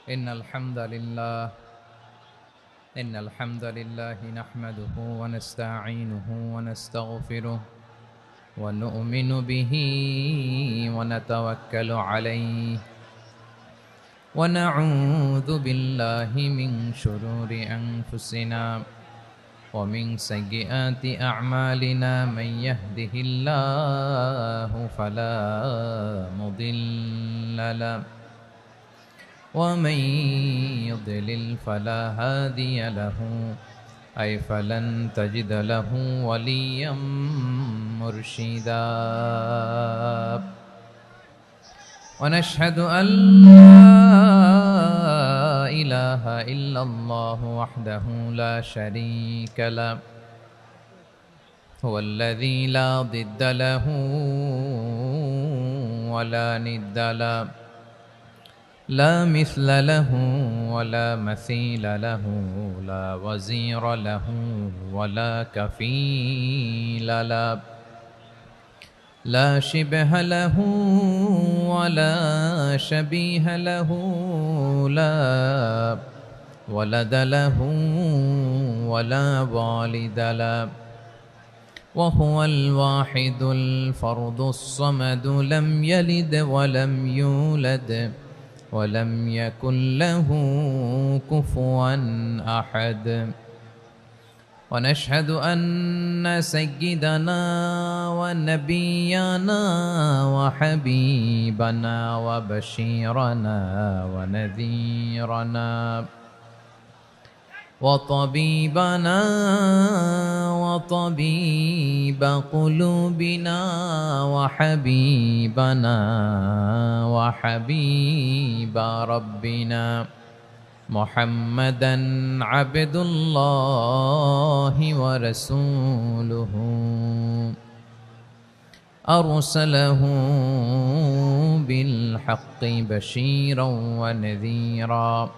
إن الحمد لله نحمده ونستعينه ونستغفره ونؤمن به ونتوكل عليه ونعوذ بالله من شرور أنفسنا ومن سيئات أعمالنا من يهده الله فلا مضل له ومن يضلل فلا هادي له فلن تجد له وليا مرشدا ونشهد أن لا إله إلا الله وحده لا شريك له هو الذي لا ضد له ولا ند له لا مثل له ولا مثيل له لا وزير له ولا كفيل له لا شبه له ولا شبيه له لا ولد له ولا والد له وهو الواحد الفرد الصمد لم يلد ولم يولد ولم يكن له كفوا أحد ونشهد أن سيدنا ونبينا وحبيبنا وبشيرنا ونذيرنا وطبيبنا وطبيب قلوبنا وحبيبنا وحبيب ربنا محمدا عبد الله ورسوله أرسله بالحق بشيرا ونذيرا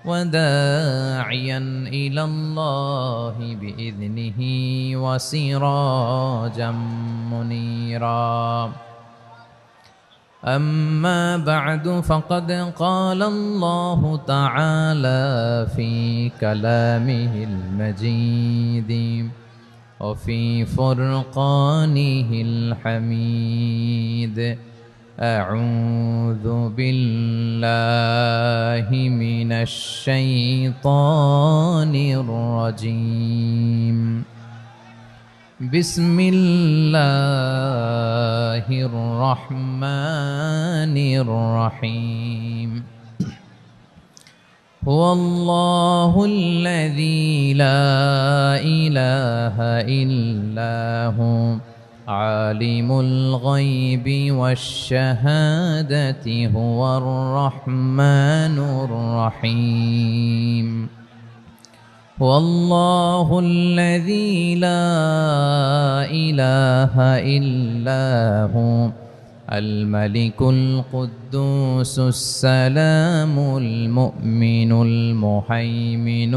وداعيا إلى الله بإذنه وسراجا منيرا أما بعد فقد قال الله تعالى في كلامه المجيد وفي فرقانه الحميد أعوذ بالله من الشيطان الرجيم بسم الله الرحمن الرحيم هو الله الذي لا إله إلا هو عالم الغيب والشهادة هو الرحمن الرحيم هو الله الذي لا إله إلا هو الملك القدوس السلام المؤمن المهيمن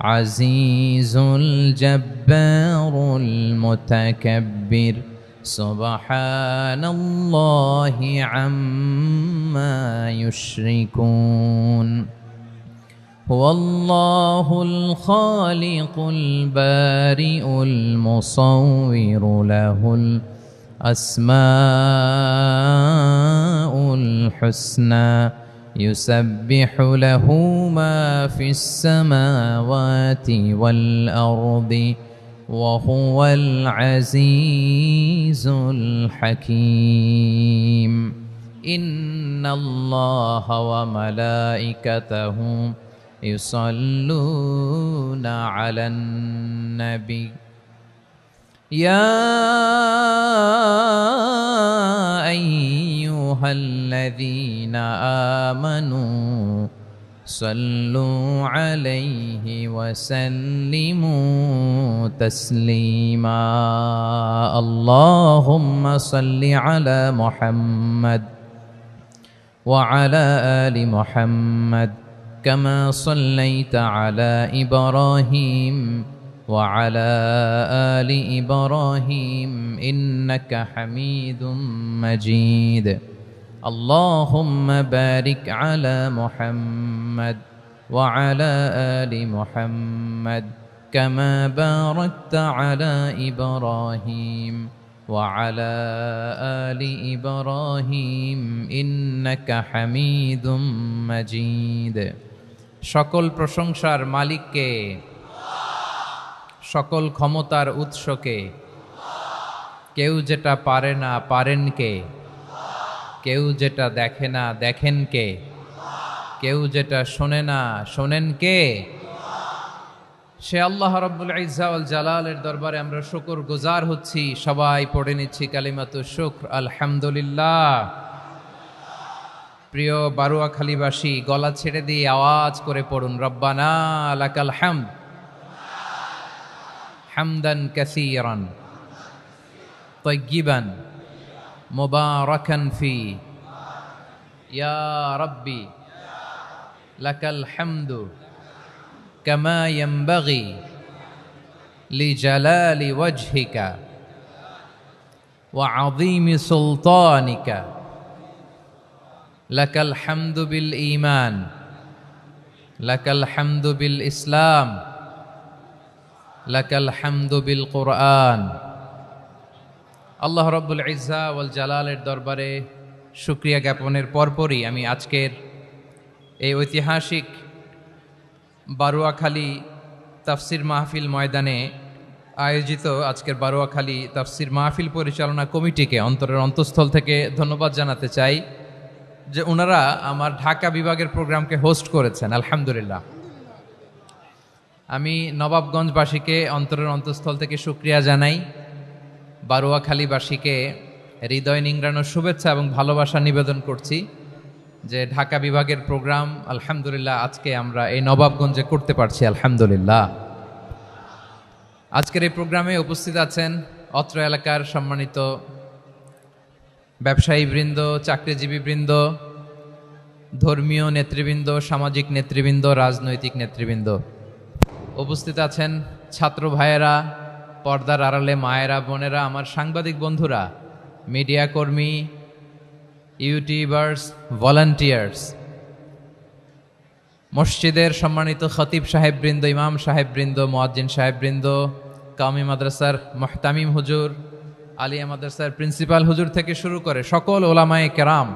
العزيز الجبار المتكبر سبحان الله عما يشركون هو الله الخالق البارئ المصور له الأسماء الحسنى يسبح له ما في السماوات والأرض وهو العزيز الحكيم إن الله وملائكته يصلون على النبي يا أيها الذين آمنوا صلوا عليه وسلموا تسليما اللهم صل على محمد وعلى آل محمد كما صليت على إبراهيم وعلى آل إبراهيم إنك حميد مجيد اللهم بارك على محمد وعلى آل محمد كما باركت على إبراهيم وعلى آل إبراهيم إنك حميد مجيد সকল প্রশংসার মালিককে, সকল ক্ষমতার উৎসকে, কেউ যেটা পারে না পারেন কে, কেউ যেটা দেখে না দেখেন কে, কেউ যেটা শোনে না শোনেন কে? সে আল্লাহ রাব্বুল ইজ্জা ওয়াল জালালের দরবারে আমরা শুকর গুজার হচ্ছি। সবাই পড়ে নিচ্ছি কালিমাতু শুকর, আলহামদুলিল্লাহ। প্রিয় বারুয়াখালীবাসী, গলা ছেড়ে দিয়ে আওয়াজ করে পড়ুন, রব্বানা লাকাল হামদ হামদান কাসীরান তাইয়্যিবান মুবারাকান ফি ইয়া রাব্বি লাকাল হামদু কামা ইয়ানবাগি লিজালালি ওয়াজহিকা ওয়া আযীমি সুলতানিকা লাকাল হামদু বিল ঈমান লাকাল হামদু বিল ইসলাম লাকাল হামদু বিল কুরআন। আল্লাহ রাব্বুল ইজ্জা ওয়াল জালালের দরবারে শুকরিয়া জ্ঞাপনের পরপরই আমি আজকের এই ঐতিহাসিক বারুয়াখালী তাফসির মাহফিল ময়দানে আয়োজিত আজকের বারুয়াখালী তাফসির মাহফিল পরিচালনা কমিটিকে অন্তরের অন্তঃস্থল থেকে ধন্যবাদ জানাতে চাই যে ওনারা আমার ঢাকা বিভাগের প্রোগ্রামকে হোস্ট করেছেন, আলহামদুলিল্লাহ। আমি নবাবগঞ্জবাসীকে অন্তরের অন্তঃস্থল থেকে শুকরিয়া জানাই, বারুয়াখালীবাসীকে হৃদয় নিংড়ানো শুভেচ্ছা এবং ভালোবাসা নিবেদন করছি যে ঢাকা বিভাগের প্রোগ্রাম আলহামদুলিল্লাহ আজকে আমরা এই নবাবগঞ্জে করতে পারছি, আলহামদুলিল্লাহ। আজকের এই প্রোগ্রামে উপস্থিত আছেন অত্র এলাকার সম্মানিত ব্যবসায়ী বৃন্দ, চাকরিজীবী বৃন্দ, ধর্মীয় নেতৃবৃন্দ, সামাজিক নেতৃবৃন্দ, রাজনৈতিক নেতৃবৃন্দ। উপস্থিত আছেন ছাত্র ভাইয়েরা, পর্দার আড়ালে মায়েরা, বোনেরা, আমার সাংবাদিক বন্ধুরা, মিডিয়া কর্মী, ইউটিউবার্স, ভলান্টিয়ার্স, মসজিদের সম্মানিত খতিব সাহেববৃন্দ, ইমাম সাহেববৃন্দ, মুয়াজ্জিন সাহেববৃন্দ, কাওমি মাদ্রাসার মুহতামিম হুজুর, আলিয়া মাদ্রাসার প্রিন্সিপাল হুজুর থেকে শুরু করে সকল ওলামায়ে কেরাম,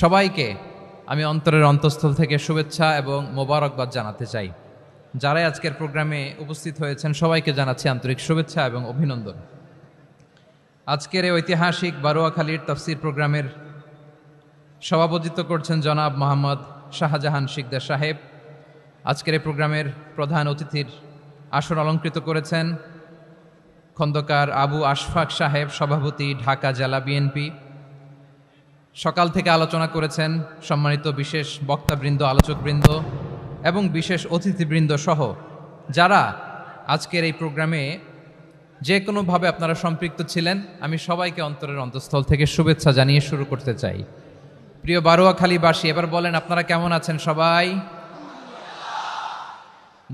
সবাইকে আমি অন্তরের অন্তঃস্থল থেকে শুভেচ্ছা এবং মোবারকবাদ জানাতে চাই। যারাই আজকের প্রোগ্রামে উপস্থিত হয়েছেন সবাইকে জানাচ্ছি আন্তরিক শুভেচ্ছা এবং অভিনন্দন। আজকের এই ঐতিহাসিক বারুয়াখালীর তাফসির প্রোগ্রামের সভাপতিত্ব করছেন জনাব মোহাম্মদ শাহজাহান শিকদার সাহেব। আজকের এই প্রোগ্রামের প্রধান অতিথির আসন অলঙ্কৃত করেছেন খন্দকার আবু আশফাক সাহেব, সভাপতি, ঢাকা জেলা বিএনপি। সকাল থেকে আলোচনা করেছেন সম্মানিত বিশেষ বক্তাবৃন্দ, আলোচকবৃন্দ এবং বিশেষ অতিথিবৃন্দ সহ যারা আজকের এই প্রোগ্রামে যে কোনোভাবে আপনারা সম্পৃক্ত ছিলেন, আমি সবাইকে অন্তরের অন্তঃস্থল থেকে শুভেচ্ছা জানিয়ে শুরু করতে চাই। প্রিয় বারুয়াখালীবাসী, এবার বলেন আপনারা কেমন আছেন সবাই?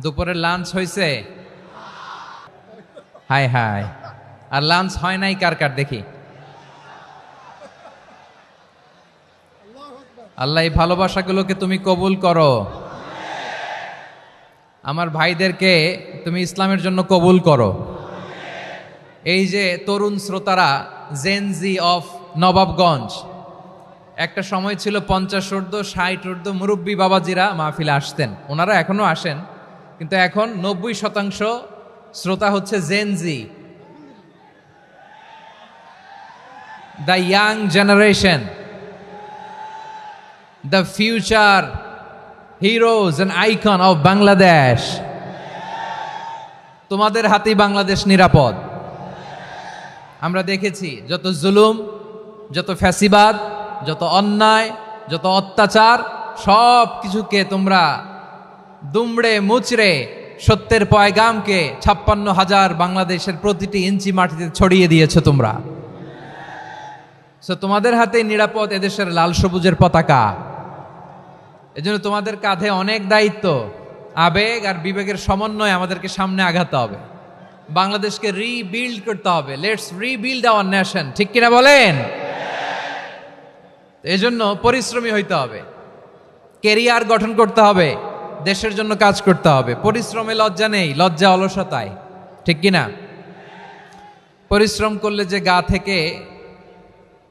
দুপুরের লাঞ্চ হয়েছে? হাই হাই, আর লাঞ্চ হয় নাই কার কার দেখি? আল্লাহ এই ভালোবাসাগুলোকে তুমি কবুল করো। আমার ভাইদেরকে তুমি ইসলামের জন্য কবুল করো। এই যে তরুণ শ্রোতারা, জেনজি অফ নবাবগঞ্জ, একটা সময় ছিল 50 ঊর্ধ্ব 60 ঊর্ধ্ব মুরব্বী বাবাজিরা মাহফিলে আসতেন, ওনারা এখনো আসেন, কিন্তু এখন 90% শ্রোতা হচ্ছে Gen Z, the young generation, the future heroes and icon of Bangladesh. তোমাদের হাতেই বাংলাদেশ নিরাপদ। আমরা দেখেছি যত জুলুম, যত ফ্যাসিবাদ, যত অন্যায়, যত অত্যাচার, সব কিছুকে তোমরা দুমড়ে মুচড়ে সত্যের পয়গামকে 56,000 বাংলাদেশের প্রতিটি ইঞ্চি মাটিতে ছড়িয়ে দিয়েছো তোমরা। তোমাদের হাতে নিরাপদ এদেশের লাল সবুজের পতাকা। এজন্য তোমাদের কাঁধে অনেক দায়িত্ব, আবেগ আর বিবেকের সমন্বয়ে আমাদেরকে সামনে আগাতে হবে, বাংলাদেশকে রিবিল্ড করতে হবে। লেটস রিবিল্ড আওয়ার নেশন, ঠিক কিনা বলেন? এই জন্য পরিশ্রমী হইতে হবে, কেরিয়ার গঠন করতে হবে, দেশের জন্য কাজ করতে হবে। পরিশ্রমে লজ্জা নেই, লজ্জা অলসতায়, ঠিক কিনা? পরিশ্রম করলে যে গা থেকে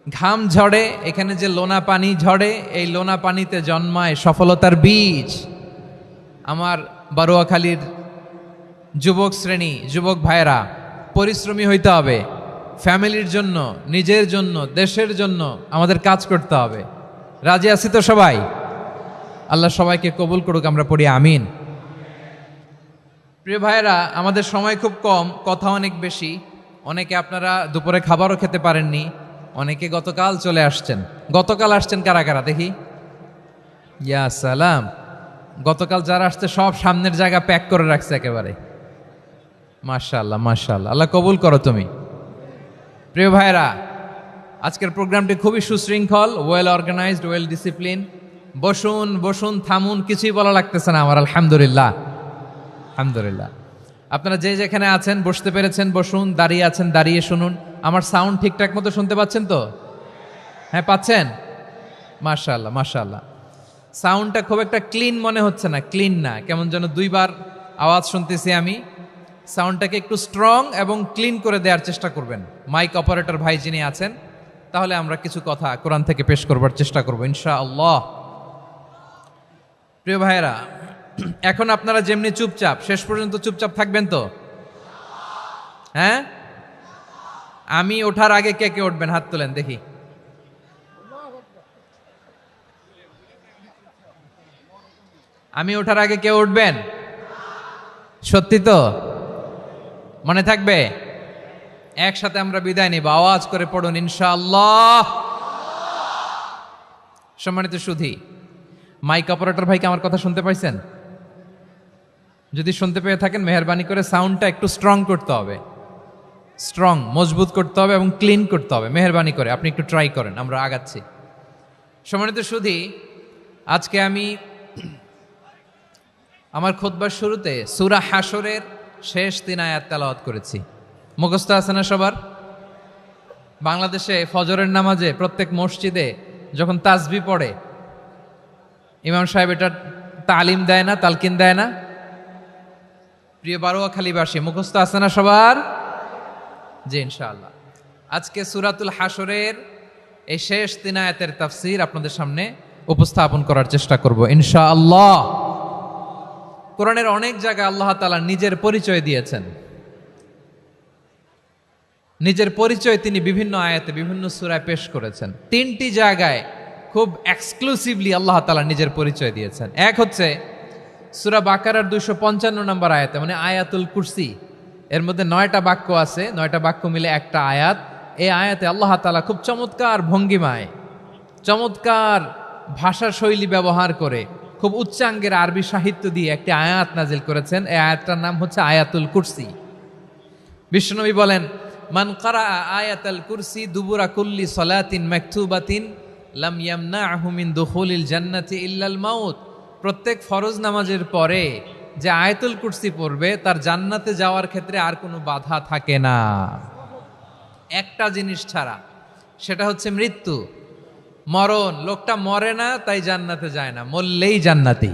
ঘাম ঝরে, এখানে যে লোনা পানি ঝরে, এই লোনা পানিতে জন্মায় সফলতার বীজ। আমার বারুয়াখালীর যুবক শ্রেণী, যুবক ভাইয়েরা, পরিশ্রমী হইতে হবে। ফ্যামিলির জন্য, নিজের জন্য, দেশের জন্য আমাদের কাজ করতে হবে। রাজি আছি তো সবাই? আল্লাহ সবাইকে কবুল করুক, আমরা পড়ি আমিন। প্রিয় ভাইয়েরা, আমাদের সময় খুব কম, কথা অনেক বেশি। অনেকে আপনারা দুপুরে খাবারও খেতে পারেননি, অনেকে গতকাল চলে আসছেন। গতকাল আসছেন কারা কারা দেখি? ইয়া সালাম। গতকাল যারা আসছে সব সামনের জায়গা প্যাক করে রাখছে একেবারে। মাশাআল্লাহ, মাশাআল্লাহ, আল্লাহ কবুল করো তুমি। প্রিয় ভাইয়েরা, আজকের প্রোগ্রামটি খুবই সুশৃঙ্খল, ওয়েল অর্গানাইজড, ওয়েল ডিসিপ্লিন। বসুন বসুন, থামুন, কিছুই বলা লাগতেছে না আমার। আলহামদুলিল্লাহ, আলহামদুলিল্লাহ। আপনারা যে যেখানে আছেন বসতে পেরেছেন বসুন, দাঁড়িয়ে আছেন দাঁড়িয়ে শুনুন। আমার সাউন্ড ঠিকঠাক মতো শুনতে পাচ্ছেন তো? হ্যাঁ, পাচ্ছেন? মাশাআল্লাহ, মাশাআল্লাহ। সাউন্ডটা খুব একটা ক্লিন মনে হচ্ছে না, ক্লিন না, কেমন যেন দুইবার আওয়াজ শুনতেছি আমি। সাউন্ডটাকে একটু স্ট্রং এবং ক্লিন করে দেওয়ার চেষ্টা করবেন মাইক অপারেটর ভাই যিনি আছেন। তাহলে আমরা কিছু কথা কোরআন থেকে পেশ করবার চেষ্টা করবো ইনশাআল্লাহ। প্রিয় ভাইয়েরা, এখন আপনারা যেমনি চুপচাপ, শেষ পর্যন্ত চুপচাপ থাকবেন তো? হ্যাঁ, আমি ওঠার আগে কে কে উঠবেন হাত তোলেন দেখি। আমি ওঠার আগে কেউ উঠবেন? সত্যি তো? মনে থাকবে? একসাথে আমরা বিদায় নিব, আওয়াজ করে পড়ুন ইনশাআল্লাহ। সম্মানিত সুধী, মাইক অপারেটর ভাইকে আমার কথা শুনতে পাইছেন? যদি শুনতে পেয়ে থাকেন, মেহেরবানি করে সাউন্ডটা একটু স্ট্রং করতে হবে, স্ট্রং, মজবুত করতে হবে এবং ক্লিন করতে হবে। মেহেরবানি করে আপনি একটু ট্রাই করেন, আমরা আগাচ্ছি। সম্মানিত সুধী, আজকে আমি আমার খুতবার শুরুতে সূরা হাশরের শেষ 3 আয়াত তেলাওয়াত করেছি। মুখস্থ আছে না সবার? বাংলাদেশে ফজরের নামাজে প্রত্যেক মসজিদে যখন তাসবিহ পড়ে, ইমাম সাহেব এটা তালিম দেয় না, তালকিন দেয় না? প্রিয় বারুয়াখালীবাসী, মুখস্থ আছে না সবার? জি, ইনশাআল্লাহ। আজকে সূরাতুল হাশরের এই শেষ 3 আয়াতের তাফসীর আপনাদের সামনে উপস্থাপন করার চেষ্টা করব ইনশাআল্লাহ। কোরআনের অনেক জায়গায় আল্লাহ তাআলা নিজের পরিচয় দিয়েছেন। নিজের পরিচয় তিনি বিভিন্ন আয়াতে, বিভিন্ন সূরায় পেশ করেছেন। 3টি জায়গায় খুব এক্সক্লুসিভলি আল্লাহ তাআলা নিজের পরিচয় দিয়েছেন। এক হচ্ছে সূরা বাকারার 255 নম্বর আয়াতে, মানে আয়াতুল কুরসি। এর মধ্যে 9টা বাক্য আছে, 9টা বাক্য মিলে একটা আয়াত। এই আয়াতে আল্লাহ তাআলা খুব চমৎকার ভঙ্গিমায়, চমৎকার ভাষা শৈলী ব্যবহার করে, খুব উচ্চাঙ্গের আরবি সাহিত্য দিয়ে একটি আয়াত নাজিল করেছেন। এই আয়াতটার নাম হচ্ছে আয়াতুল কুরসি। বিশ্বনবী বলেন, মান কারাআ আয়াতাল কুরসি দুবুরা কুল্লি সালাতিন মাকতুবাতিন লাম ইয়ামনাহু মিন দুখুলিল জান্নাতি ইল্লাল মাউত। প্রত্যেক ফরজ নামাজের পরে যে আয়াতুল কুরসি পড়বে তার জান্নাতে যাওয়ার ক্ষেত্রে আর কোনো বাধা থাকে না, একটা জিনিস ছাড়া, সেটা হচ্ছে মৃত্যু, মরণ। লোকটা মরে না তাই জান্নাতে যায় না, মরলেই জান্নাতি।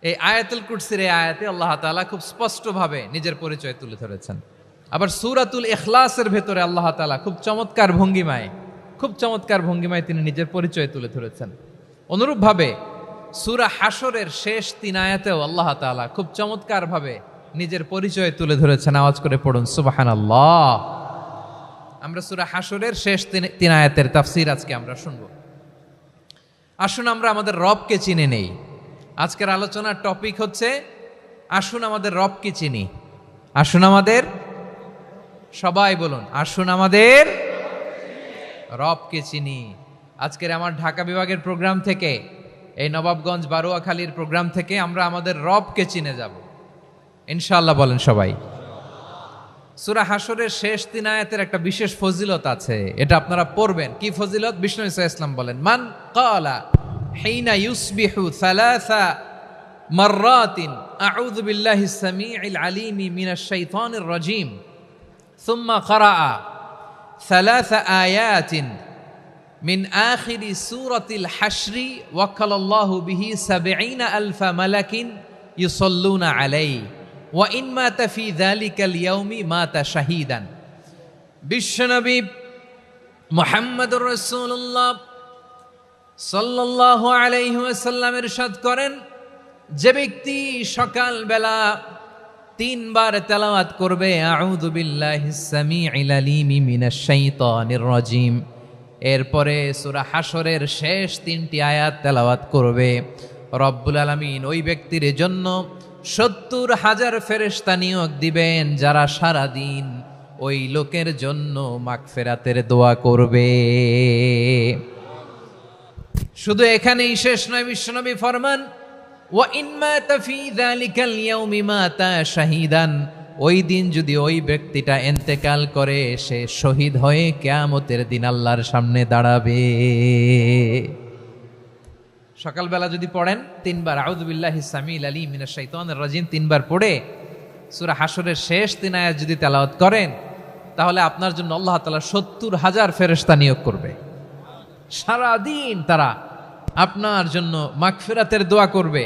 এই আয়াতুল কুরসির এই আয়াতে আল্লাহ তাআলা খুব স্পষ্টভাবে নিজের পরিচয় তুলে ধরেছেন। আবার সূরাতুল ইখলাসের ভেতরে আল্লাহ তাআলা খুব চমৎকার ভঙ্গিমায় তিনি নিজের পরিচয় তুলে ধরেছেন। অনুরূপভাবে সূরা হাশরের শেষ 3 আয়াতেও আল্লাহ তাআলা খুব চমৎকারভাবে নিজের পরিচয় তুলে ধরেছেন। আওয়াজ করে পড়ুন সুবহানাল্লাহ। আমরা সূরা হাশরের শেষ 3 আয়াতের তাফসীর আজকে আমরা শুনব। আসুন আমরা আমাদের রবকে চিনে নেই। আজকের আলোচনার টপিক হচ্ছে আসুন আমাদের রবকে চিনি। আসুন আমাদের, সবাই বলুন, আসুন আমাদের রবকে চিনি। আজকের আমার ঢাকা বিভাগের প্রোগ্রাম থেকে, এই নবাবগঞ্জ বারুয়াখালীর প্রোগ্রাম থেকে আমরা আমাদের রবকে চিনে যাব ইনশাআল্লাহ। বলেন সবাই। সূরা হাশরের শেষ 3 আয়াতের একটা বিশেষ ফজিলত আছে, এটা আপনারা পড়বেন। কি ফজিলত? বিষ্ণু ইসা ইসলাম বলেন, মান ক্বালা হিনা ইউসবিহু সালাসা মাররাতিন আউযু বিল্লাহিস সামিউল আলিম মিনাশ শাইতানির রাজীম সুম্মা ক্বারাআ সালাসা আয়াতিন মিন আখিরি সূরাতিল হাশরি ওয়াক্কালাল্লাহু বিহি ৭০ আলফা মালাকিন ইউসাল্লুনা আলাইহি ওয়া ইন মাতা ফি যালিকাল ইয়াউমি মাতা শাহীদান। বিশ্বনবী মুহাম্মদুর রাসূলুল্লাহ সাল্লাল্লাহু আলাইহি ওয়াসাল্লাম ইরশাদ করেন, যে ব্যক্তি সকালবেলা ৩ বার তেলাওয়াত করবে আউযু বিল্লাহিস সামিউল আলিম মিনাশ শাইতানির রাজিম, এরপরে সূরা হাশরের শেষ ৩টি আয়াত তেলাওয়াত করবে, রব্বুল আলামিন ওই ব্যক্তির জন্য ৭০,০০০ ফেরেশতা নিয়োগ দিবেন যারা সারা দিন ওই লোকের জন্য মাগফিরাতের দোয়া করবে। শুধু এখানেই শেষ নয়, বিশ্বনবী ফরমান ওয়া ইন মাতা ফি যালিকাল ইয়াউমি মাতা শাহীদান, ওই দিন যদি ওই ব্যক্তিটা ইন্তেকাল করে সে শহীদ হয়ে কিয়ামতের দিন আল্লাহর সামনে দাঁড়াবে। সকালবেলা যদি পড়েন ৩ বার আউযু বিল্লাহিস সামিউল আলিম মিনাশ শাইতানির রাজিম ৩ বার পড়ে সূরা হাশরের শেষ ৩ আয়াত যদি তেলাওয়াত করেন, তাহলে আপনার জন্য আল্লাহ তাআলা ৭০,০০০ ফেরেশতা নিয়োগ করবে। সারা দিন তারা আপনার জন্য মাগফিরাতের দোয়া করবে,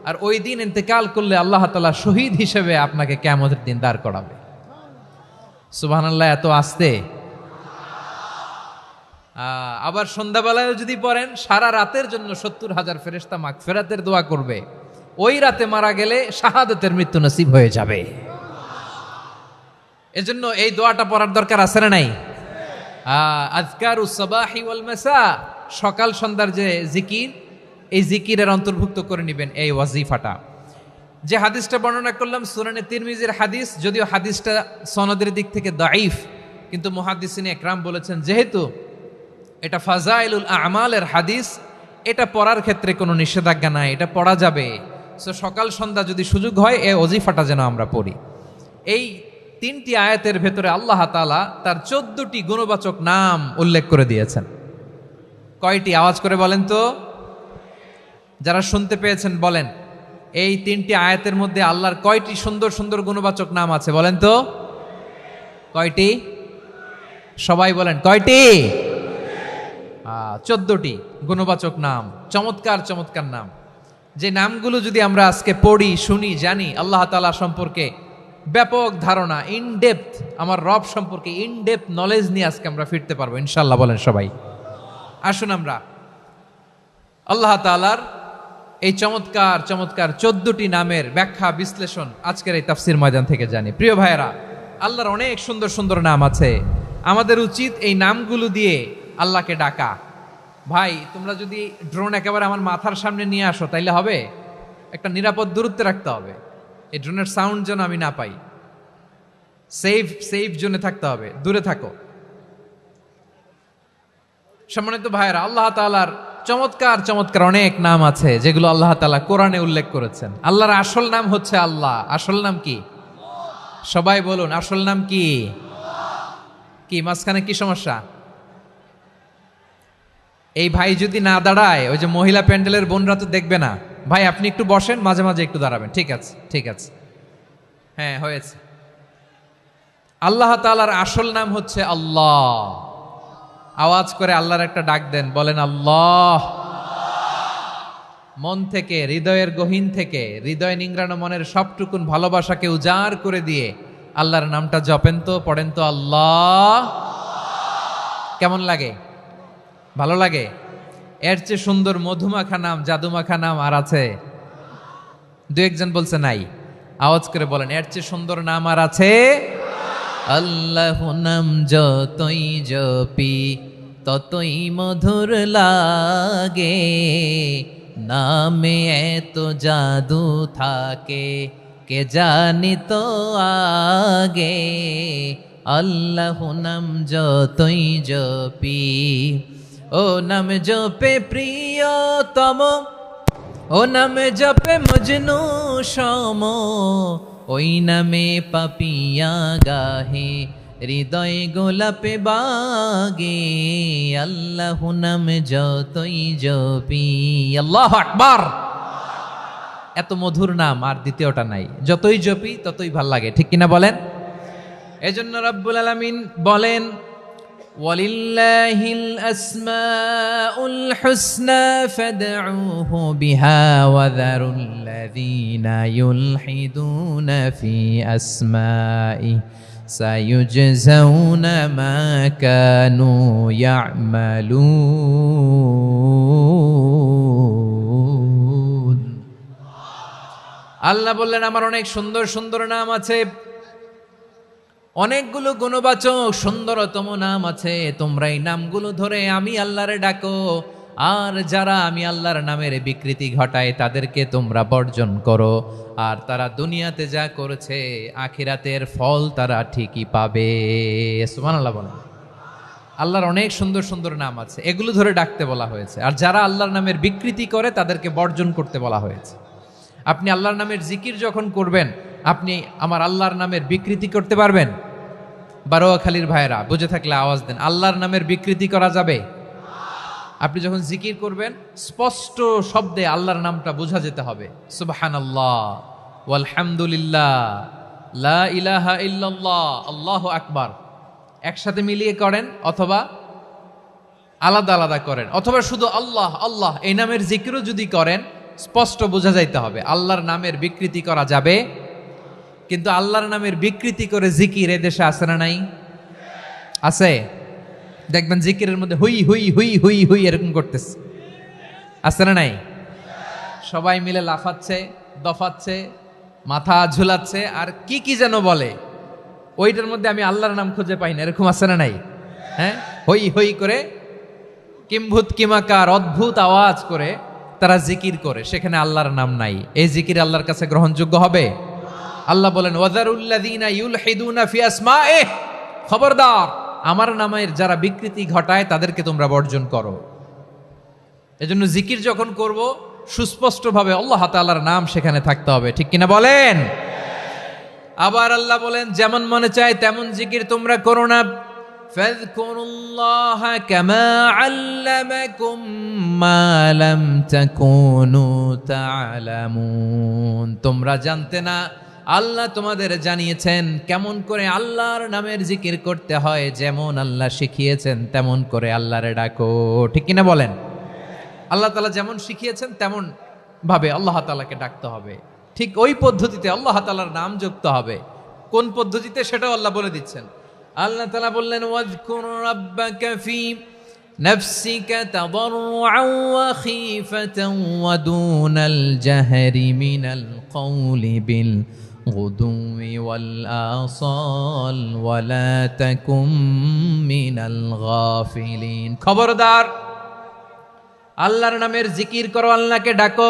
আর ওই দিন ইন্তেকাল করলে আল্লাহ তাআলা শহীদ হিসেবে আপনাকে কিয়ামতের দিন দাঁড় করাবে। সুবহানাল্লাহ, এত আস্তে। আবার সন্ধ্যাবেলায় যদি পড়েন, সারা রাতের জন্য ৭০,০০০ ফেরেশতা মাগফিরাতের দোয়া করবে। ওই রাতে মারা গেলে শাহাদাতের মৃত্যু নসিব হয়ে যাবে। এজন্য এই দোয়াটা পড়ার দরকার আছে না নাই? আযকারুস সাবাহি ওয়াল মাসা, সকাল সন্ধ্যার যে জিকির, এই জিকিরের অন্তর্ভুক্ত করে নেবেন এই ওয়াজিফাটা। যে হাদিসটা বর্ণনা করলাম সুনানে তিরমিজির হাদিস, যদিও হাদিসটা সনদের দিক থেকে দাঈফ, কিন্তু মুহাদ্দিসিনে একরাম বলেছেন যেহেতু এটা ফাজাইলুল আমালের হাদিস, এটা পড়ার ক্ষেত্রে কোনো নিষেধাজ্ঞা নাই, এটা পড়া যাবে। সো সকাল সন্ধ্যা যদি সুযোগ হয় এই ওয়াজিফাটা যেন আমরা পড়ি। এই ৩টি আয়াতের ভেতরে আল্লাহ তাআলা তার ১৪টি গুণবাচক নাম উল্লেখ করে দিয়েছেন। কয়টি? আওয়াজ করে বলেন তো, যারা শুনতে পেয়েছেন বলেন, এই ৩টি আয়াতের মধ্যে আল্লাহর কয়টি সুন্দর সুন্দর গুণবাচক নাম আছে বলেন তো? কয়টি? সবাই বলেন কয়টি? ১৪টি গুণবাচক নাম, চমৎকার চমৎকার নাম। যে নামগুলো যদি আমরা আজকে পড়ি, শুনি, জানি, আল্লাহ তাআলা সম্পর্কে ব্যাপক ধারণা, ইনডেপথ, আমার রব সম্পর্কে ইনডেপথ নলেজ নিয়ে আজকে আমরা ফিরতে পারবো ইনশাআল্লাহ। বলেন সবাই। আসুন আমরা আল্লাহ তাআলার এই চমৎকার চমৎকার ১৪টি নামের ব্যাখ্যা বিশ্লেষণ আজকের এই তাফসীর ময়দান থেকে জানি। প্রিয় ভাইয়েরা, আল্লাহর অনেক সুন্দর সুন্দর নাম আছে, আমাদের উচিত এই নামগুলো দিয়ে আল্লাহকে ডাকা। ভাই, তোমরা যদি ড্রোন একেবারে আমার মাথার সামনে নিয়ে আসো তাইলে হবে? একটা নিরাপদ দূরত্বে রাখতে হবে, এই ড্রোনের সাউন্ড যেন আমি না পাই। সেফ জোনে থাকতে হবে, দূরে থাকো। সম্মানিত ভাইয়েরা, আল্লাহ তাআলার চমৎকার চমৎকার অনেক নাম আছে যেগুলো আল্লাহ তাআলা কোরআনে উল্লেখ করেছেন। আল্লাহর আসল নাম হচ্ছে আল্লাহ। আসল নাম কি? সবাই বলুন, আসল নাম কি? কি মাঝখানে কি সমস্যা? এই ভাই যদি না দাঁড়ায়, ওই যে মহিলা প্যান্ডেলের বোনরা তো দেখবে না। ভাই আপনি একটু বসেন, মাঝে মাঝে একটু দাঁড়াবেন। ঠিক আছে, ঠিক আছে, হ্যাঁ হয়েছে। আল্লাহ তাআলার আসল নাম হচ্ছে আল্লাহ। আওয়াজ করে আল্লাহর একটা ডাক দেন, বলেন আল্লাহ। মন থেকে, হৃদয়ের গহীন থেকে, হৃদয় নিংড়ানো মনের সবটুকুন ভালোবাসাকে উজাড় করে দিয়ে আল্লাহর নামটা জপেন তো, পড়েন তো আল্লাহ। কেমন লাগে? ভালো লাগে? এর চেয়ে সুন্দর মধুমাখা নাম, জাদুমাখা নাম আর আছে? দু একজন বলছে নাই। আওয়াজ করে বলেন, এর চেয়ে সুন্দর নাম আর আছে? আল্লাহ নাম যতই জপি ততই মধুর লাগে, নামে এত জাদু থাকে কে জানি তো আগে। আল্লাহ নাম যতই জপি, ও নাম জপে প্রিয়তম, ও নাম জপে মজনু সম, ওই নামে পাপিয়া গাহে হৃদয় গোলাপে বাগে। আল্লাহ নাম যতই জপি। আল্লাহু আকবার। এত মধুর নাম আর দ্বিতীয়টা নাই। যতই জপি ততই ভাল লাগে, ঠিক কিনা বলেন? এজন্য রব্বুল আলামিন বলেন, ওয়ালিল্লাহিল আসমাউল হুসনা ফাদউহু বিহা ওয়া যারুল্লাযীনা ইউলহিদুনা ফি আসমাইহি সায়ুজজাউনা মা কানু ইয়া'মালুন। আল্লাহ বললেন, আমার অনেক সুন্দর সুন্দর নাম আছে, অনেকগুলো গুণবাচক সুন্দরতম নাম আছে। তোমরা এই নামগুলো ধরে আমি আল্লাহরে ডাকো, আর যারা আমি আল্লাহর নামের বিকৃতি ঘটায় তাদেরকে তোমরা বর্জন করো। আর তারা দুনিয়াতে যা করেছে আখিরাতের ফল তারা ঠিকই পাবে। সুবহানাল্লাহ বলেন। আল্লাহর অনেক সুন্দর সুন্দর নাম আছে, এগুলো ধরে ডাকতে বলা হয়েছে। আর যারা আল্লাহর নামের বিকৃতি করে তাদেরকে বর্জন করতে বলা হয়েছে। আপনি আল্লাহর নামের জিকির যখন করবেন, আপনি আমার আল্লাহর নামের বিকৃতি করতে পারবেন? বারোয়াখালীর ভাইয়েরা বুঝে থাকলে আওয়াজ দেন, আল্লাহর নামের বিকৃতি করা যাবে? আপনি যখন জিকির করবেন স্পষ্ট শব্দে আল্লাহর নামটা বোঝা যেতে হবে। সুবহানাল্লাহ, ওয়ালহামদুলিল্লাহ, লা ইলাহা ইল্লাল্লাহ, আল্লাহু আকবার একসাথে মিলিয়ে করেন, অথবা আলাদা আলাদা করেন, অথবা শুধু আল্লাহ আল্লাহ এই নামের জিকিরও যদি করেন স্পষ্ট বোঝা যাইতে হবে। আল্লাহর নামের বিকৃতি করা যাবে, কিন্তু আল্লাহর নামের বিকৃতি করে জিকির এদেশে আছে না নাই? আছে। দেখবেন জিকিরের মধ্যে হুই হুই হুই হুই হুই এরকম করতেছে, আছে না নাই? সবাই মিলে লাফাচ্ছে, দফাচ্ছে, মাথা ঝুলাচ্ছে, আর কি কি যেন বলে, ওইটার মধ্যে আমি আল্লাহর নাম খুঁজে পাই না, এরকম আছে না নাই? হ্যাঁ, হই হই করে কিম্ভূত কিমাকার অদ্ভুত আওয়াজ করে তারা জিকির করে, সেখানে আল্লাহর নাম নাই। এই জিকির আল্লাহর কাছে গ্রহণযোগ্য হবে? আল্লাহ বলেন, ওয়াযারুল্লাযীনা ইউলহিদুনা ফি আসমাইহি, খবরদার আমার নামের যারা বিকৃতি ঘটায় তাদেরকে তোমরা বর্জন করো। এজন্য জিকির যখন করব সুস্পষ্টভাবে আল্লাহ তাআলার নাম সেখানে থাকতে হবে, ঠিক কিনা বলেন? আবার আল্লাহ বলেন, যেমন মনে চায় তেমন জিকির তোমরা করো না। ফাযকুরুল্লাহা কামা আল্লামাকুম মা লাম তাকুনু তা'লামুন। তোমরা জানতে না, আল্লাহ তোমাদের জানিয়েছেন কেমন করে আল্লাহর নামের জিকির করতে হয়। যেমন আল্লাহ শিখিয়েছেন তেমন করে আল্লাহরে ডাকো, ঠিক কিনা বলেন? আল্লাহ তাআলা যেমন শিখিয়েছেন তেমন ভাবে আল্লাহ তাআলাকে ডাকতে হবে, ঠিক ওই পদ্ধতিতে আল্লাহ তাআলার নাম যুক্ত হবে। কোন পদ্ধতিতে সেটাও আল্লাহ বলে দিচ্ছেন। আল্লাহ তাআলা বললেন, ওয়াযকুর রাব্বাকা ফি নাফসিকা তাদাররুআন ওয়া খীফাতান ওয়া দুনাল জাহরি মিনাল কওলি বিল গুদুই ওয়াল আসাল ওয়া লা তাকুম মিনাল গাফিলিন। খবরদার আল্লাহর নামের জিকির করো, আল্লাহকে ডাকো।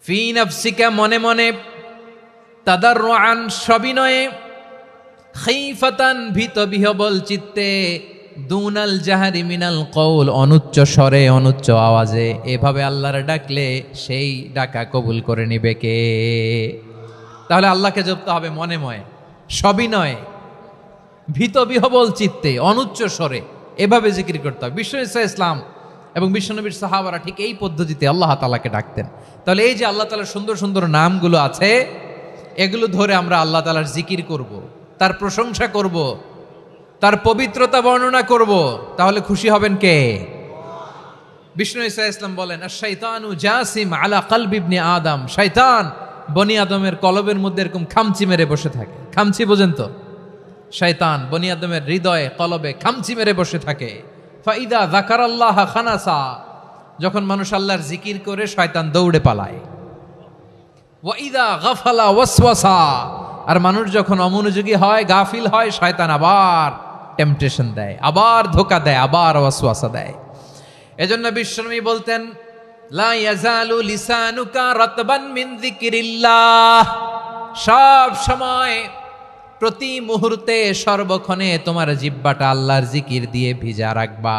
ফি নাফসিকা মনে মনে, তাদাররুআন সবিনয়ে, খাইফাতান ভীত বিহবল চিত্তে, দুনাল জাহারি মিনাল কওল অনুচ্চ স্বরে অনুচ্চ আওয়াজে। এভাবে আল্লাহর ডাকলে সেই ডাকা কবুল করে নিবে কে? তাহলে আল্লাহকে জপতে হবে মনে মনে, সবিনয়ে, ভীত বিহবল চিত্তে, অনুচ্চ স্বরে, এভাবে জিকির করতে হবে। বিশ্ব ইসলাম এবং বিশ্বনবীর সাহাবারা ঠিক এই পদ্ধতিতে আল্লাহ তাআলাকে ডাকতেন। তাহলে এই যে আল্লাহ তাআলার সুন্দর সুন্দর নামগুলো আছে, এগুলো ধরে আমরা আল্লাহ তাআলার জিকির করব, তার প্রশংসা করব, তার পবিত্রতা বর্ণনা করব, তাহলে খুশি হবেন কে? বিষ্ণু ঈসা ইসলাম বলেন, আশ-শাইতানু জাসিম আলা কলবি ইবনে আদম। শয়তান বনি আদমের কলবের মধ্যে এরকম খামচি মেরে বসে থাকে। খামচি বোঝেন তো? শয়তান বনি আদমের হৃদয়ে কলবে খামচি মেরে বসে থাকে। ফাইদা যাকারাল্লাহ খানাসা, যখন মানুষ আল্লাহর জিকির করে শয়তান দৌড়ে পালায়। ওয়াইদা গাফালা ওয়াসওয়াসা, আর মানুষ যখন অমনোযোগী হয়, গাফিল হয়, শয়তান আবার টেম্পটেশন দেয়, আবার ধোঁকা দেয়, আবার ওয়াসওয়াসা দেয়। এজন্য বিশ্বনবী বলতেন, লা ইয়াজালু লিসানুকা রাতবান মিন যিকরিল্লাহ, সব সময় প্রতি মুহূর্তে সর্বক্ষণে তোমার জিহ্বাটা আল্লাহর জিকির দিয়ে ভিজা রাখবা,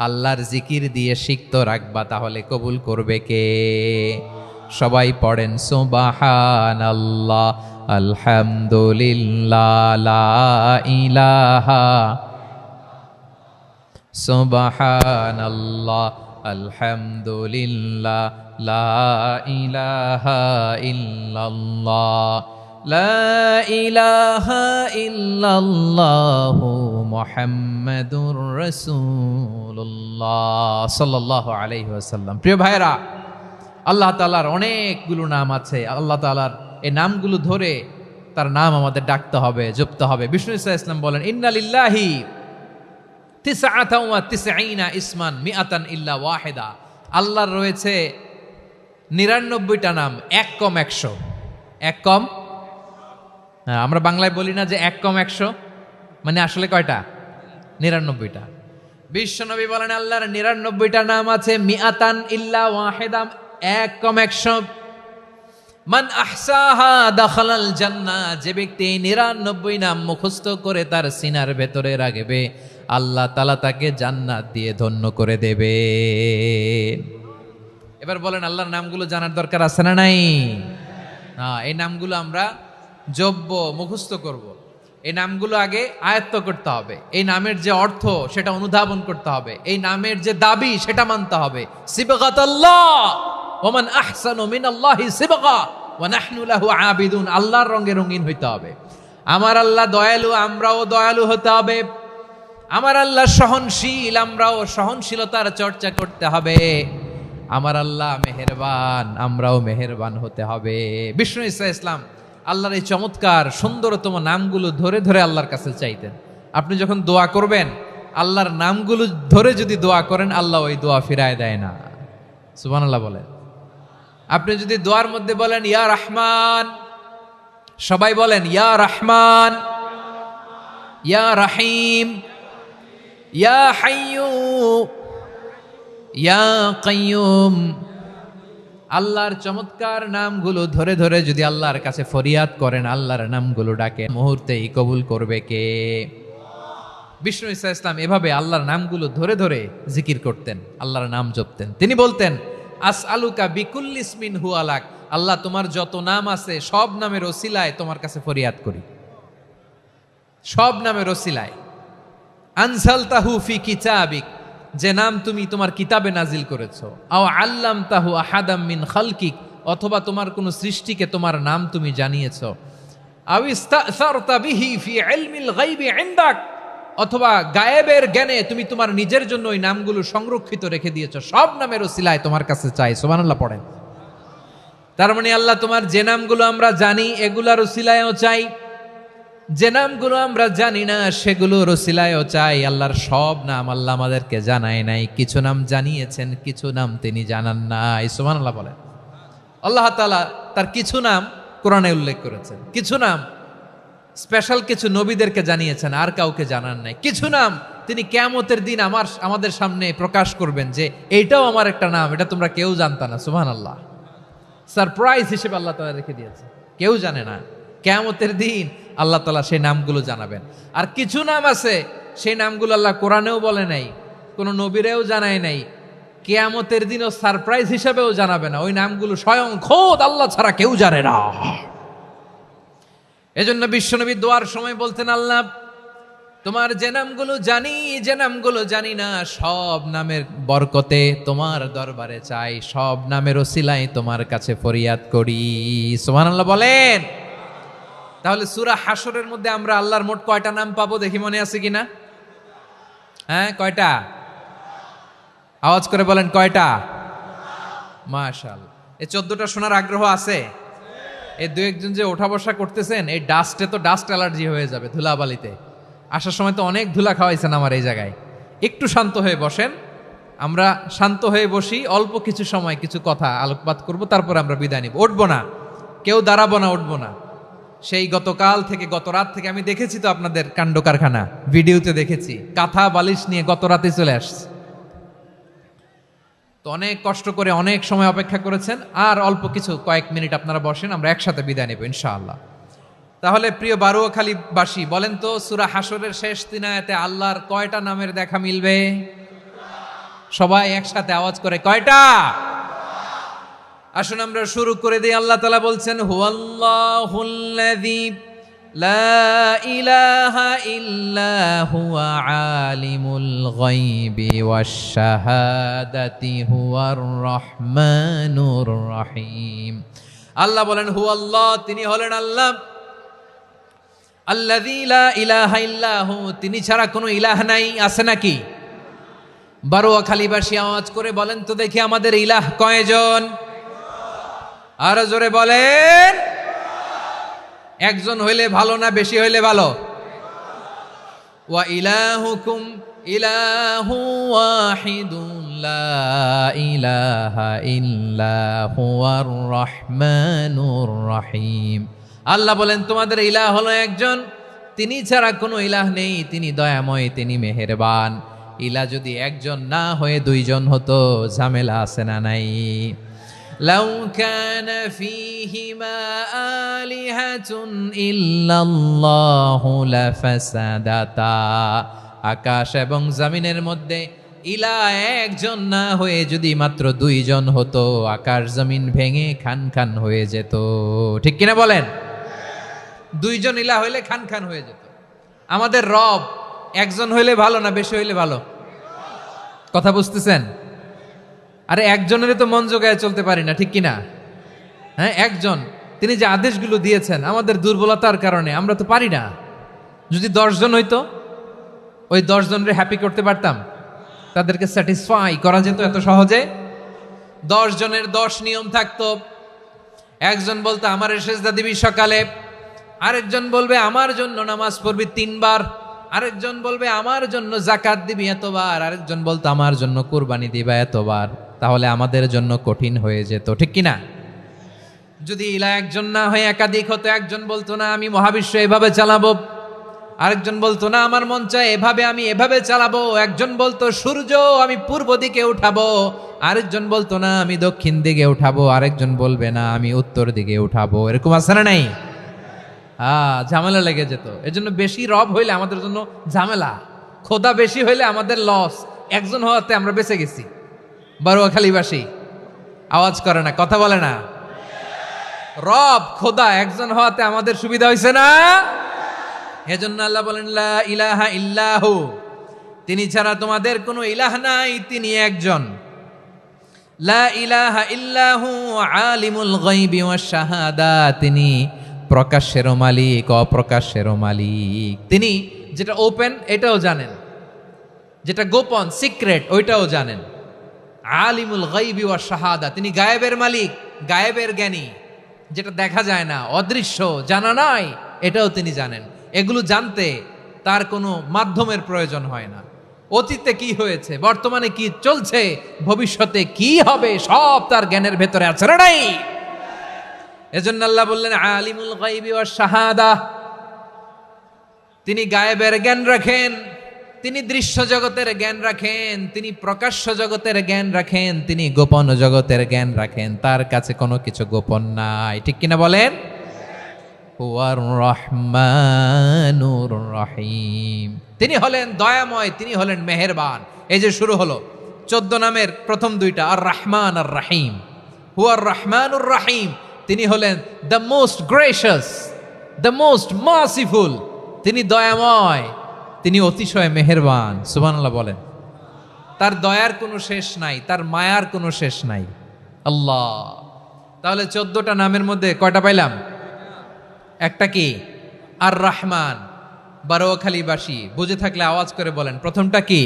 আল্লাহর জিকির দিয়ে সিক্ত রাখবা, তাহলে কবুল করবে কে? সবাই পড়েন সুবহানাল্লাহ, আলহামদুলিল্লাহ, লা ইলাহা, সুবহানাল্লাহ, আলহামদুলিল্লাহ, লা ইলাহা ইল্লাল্লাহ, লা ইলাহা ইল্লাল্লাহু মুহাম্মাদুর রাসূলুল্লাহ সাল্লাল্লাহু আলাইহি ওয়াসাল্লাম। প্রিয় ভাইরা, আল্লাহ তাআলার অনেকগুলো নাম আছে। আল্লাহ তাআলার এই নামগুলো ধরে তার নাম আমাদের ডাকতে হবে, জপতে হবে। বিষ্ণু ইসলাম বলেন, ইন্না লিল্লাহি তিসআতাও ওয়া তিসঈনা ইসমান মিআতান ইল্লা ওয়াহিদা। আল্লাহর রয়েছে 99টা নাম, এক কম 100। এক কম, আমরা বাংলায় বলি না যে এক কম 100, মানে আসলে কয়টা? 99টা। বিশ্বনবী বলেন আল্লাহর 99টা নাম আছে, মিআতান ইল্লা ওয়াহিদা, এক কম 100। মান আহসাহা দাখালাল জান্নাহ, যে ব্যক্তি 99 নাম মুখস্থ করে তার সিনার ভেতরে রাখবে, আল্লাহ তাআলা তাকে জান্নাত দিয়ে ধন্য করে দেবে। এবার বলেন, আল্লাহর নামগুলো জানার দরকার আছে না নাই? এই নামগুলো আমরা জপব, মুখস্থ করব। এই নামগুলো আগে আয়ত্ত করতে হবে। এই নামের যে অর্থ সেটা অনুধাবন করতে হবে। এই নামের যে দাবি সেটা মানতে হবে। সিবগাতাল্লাহ ওয়া মান আহসানু মিনাল্লাহি সিবগা ওয়া নাহনু লাহু আবিদুন। আল্লাহর রঙে রঙিন হইতে হবে। আমার আল্লাহ দয়ালু, আমরাও দয়ালু হতে হবে। আমার আল্লাহ সহনশীল, আমরাও সহনশীলতার চর্চা করতে হবে। আমার আল্লাহ মেহেরবান, আমরাও মেহেরবান হতে হবে। বিষ্ণু ঈসা ইসলাম আল্লাহর এই চমৎকার সুন্দরতম নামগুলো ধরে ধরে আল্লাহর কাছে চাইতেন। আপনি যখন দোয়া করবেন, আল্লাহর নামগুলো ধরে যদি দোয়া করেন, আল্লাহ ওই দোয়া ফিরায় দেয় না। সুবহানাল্লাহ বলেন। আপনি যদি দোয়ার মধ্যে বলেন ইয়া রহমান, সবাই বলেন ইয়া রহমান, ইয়া রহিম, ইয়া হাইয়্যু, ইয়া কাইয়্যুম। আল্লাহর চমৎকার নামগুলো ধরে ধরে যদি আল্লাহর কাছে ফরিয়াদ করেন, আল্লাহর নামগুলো ডাকে, মুহূর্তেই কবুল করবে কে? বিষ্ণু ঈসা ইসলাম এভাবে আল্লাহর নামগুলো ধরে ধরে জিকির করতেন, আল্লাহর নাম জপতেন। তিনি বলতেন, আসআলুকা বিকুল্লি ইসমিন হুয়া লাক, আল্লাহ তোমার যত নাম আছে সব নামের ওসিলায় তোমার কাছে ফরিয়াদ করি, সব নামের ওসিলায়। আনজালতাহু ফি কিতাবিক, যে নাম তুমি তোমার কিতাবে নাজিল করেছো। আও আল্লামতাহু আহাদাম মিন খালকিক, অথবা তোমার কোন সৃষ্টিকে তোমার নাম তুমি জানিয়েছো। আও ইস্তাসারতা বিহি ফি ইলমিল গায়বি ইনদাক, অথবা গায়েবের জ্ঞানে তুমি তোমার নিজের জন্য ওই নামগুলো সংরক্ষিত রেখে দিয়েছো। সব নামের ওসিলায় তোমার কাছে চাই। সুবহানাল্লাহ পড়েন। তার মানে আল্লাহ তোমার যে নামগুলো আমরা জানি এগুলার ওসিলায়ও চাই, যে নামগুলো আমরা জানি না সেগুলোর ওসিলায়ও চাই। আল্লাহর সব নাম আল্লাহ আমাদেরকে জানায় নাই, কিছু নাম জানিয়েছেন, কিছু নাম তিনি জানান নাই। সুবহানাল্লাহ বলেন। আল্লাহ তাআলা তার কিছু নাম কোরআনে উল্লেখ করেছেন, কিছু নাম স্পেশাল কিছু নবীদেরকে জানিয়েছেন, আর কাউকে জানান নাই। কিছু নাম তিনি কিয়ামতের দিন আমাদের সামনে প্রকাশ করবেন যে এইটাও আমার একটা নাম, এটা তোমরা কেউ জানতা না। সুবহানাল্লাহ, সারপ্রাইজ হিসেবে আল্লাহ তাআলা রেখে দিয়েছে, কেউ জানে না। কিয়ামতের দিন আল্লাহ তাআলা সেই নামগুলো জানাবেন। আর কিছু নাম আছে সেই নামগুলো আল্লাহ কোরআনেও বলে নাই, কোনো নবীরেও জানায় নাই, কিয়ামতের দিনও সারপ্রাইজ হিসেবেও জানাবে না। ওই নামগুলো স্বয়ং খোদ আল্লাহ ছাড়া কেউ জানে না। এজন্য বিশ্বনবী দোয়ার সময় বলতেন, আল্লাহ তোমার যে নামগুলো জানি, যে নামগুলো জানি না, সব নামের বরকতে তোমার দরবারে চাই, সব নামের ওসিলায় তোমার কাছে ফরিয়াদ করি। সুবহানাল্লাহ বলেন। তাহলে সূরা হাশরের মধ্যে আমরা আল্লাহর মোট কয়টা নাম পাবো দেখি, মনে আছে কিনা? হ্যাঁ, কয়টা? আওয়াজ করে বলেন, কয়টা? মাশাআল্লাহ। এই 14টা শোনার আগ্রহ আছে? এই দু একজন যে ওঠা বসা করতেছেন, এই ডাস্টে তো ডাস্ট অ্যালার্জি হয়ে যাবে, ধুলাবালিতে আসার সময় তো অনেক ধুলা খাওয়াইছেন আমার এই জায়গায়। একটু শান্ত হয়ে বসেন, আমরা শান্ত হয়ে বসি, অল্প কিছু সময় কিছু কথা আলোকপাত করব, তারপর আমরা বিদায় নিব। উঠবো না, কেউ দাঁড়াবো না, উঠবো না। সেই গতকাল থেকে, গত রাত থেকে আমি দেখেছি তো আপনাদের কাণ্ড কারখানা, ভিডিওতে দেখেছি, কাঁথা বালিশ নিয়ে গত রাতে চলে আসছে। তো অনেক কষ্ট করে অনেক সময় অপেক্ষা করেছেন, আর অল্প কিছু কয়েক মিনিট আপনারা বসেন, আমরা একসাথে বিদায় নেব ইনশাআল্লাহ। তাহলে প্রিয় বারুয়াখালীবাসী, বলেন তো সূরা হাশরের শেষ 3 আয়াতে আল্লাহর কয়টা নামের দেখা মিলবে? সবাই একসাথে আওয়াজ করে, কয়টা? আসুন আমরা শুরু করে দিই। আল্লাহ তাআলা বলছেন, হুয়াল্লাহুল্লাযী লা ইলাহা ইল্লা হুয়া আলিমুল গায়বি ওয়াশ শাহাদাতি হুয়ার রহমানুর রহিম। আল্লাহ বলেন হু আল্লাহ, তিনি হলেন আল্লাহ আল্লাযী লা ইলাহা ইল্লাহু, তিনি ছাড়া কোনো ইলাহ নাই। আছে নাকি? বারোয়াখালীবাসী আওয়াজ করে বলেন তো দেখি আমাদের ইলাহ কয়জন? আরো জোরে বলেন। একজন হইলে ভালো না বেশি হইলে ভালো? ওয়া ইলাহুকুম ইলাহু ওয়াহিদুন লা ইলাহা ইল্লা হুয়ার রহমানুর রহিম। আল্লাহ বলেন তোমাদের ইলাহ হলো একজন, তিনি ছাড়া কোনো ইলাহ নেই, তিনি দয়াময়, তিনি মেহেরবান। ইলাহ যদি একজন না হয়ে দুইজন হতো, ঝামেলা আছে না নাই? লাউ কানা ফীহিমা আলিহাতুন ইল্লাল্লাহু লাফাসাদাতা, আকাশ এবং জমিনের মধ্যে ইলাহ একজন না হয়ে যদি মাত্র দুইজন হতো, আকাশ জমিন ভেঙে খান খান হয়ে যেত। ঠিক কিনা বলেন? দুইজন ইলাহ হইলে খান খান হয়ে যেত। আমাদের রব একজন হইলে ভালো না বেশি হইলে ভালো? কথা বুঝতেছেন? আরে একজনের তো মন জোগায় চলতে পারি না, ঠিক কিনা? হ্যাঁ, একজন, তিনি যে আদেশগুলো দিয়েছেন আমাদের দুর্বলতার কারণে আমরা তো পারি না। যদি 10 জন হইতো, ওই 10 জনের হ্যাপি করতে পারতাম, তাদেরকে স্যাটিসফাই করা যেত এত সহজে? 10 জনের 10 নিয়ম থাকতো। একজন বলতো আমার সেজদা দিবি সকালে, আরেকজন বলবে আমার জন্য নামাজ পড়বি 3 বার, আরেকজন বলবে আমার জন্য যাকাত দিবি এতবার, আরেকজন বলতো আমার জন্য কুরবানি দিবা এতবার। তাহলে আমাদের জন্য কঠিন হয়ে যেত, ঠিক কিনা? যদি ইলাহ একজন না হয়ে একাধিক হতো, একজন বলতো না আমি মহাবিশ্ব এভাবে চালাবো, আরেকজন বলতো না আমার মন চায় এভাবে, আমি এভাবে চালাবো, একজন বলতো সূর্য আমি পূর্ব দিকে উঠাবো, আরেকজন বলতো না আমি দক্ষিণ দিকে উঠাবো, আরেকজন বলবে না আমি উত্তর দিকে উঠাবো। এরকম আছে না নাই? ঝামেলা লেগে যেত। এজন্য বেশি রব হইলে আমাদের জন্য ঝামেলা, খোদা বেশি হইলে আমাদের লস। একজন হওয়াতে আমরা বেঁচে গেছি। বারোয়াখালীবাসী আওয়াজ করে না, কথা বলে না। রব খোদা একজন হওয়াতে আমাদের সুবিধা হয়েছে না? এজন্য আল্লাহ বলেন লা ইলাহা ইল্লাহু, তিনি ছাড়া তোমাদের কোনো ইলাহ নাই, তিনি একজন। লা ইলাহা ইল্লাহু আলিমুল গায়বি ওয়াশ শাহাদা, তিনি প্রকাশ্যেরও মালিক অপ্রকাশ্যেরও মালিক। তিনি যেটা ওপেন এটাও জানেন, যেটা গোপন সিক্রেট ওইটাও জানেন। আলিমুল গায়বি ওয়াশ শাহাদা, তিনি গায়েবের মালিক, গায়েবের জ্ঞানী, যেটা দেখা যায় না, অদৃশ্য, জানা নাই, এটাও তিনি জানেন। এগুলো জানতে তার কোনো মাধ্যমের প্রয়োজন হয় না। অতীতে কি হয়েছে, বর্তমানে কি চলছে, ভবিষ্যতে কি হবে, সব তার জ্ঞানের ভেতরে আছে না নাই? এজন্য আল্লাহ বললেন আলিমুল গায়বি ওয়াশ শাহাদা, তিনি গায়েবের জ্ঞান রাখেন, তিনি দৃশ্য জগতের জ্ঞান রাখেন, তিনি প্রকাশ্য জগতের জ্ঞান রাখেন, তিনি গোপন জগতের জ্ঞান রাখেন। তার কাছে কোনো কিছু গোপন নাই, ঠিক কিনা বলেন? হুয়ার রহমানুর রহিম, তিনি হলেন দয়াময়, তিনি হলেন মেহেরবান। এই যে শুরু হলো 14 নামের প্রথম দুইটা, আর রহমান আর রহিম। হুয়ার রহমানুর রহিম, তিনি হলেন the most gracious, the most merciful, তিনি দয়াময়, তিনি অতিশয় মেহেরবান। সুবহানাল্লাহ বলেন। তার দয়ার কোনো শেষ নাই, তার মায়ার কোনো শেষ নাই। আল্লাহ, তাহলে 14টা নামের মধ্যে কয়টা পাইলাম? একটা কি? আর রহমান। বারোয়াখালীবাসী বুঝে থাকলে আওয়াজ করে বলেন প্রথমটা কি?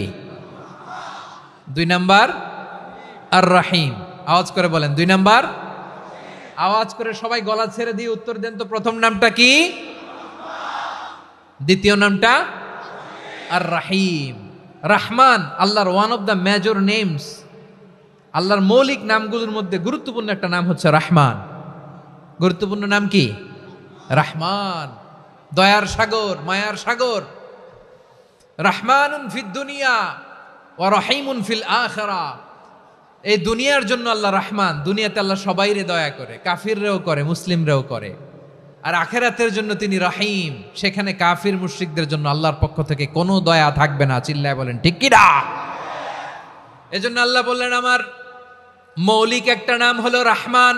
2 নাম্বার আর রহিম। আওয়াজ করে বলেন 2 নাম্বার। আওয়াজ করে সবাই গলা ছেড়ে দিয়ে উত্তর দেন তো, প্রথম নামটা কি? দ্বিতীয় নামটা? আর রহিম। রহমান আল্লাহর one of the major names, আল্লাহর মৌলিক নামগুলোর মধ্যে গুরুত্বপূর্ণ একটা নাম হচ্ছে রহমান। গুরুত্বপূর্ণ নাম কি? রহমান, দয়ার সাগর, মায়ার সাগর। রহমানুন ফিদ দুনিয়া ওয়া রহিমুন ফিল আখিরা। এই দুনিয়ার জন্য আল্লাহ রহমান, দুনিয়াতে আল্লাহ সবাইরে দয়া করে, কাফিররেও করে, মুসলিমরেও করে। আর আখিরাতের জন্য তিনি রহিম, সেখানে কাফির মুশরিকদের জন্য আল্লাহর পক্ষ থেকে কোনো দয়া থাকবে না। চিল্লায় বলেন ঠিক কি না? এজন্য আল্লাহ বললেন আমার মৌলিক একটা নাম হলো রহমান।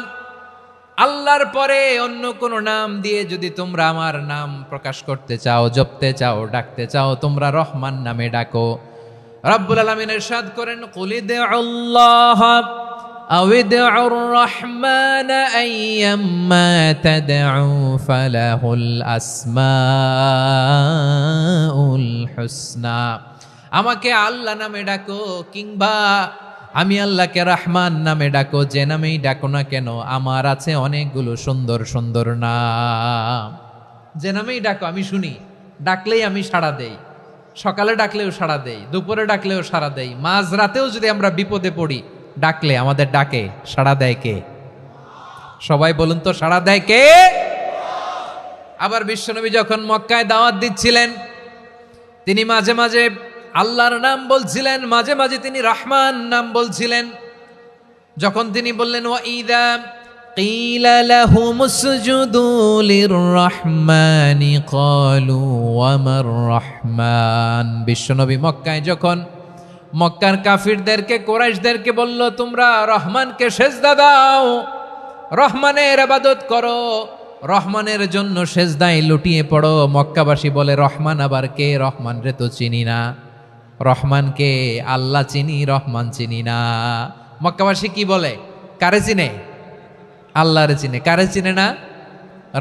আল্লাহর পরে অন্য কোনো নাম দিয়ে যদি তোমরা আমার নাম প্রকাশ করতে চাও, জপতে চাও, ডাকতে চাও, তোমরা রহমান নামে ডাকো। রব্বুল আলামিন ইরশাদ করেন কুলিদুল্লাহ أو ادعوا الرحمن أيما تدعوا فله الأسماء الحسنى আমাকে আল্লাহ নামে ডাকো কিংবা আমি আল্লাহকে রহমান নামে ডাকো, যে নামেই ডাকো না কেন আমার আছে অনেকগুলো সুন্দর সুন্দর নাম। যে নামেই ডাকো আমি শুনি, ডাকলেই আমি সাড়া দেই, সকালে ডাকলেও সাড়া দেই, দুপুরে ডাকলেও সাড়া দেই, মাঝ রাতেও যদি আমরা বিপদে পড়ি ডাকলে আমাদের ডাকে সাড়া দেয় কে? সবাই বলুন তো, সাড়া দেয় কে? আবার বিশ্বনবী যখন মক্কায় দাওয়াত দিচ্ছিলেন তিনি মাঝে মাঝে আল্লাহর নাম বলছিলেন, মাঝে মাঝে তিনি রহমান নাম বলছিলেন। যখন তিনি বললেন ওয়াইদা কিলা লাহুমুসজুদু লিররহমানি ক্বালু ওয়ামার রহমান, বিশ্বনবী মক্কায় যখন মক্কার কাফিরদেরকে কুরাইশদেরকে বলল তোমরা রহমানকে সেজদা দাও, রহমানের ইবাদত করো, রহমানের জন্য সেজদায় লুটিয়ে পড়ো, মক্কাবাসী বলে রহমান আবার কে? রহমান রে তো চিনি না। রহমানকে আল্লাহ চিনি, রহমান চিনি না। মক্কাবাসী কি বলে? কারে চিনে? আল্লাহরে চিনে। কারে চিনে না?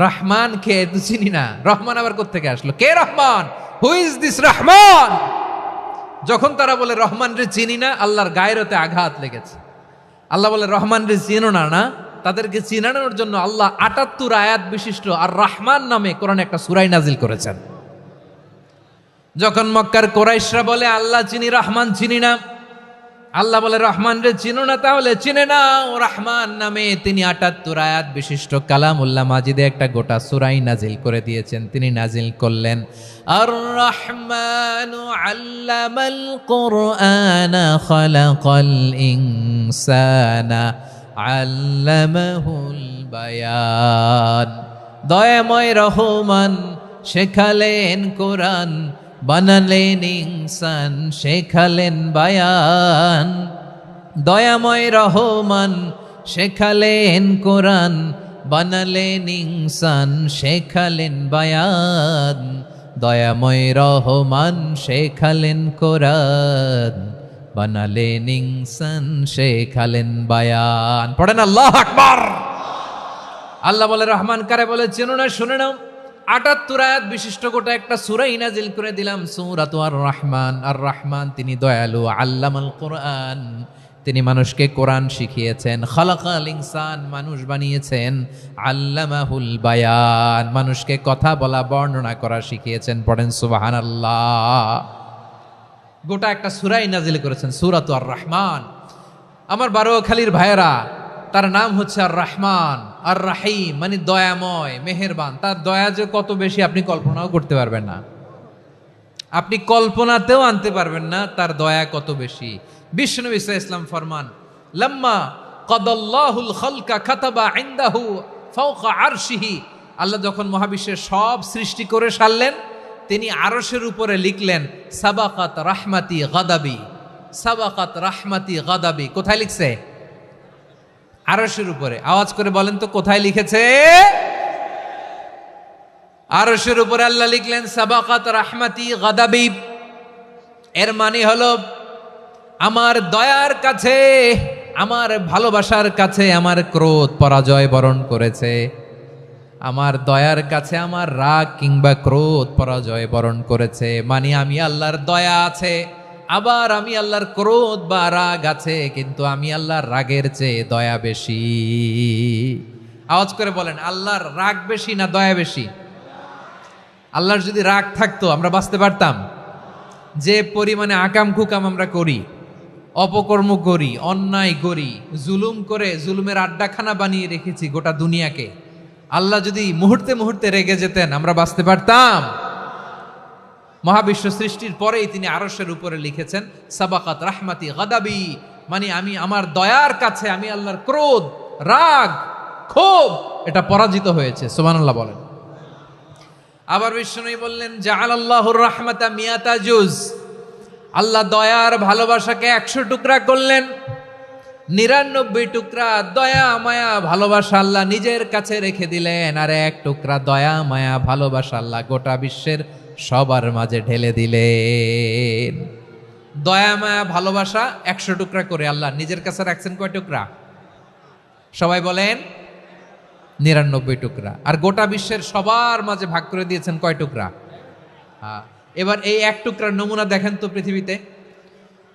রহমান কে তো চিনি না। রহমান আবার কোত্থেকে আসলো? কে Rahman? Who is this Rahman? যখন তারা বলে রহমান রে চিনি না, আল্লাহর গায়রতে আঘাত লেগেছে। আল্লাহ বলে রহমান রে চিনো না, না তাদেরকে চিনানোর জন্য আল্লাহ ৭৮ আয়াত বিশিষ্ট আর রহমান নামে কোরআনে একটা সূরা নাজিল করেছেন। যখন মক্কার কুরাইশরা বলে আল্লাহ চিনি, রহমান চিনি না, আল্লাহ বলে রহমান রে চিনো না, তাহলে চিনে নাও রহমান নামে তিনি ৭৮ আয়াত বিশিষ্ট কালামুল্লাহ মাজিদে একটা গোটা সূরা নাজিল করে দিয়েছেন। তিনি নাজিল করলেন আর রহমানু আল্লামাল কুরআনা খালাকাল ইনসানা আল্লামাহুল বায়ান, দয়াময় রহমান শেখালেন কোরআন, বানালেন ইনসান শেখালেন বায়ান। দয়াময় রহমান শেখালেন কোরআন, বানালেন ইনসান শেখালেন বায়ান। দয়াময় রহমান শেখালেন কোরআন, বানালেন ইনসান শেখালেন বায়ান। পড়েন আল্লাহু আকবার। আল্লাহ বলে রহমান কারে বলে চেনো না? শুনে নাও, ৭৮ আয়াত বিশিষ্ট গোটা একটা সূরা নাজিল করে দিলাম, সূরাতু আর রহমান। আর রহমান তিনি দয়ালু, আল্লামাল কোরআন তিনি মানুষকে কোরআন শিখিয়েছেন, খালাকাল ইনসান মানুষ বানিয়েছেন, আল্লামাহুল বায়ান মানুষকে কথা বলা বর্ণনা করা শিখিয়েছেন। পড়েন সুবহানাল্লাহ। গোটা একটা সূরা নাজিল করেছেন, সূরাতু আর রহমান। আমার বারোখালীর ভাইয়েরা, তার নাম হচ্ছে আর রহমান আর রাহিম, মানে দয়াময় মেহেরবান। তার দয়া যে কত বেশি আপনি কল্পনাও করতে পারবেন না, আপনি কল্পনাতেও আনতে পারবেন না তার দয়া কত বেশি। বিশ্বনবী সাল্লাল্লাহু আলাইহি ওয়াসাল্লাম ফরমান লাম্মা কাদাল্লাহুল খালকা কাতাবা ইনদাহু ফাওকা আরশিহি, আল্লাহ যখন মহাবিশ্বের সব সৃষ্টি করে সারলেন তিনি আরশের উপরে লিখলেন সাবাকাত রাহমাতি গাদাবি, সাবাকাত রাহমাতি গাদাবি। কোথায় লিখছে? আরশের উপরে। আওয়াজ করে বলেন তো কোথায় লিখেছে? আরশের উপরে আল্লাহ লিখলেন সাবাকাত রাহমাতি গাদাবি। এর মানে হলো আমার দয়ার কাছে, আমার ভালোবাসার কাছে আমার ক্রোধ পরাজয় বরণ করেছে, আমার দয়ার কাছে আমার রাগ কিংবা ক্রোধ পরাজয় বরণ করেছে। মানে আমি আল্লাহর দয়া আছে, আবার আমি আল্লাহর ক্রোধ বা রাগ আছে, কিন্তু আমি আল্লাহর রাগের চেয়ে দয়া বেশি। আওয়াজ করে বলেন আল্লাহর রাগ বেশি না দয়া বেশি? আল্লাহর যদি রাগ থাকতো আমরা বাঁচতে পারতাম? যে পরিমাণে আকাম কুকাম আমরা করি, অপকর্ম করি, অন্যায় করি, জুলুম করে জুলুমের আড্ডাখানা বানিয়ে রেখেছি গোটা দুনিয়াকে, আল্লাহ যদি মুহূর্তে মুহূর্তে রেগে যেতেন আমরা বাঁচতে পারতাম? মহাবিশ্ব সৃষ্টির পরেই তিনি আরশের উপরে লিখেছেন সাবাকাত রাহমাতি গাদাবি, মানে আমি আমার দয়ার কাছে আমি আল্লাহর ক্রোধ, রাগ, ক্ষোভ এটা পরাজিত হয়েছে। সুবহানাল্লাহ বলেন। আবার বিষ্ণুই বললেন জাআলাল্লাহুর রাহমাতা মিয়াতা জুজ, আল্লাহ দয়ার ভালোবাসাকে 100 টুকরা করলেন, 99 টুকরা দয়া মায়া ভালোবাসা আল্লাহ নিজের কাছে রেখে দিলেন, আর 1 টুকরা দয়া মায়া ভালোবাসা আল্লাহ গোটা বিশ্বের সবার মাঝে ঢেলে দিলেন। দয়া মায়া ভালোবাসা 100 টুকরা করে আল্লাহ নিজের কাছে রাখছেন কয় টুকরা? সবাই বলেন 99 টুকরা। আর গোটা বিশ্বের সবার মাঝে ভাগ করে দিয়েছেন কয় টুকরা? এবার এই এক টুকরার নমুনা দেখেন তো পৃথিবীতে।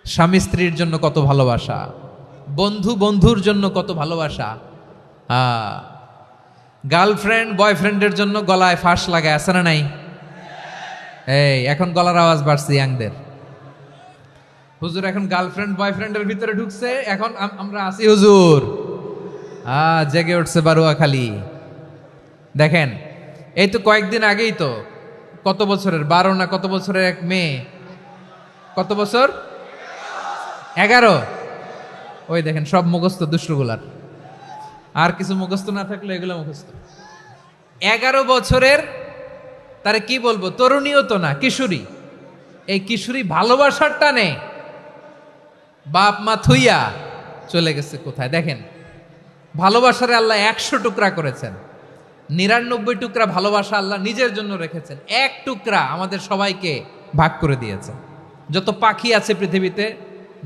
স্বামী স্ত্রীর জন্য কত ভালোবাসা, বন্ধু বন্ধুর জন্য কত ভালোবাসা, গার্লফ্রেন্ড বয়ফ্রেন্ডের জন্য গলায় ফাঁস লাগায়, আছে না নাই? এই এখন গলার আওয়াজ বাড়ছে ইয়াংদের। হুজুর এখন গার্লফ্রেন্ড বয়ফ্রেন্ডের ভিতরে ঢুকছে, এখন আমরা আছি হুজুর। জেগে উঠছে বারুয়াখালী। দেখেন এই তো কয়েকদিন আগেই তো, কত বছরের 12 না কত বছরের এক মেয়ে, কত বছর? 11। ওই দেখেন সব মুখস্থ দুষ্টগুলার, আর কিছু মুখস্থ না থাকলে এগুলো মুখস্থ। 11 বছরের, তারে কি বলবো, তরুণীও তো না, কিশোরী। এই কিশোরী ভালোবাসার টানে বাপ মা থুইয়া চলে গেছে কোথায়? দেখেন ভালোবাসারে আল্লাহ 100 টুকরা করেছেন, 99 টুকরা ভালোবাসা আল্লাহ নিজের জন্য রেখেছেন, এক টুকরা আমাদের সবাইকে ভাগ করে দিয়েছেন। যত পাখি আছে পৃথিবীতে,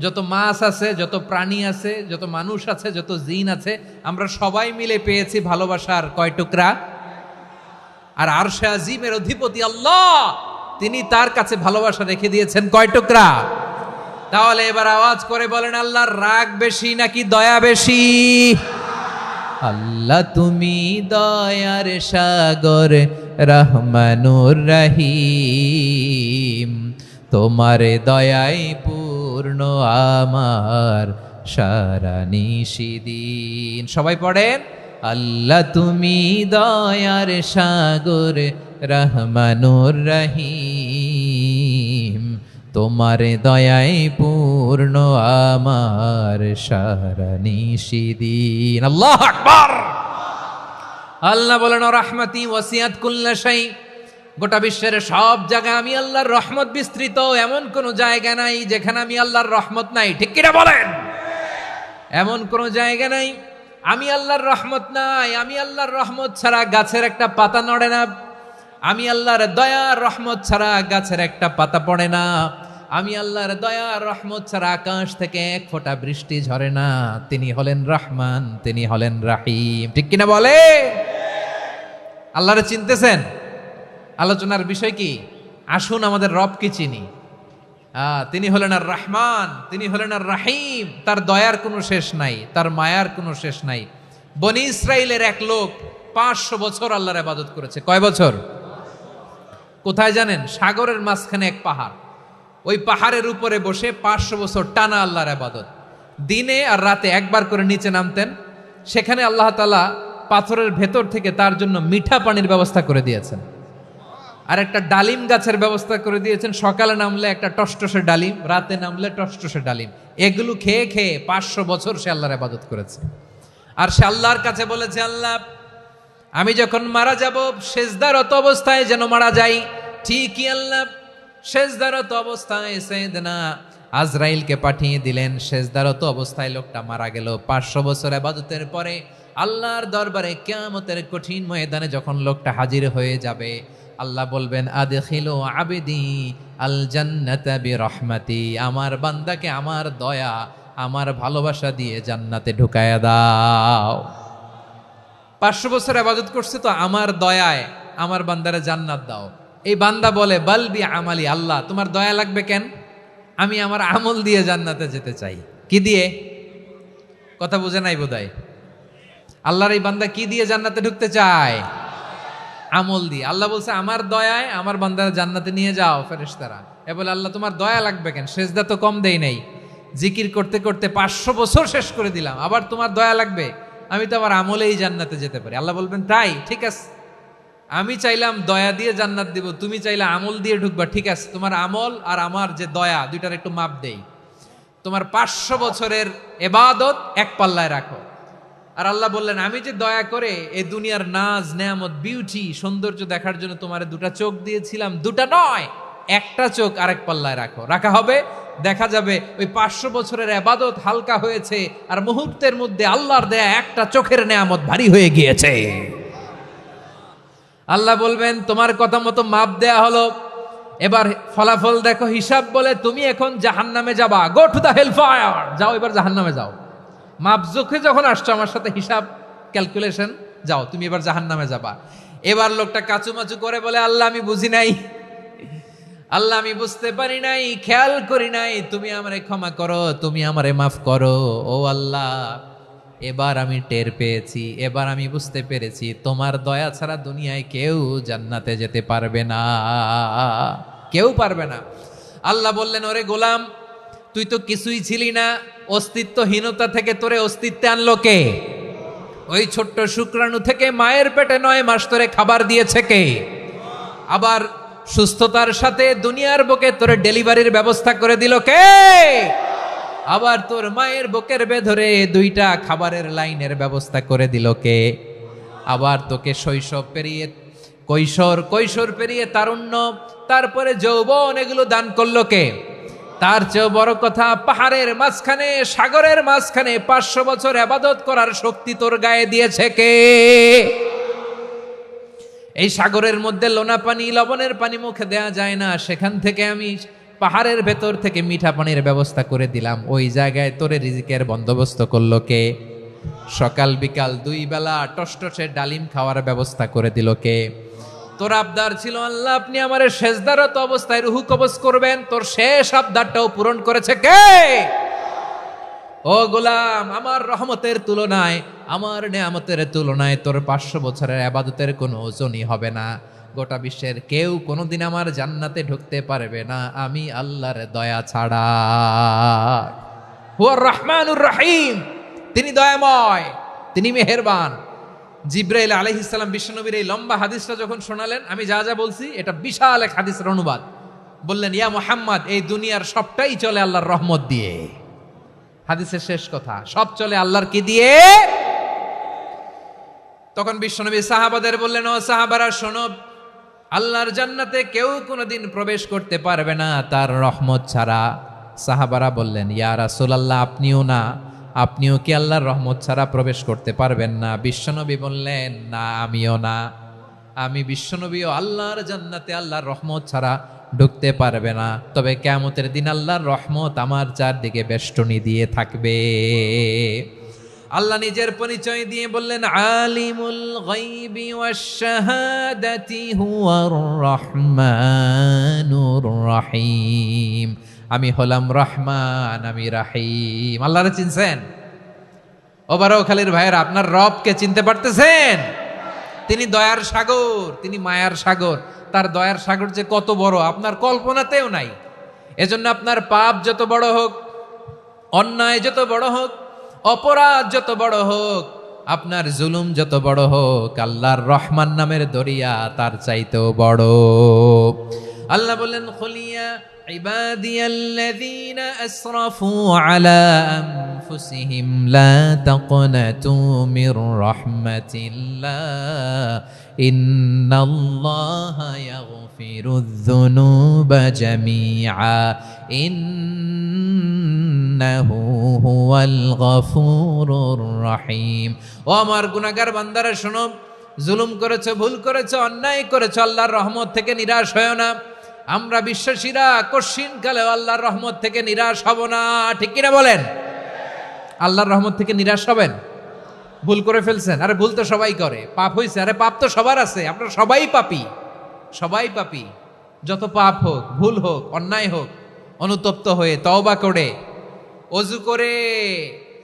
যত মাছ আছে, যত প্রাণী আছে, যত মানুষ আছে, যত জিন আছে, আমরা সবাই মিলে পেয়েছি ভালোবাসার কয় টুকরা? আর আরশে আজিমের অধিপতি আল্লাহ, তিনি তার কাছে ভালোবাসা রেখে দিয়েছেন কয় টুকরা? তাহলে এবার আওয়াজ করে বলেন, আল্লাহর রাগ বেশি নাকি দয়া বেশি? আল্লাহ তুমি দয়ার সাগর, রহমানুর রহিম, তোমার দয়াই পূর্ণ আমার সারা নিশিদিন। সবাই পড়েন, আল্লাহ তুমি দয়ার সাগর, রহমানুর রহিম, তোমার দয়াই পূর্ণ আমার সারা নিশিদিন। আল্লাহু আকবার। আল্লাহ বলেন, রাহমাতি ওয়াসিয়াত কুল্লা শাই, গোটা বিশ্বের সব জায়গায় আমি আল্লাহর রহমত বিস্তৃত, এমন কোন জায়গা নাই যেখানে আমি আল্লাহর রহমত নাই। ঠিক কিনা বলেন? এমন কোন জায়গা নাই আমি আল্লাহর রহমত নাই। আমি আল্লাহর রহমত ছাড়া গাছের একটা পাতা নড়ে না, আমি আল্লাহর দয়ার রহমত ছাড়া গাছের একটা পাতা পড়ে না, আমি আল্লাহর দয়ার রহমত ছাড়া আকাশ থেকে এক ফোঁটা বৃষ্টি ঝরে না। তিনি হলেন রহমান, তিনি হলেন রাহিম। ঠিক কিনা বলে? আল্লাহরে চিনতেছেন? আলোচনার বিষয় কি? আসুন আমাদের রবকে চিনি। তিনি হলেন আর রহমান, তিনি হলেন আর রাহিম। তার দয়ার কোনো শেষ নাই, তার মায়ার কোনো শেষ নাই। বনি ইসরাইলের এক লোক 500 বছর আল্লাহর ইবাদত করেছে। কয় বছর? কোথায় জানেন? সাগরের মাঝখানে এক পাহাড়, ওই পাহাড়ের উপরে বসে 500 বছর টানা আল্লাহর ইবাদত। দিনে আর রাতে একবার করে নিচে নামতেন। সেখানে আল্লাহ তাআলা পাথরের ভেতর থেকে তার জন্য মিঠা পানির ব্যবস্থা করে দিয়েছেন, আর একটা ডালিম গাছের ব্যবস্থা করে দিয়েছেন। সকালে নামলে একটা টসটসে ডালিম, রাতে নামলে টসটসে ডালিম। এগুলো খেয়ে খেয়ে 500 বছর সে আল্লাহর ইবাদত করেছে। আর সে আল্লাহর কাছে বলেছে, আল্লাহ আমি যখন মারা যাব সেজদারত অবস্থায় যেন মারা যাই। ঠিকই আল্লাহ সেজদারত অবস্থায় সাইয়েদনা আজরাইলকে পাঠিয়ে দিলেন। সেজদারত অবস্থায় লোকটা মারা গেল। 500 বছর ইবাদতের পরে আল্লাহর দরবারে কিয়ামতের কঠিন ময়দানে যখন লোকটা হাজির হয়ে যাবে, আল্লাহ বলবেন, আদখিলু আবদি আল জান্নাতা বিরহমাতি, আমার বান্দাকে আমার দয়া, আমার ভালোবাসা দিয়ে জান্নাতে ঢুকায়া দাও। 500 বছর ইবাদত করছে তো আমার দয়ায় আমার বান্দারে জান্নাত দাও। এই বান্দা বলে, বালবি আমালি, আল্লাহ তোমার দয়া লাগবে কেন? আমি আমার আমল দিয়ে জান্নাতে যেতে চাই। কি দিয়ে? কথা বুঝে নাই বোধহয়। আল্লাহর এই বান্দা কি দিয়ে জান্নাতে ঢুকতে চায়? আমল দিয়ে। আল্লাহ বলছে, আমার দয়ায় আমার বান্দারা জান্নাতে নিয়ে যাও ফেরেশতারা। এ বলে, আল্লাহ তোমার দয়া লাগবে কেন? সেজদা তো কম দেই নাই, জিকির করতে করতে 500 বছর শেষ করে দিলাম, আবার তোমার দয়া লাগবে? আমি তো আমার আমলেই জান্নাতে যেতে পারি। আল্লাহ বলবেন, তাই ঠিক আছে, আমি চাইলাম দয়া দিয়ে জান্নাত দিব, তুমি চাইলে আমল দিয়ে ঢুকবা। ঠিক আছে, তোমার আমল আর আমার যে দয়া, দুইটার একটু মাপ দেই। তোমার 500 বছরের ইবাদত এক পাল্লায় রাখো। আর আল্লাহ বললেন, আমি যে দয়া করে এই দুনিয়ার নাজ নেয়ামত বিউটি সৌন্দর্য দেখার জন্য তোমার 2টা চোখ দিয়েছিলাম, 2টা নয়, একটা চোখ আরেক পাল্লায় রাখো। রাখা হবে, দেখা যাবে ওই 500 বছরের ইবাদত হালকা হয়েছে, আর মুহূর্তের মধ্যে আল্লাহর দেয়া একটা চোখের নেয়ামত ভারী হয়ে গিয়েছে। আল্লাহ বলবেন, তোমার কথা মতো মাপ দেয়া হলো, এবার ফলাফল দেখো, হিসাব বলে তুমি এখন জাহান্নামে যাবা। Go to the hell fire, যাও এবার জাহান্নামে যাও। মাপজোখে যখন আসছো আমার সাথে হিসাব ক্যালকুলেশন, যাও তুমি এবার জাহান্নামে যাবা। এবার লোকটা কাচুমাচু করে বলে, আল্লাহ আমি বুঝি নাই, আল্লাহ আমি বুঝতে পারি নাই, খেয়াল করি নাই, তুমি আমারে ক্ষমা করো, তুমি আমারে মাফ করো। ও আল্লাহ, এবার আমি টের পেয়েছি, এবার আমি বুঝতে পেরেছি তোমার দয়া ছাড়া দুনিয়ায় কেউ জান্নাতে যেতে পারবে না, কেউ পারবে না। আল্লাহ বললেন, ওরে গোলাম, তুই তো কিছুই ছিলি না, অস্তিত্বহীনতা থেকে তোরে অস্তিত্বে আনলো কে? ওই ছোট্ট শুক্রাণু থেকে মায়ের পেটে 9 মাস ধরে খাবার দিয়েছে কে? আবার সুস্থতার সাথে দুনিয়ার বুকে তোরে ডেলিভারির ব্যবস্থা করে দিল কে? আবার তোর মায়ের বুকের ভেতরে 2টা খাবারের লাইনের ব্যবস্থা করে দিল কে? আবার তোকে শৈশব পেরিয়ে কৈশোর পেরিয়ে তারুণ্য, তারপরে যৌবন, এগুলো দান করলো কে? তার চেয়েও বড় কথা, পাহাড়ের মাঝখানে, সাগরের মাঝখানে 500 বছর ইবাদত করার শক্তি তোর গায়ে দিয়েছে কে? এই সাগরের মধ্যে লোনা পানি, লবণের পানি মুখে দেয়া যায় না, সেখান থেকে আমি পাহাড়ের ভেতর থেকে মিঠা পানির ব্যবস্থা করে দিলাম। ওই জায়গায় তোরে রিজিকের বন্দোবস্ত করলো কে? সকাল বিকাল 2 বেলা টসটসে ডালিম খাওয়ার ব্যবস্থা করে দিল কে? তোর আবদার ছিল, আল্লাহ আপনি আমারে সেজদারত অবস্থায় রুহু কবজ করবেন, তোর শেষ আবদারটাও পূরণ করেছে কে? ও গোলাম, আমার রহমতের তুলনায়, আমার নেয়ামতের তুলনায় তোর 500 বছরের ইবাদতের কোনো ওজনই হবে না। গোটা বিশ্বের কেউ কোনোদিন আমার জান্নাতে ঢুকতে পারবে না আমি আল্লাহর দয়া ছাড়া। হুয়ার রহমানুর রহিম, তিনি দয়াময়, তিনি মেহেরবান। জিব্রাইল আলাইহিস সালাম বিশ্বনবীর এই লম্বা হাদিসটা যখন শোনালেন, আমি যা যা বলছি এটা বিশাল এক হাদিসের অনুবাদ। বললেন, ইয়া মুহাম্মদ, এই দুনিয়ার সবটাই চলে আল্লাহর রহমত দিয়ে। হাদিসের শেষ কথা, সব চলে আল্লাহর কি দিয়ে? তখন বিশ্বনবী সাহাবাদের বললেন, ও সাহাবারা শোনো, আল্লাহর জান্নাতে কেউ কোনোদিন প্রবেশ করতে পারবে না তার রহমত ছাড়া। সাহাবারা বললেন, ইয়া রাসূলুল্লাহ, আপনিও না? আপনিও কি আল্লাহর রহমত ছাড়া প্রবেশ করতে পারবেন না? বিশ্বনবী বললেন, না আমিও না, আমি বিশ্বনবীও আল্লাহর জান্নাতে আল্লাহর রহমত ছাড়া ঢুকতে পারবে না। তবে কিয়ামতের দিন আল্লাহর রহমত আমার চারদিকে বেষ্টনী দিয়ে থাকবে। আল্লাহ নিজের পরিচয় দিয়ে বললেন, আলিমুল গায়বি ওয়াশ শাহাদাতি হুয়ার রহমানুর রহিম। আমি হলাম রহমান, আমি রাহিম। আল্লাহরে চিনছেন? ওবারখালীর ভাইয়েরা, আপনার রবকে চিনতে পারতেছেন? তিনি দয়ার সাগর, তিনি মায়ার সাগর। তার দয়ার সাগর যে কত বড় আপনার কল্পনাতেও নাই। এজন্য আপনার পাপ যত বড় হোক, অন্যায় যত বড় হোক, অপরাধ যত বড় হোক, আপনার জুলুম যত বড় হোক, আল্লাহর রহমান নামের দরিয়া তার চাইতেও বড়। আল্লাহ বললেন, খুলিয়া ইবাদিয়াল্লাযীনা আসরাফু আলা আনফুসিহিম লা তাকনাতু মির রাহমাতিল্লাহ ইন্নাল্লাহা ইয়াগফিরুয যুনুবা জামিআ ইন্নাহু হুয়াল গফুরুর রহিম। ও আমার গুনাহগার বান্দারা শোনো, জুলুম করেছো, ভুল করেছো, অন্যায় করেছো, আল্লাহর রহমত থেকে নিরাশ হয়ো না। আমরা বিশ্বাসীরা কশিনকালে আল্লাহর রহমত থেকে নিরাশ হব না, ঠিক কিনা বলেন? আল্লাহর রহমত থেকে নিরাশ হবেন? ভুল করে ফেলছেন, আরে ভুল তো সবাই করে। পাপ হয়েছে, আরে পাপ তো সবার আছে, আমরা সবাই পাপী, সবাই পাপী। যত পাপ হোক, ভুল হোক, অন্যায় হোক, অনুতপ্ত হয়ে তওবা করে, ওযু করে,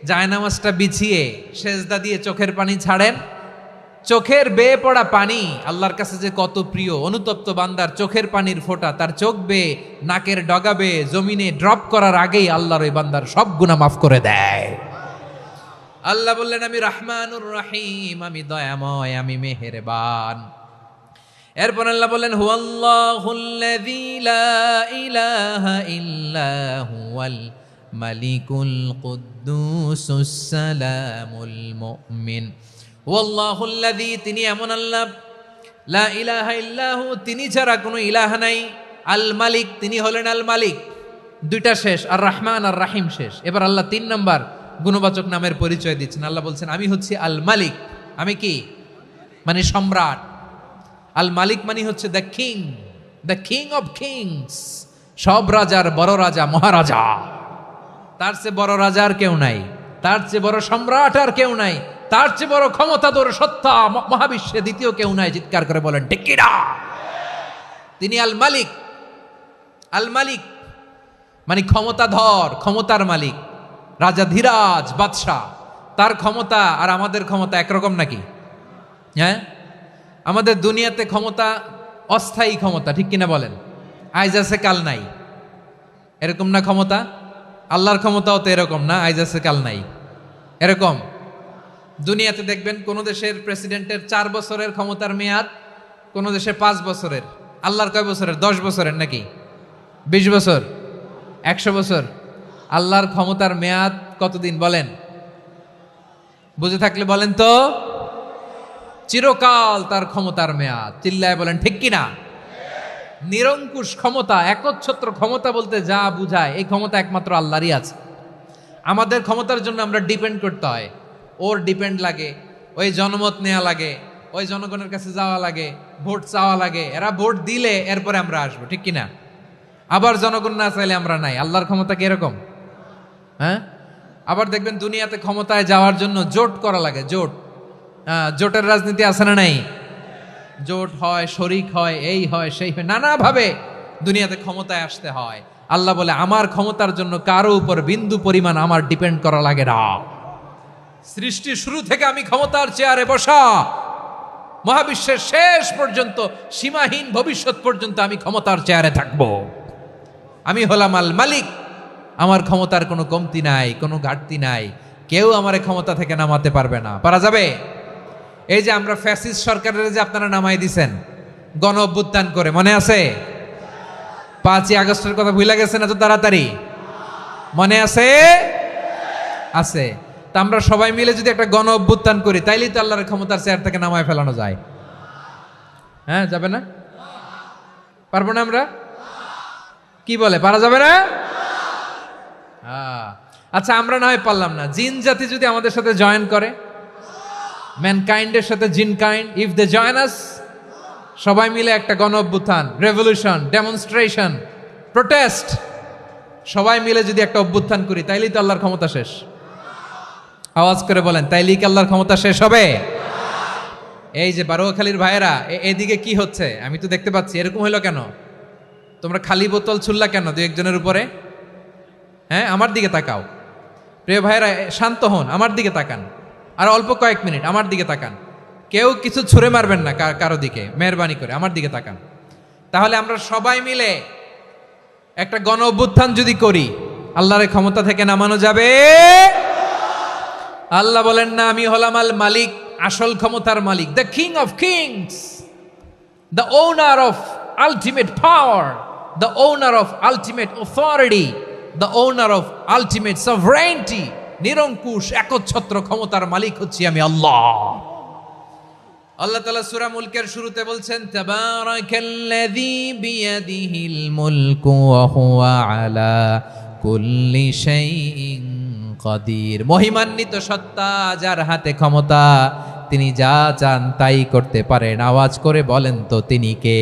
জায়নামাজটা বিছিয়ে সেজদা দিয়ে চোখের পানি ছাড়েন। চোখের বেয়ে পড়া পানি আল্লাহর কাছে যে কত প্রিয়। অনুতপ্ত বান্দার চোখের পানির ফোঁটা তার চোখ বেয়ে, নাকের ডগা বেয়ে জমিনে ড্রপ করার আগেই আল্লাহর ওই বান্দার সব গুনাহ মাফ করে দেয়। আল্লাহ বললেন, আমি রহমানুর রহিম, আমি দয়াময়, আমি মেহেরবান। এরপর আল্লাহ বললেন, হুয়াল্লাহুল্লাযী লা ইলাহা ইল্লা হুয়াল মালিকুল কুদ্দুসুস সালামুল মুমিন। ওয়াল্লাহুল্লাযী, তিনি এমন আল্লাহ, লা ইলাহা ইল্লাহু, তিনি ছাড়া কোনো ইলাহ নাই। আল মালিক, তিনি হলেন আল মালিক। 2টা শেষ, আর রহমান আর রাহিম শেষ। এবার আল্লাহ 3 নাম্বার গুণবাচক নামের পরিচয় দিচ্ছেন। আল্লাহ বলছেন, আমি হচ্ছি আল মালিক। আমি কি? মানে সম্রাট। আল মালিক মানে হচ্ছে the king, the king of kings. সব রাজার বড় রাজা, মহারাজা। তার চেয়ে বড় রাজা আর কেউ নাই। তার চেয়ে বড় সম্রাট আর কেউ নাই, তার চেয়ে বড় ক্ষমতাধর সত্তা মহাবিশ্বে দ্বিতীয় কেউ নাই। চিৎকার করে বলেন ঠিক কি না? তিনি আল মালিক। আল মালিক মানে ক্ষমতাধর, ক্ষমতার মালিক, রাজা ধীরাজ বাদশাহ। তার ক্ষমতা আর আমাদের ক্ষমতা একরকম নাকি? হ্যাঁ, আমাদের দুনিয়াতে ক্ষমতা অস্থায়ী ক্ষমতা, ঠিক কিনা বলেন? আইজ আছে কাল নাই, এরকম না ক্ষমতা? আল্লাহর ক্ষমতাও তো এরকম না, আইজ আছে কাল নাই এরকম। দুনিয়াতে দেখবেন কোন দেশের প্রেসিডেন্টের 4 বছরের ক্ষমতার মেয়াদ, কোন দেশে 5 বছরের। আল্লাহর কয় বছরের? 10 বছরের নাকি 20 বছর, 100 বছর? আল্লাহর ক্ষমতার মেয়াদ কতদিন বলেন? বুঝে থাকলে বলেন তো। চিরকাল তার ক্ষমতার মেয়াদ। চিল্লায় বলেন ঠিক কিনা? নিরঙ্কুশ ক্ষমতা, একচ্ছত্র ক্ষমতা বলতে যা বুঝায়, এই ক্ষমতা একমাত্র আল্লাহরই আছে। আমাদের ক্ষমতার জন্য আমরা ডিপেন্ড করতে হয়, ওর ডিপেন্ড লাগে, ওই জনমত নেওয়া লাগে, ওই জনগণের কাছে যাওয়া লাগে, ভোট চাওয়া লাগে, এরা ভোট দিলে এরপরে আমরা আসবো, ঠিক কিনা? আবার জনগণ না চাইলে আমরা নাই। আল্লাহর ক্ষমতা কি এরকম? হ্যাঁ। আবার দেখবেন দুনিয়াতে ক্ষমতায় যাওয়ার জন্য জোট করা লাগে, জোট। জোটের রাজনীতি আছে না নাই? জোট হয়, শরিক হয়, এই হয় সেই হয়, নানাভাবে দুনিয়াতে ক্ষমতায় আসতে হয়। আল্লাহ বলে আমার ক্ষমতার জন্য কারো উপর বিন্দু পরিমাণ আমার ডিপেন্ড করা লাগে না। সৃষ্টি শুরু থেকে আমি ক্ষমতার চেয়ারে বসা, মহাবিশ্বের শেষ পর্যন্ত, সীমাহীন ভবিষ্যৎ পর্যন্ত আমি ক্ষমতার চেয়ারে থাকবো। আমি হলাম আল মালিক। আমার ক্ষমতার কোনো কমতি নাই, কোনো ঘাটতি নাই। কেউ আমার ক্ষমতা থেকে নামাতে পারবে না। পারা যাবে? এই যে আমরা ফ্যাসিস্ট সরকারের যে আপনারা নামাই দিছেন গণ অভ্যুত্থান করে, মনে আছে? 5ই আগস্টের কথা ভুলে গেছেন এত তাড়াতাড়ি? মনে আছে? আছে। তা আমরা সবাই মিলে যদি একটা গণ অভ্যুত্থান করি, তাইলেই তো আল্লাহর ক্ষমতার চেয়ার থেকে নামায় ফেলানো যায়। হ্যাঁ, যাবে না? পারবো না আমরা? কি বলে, পারা যাবে না? আচ্ছা, আমরা না হয় পারলাম না, জিন জাতি যদি আমাদের সাথে জয়েন করে, ম্যানকাইন্ডের সাথে জিনকাইন্ড, ইফ দে জয়েন আস, সবাই মিলে একটা গণ অভ্যুত্থান, রেভলিউশন, ডেমনস্ট্রেশন, প্রোটেস্ট, সবাই মিলে যদি একটা অভ্যুত্থান করি, তাইলেই তো আল্লাহর ক্ষমতা শেষ। আওয়াজ করে বলেন, তাইলেই কি আল্লাহর ক্ষমতা শেষ হবে? এই যে বারোয়াখালীর ভাইয়েরা, এদিকে কি হচ্ছে আমি তো দেখতে পাচ্ছি। এরকম হলো কেন? তোমরা খালি বোতল ছুড়লা কেন 2-1 জনের উপরে? হ্যাঁ, আমার দিকে তাকাও। প্রিয় ভাইয়েরা, শান্ত হন, আমার দিকে তাকান। আর অল্প কয়েক মিনিট আমার দিকে তাকান। কেউ কিছু ছুঁড়ে মারবেন না কারো দিকে, মেহরবানি করে আমার দিকে তাকান। তাহলে আমরা সবাই মিলে একটা গণ অভ্যুত্থান যদি করি, আল্লাহর ক্ষমতা থেকে নামানো যাবে? আল্লাহ বলেন না, আমি হলাম আল মালিক, আসল ক্ষমতার মালিক, the king of kings, the owner of ultimate power, the owner of ultimate authority, the owner of ultimate sovereignty. নিরঙ্কুশ একচ্ছত্র ক্ষমতার মালিক হচ্ছি আমি আল্লাহ। আল্লাহ তাআলা সূরা মুলকের শুরুতে বলছেন, তাবারাকাল্লাযী বিয়াদিহিল মুলকু ওয়া হুয়া আলা কুল্লি শাইইন কাদির। মহিমান্বিত সত্তা, যার হাতে ক্ষমতা, তিনি যা চান তাই করতে পারেন। আওয়াজ করে বলেন তো তিনি কে?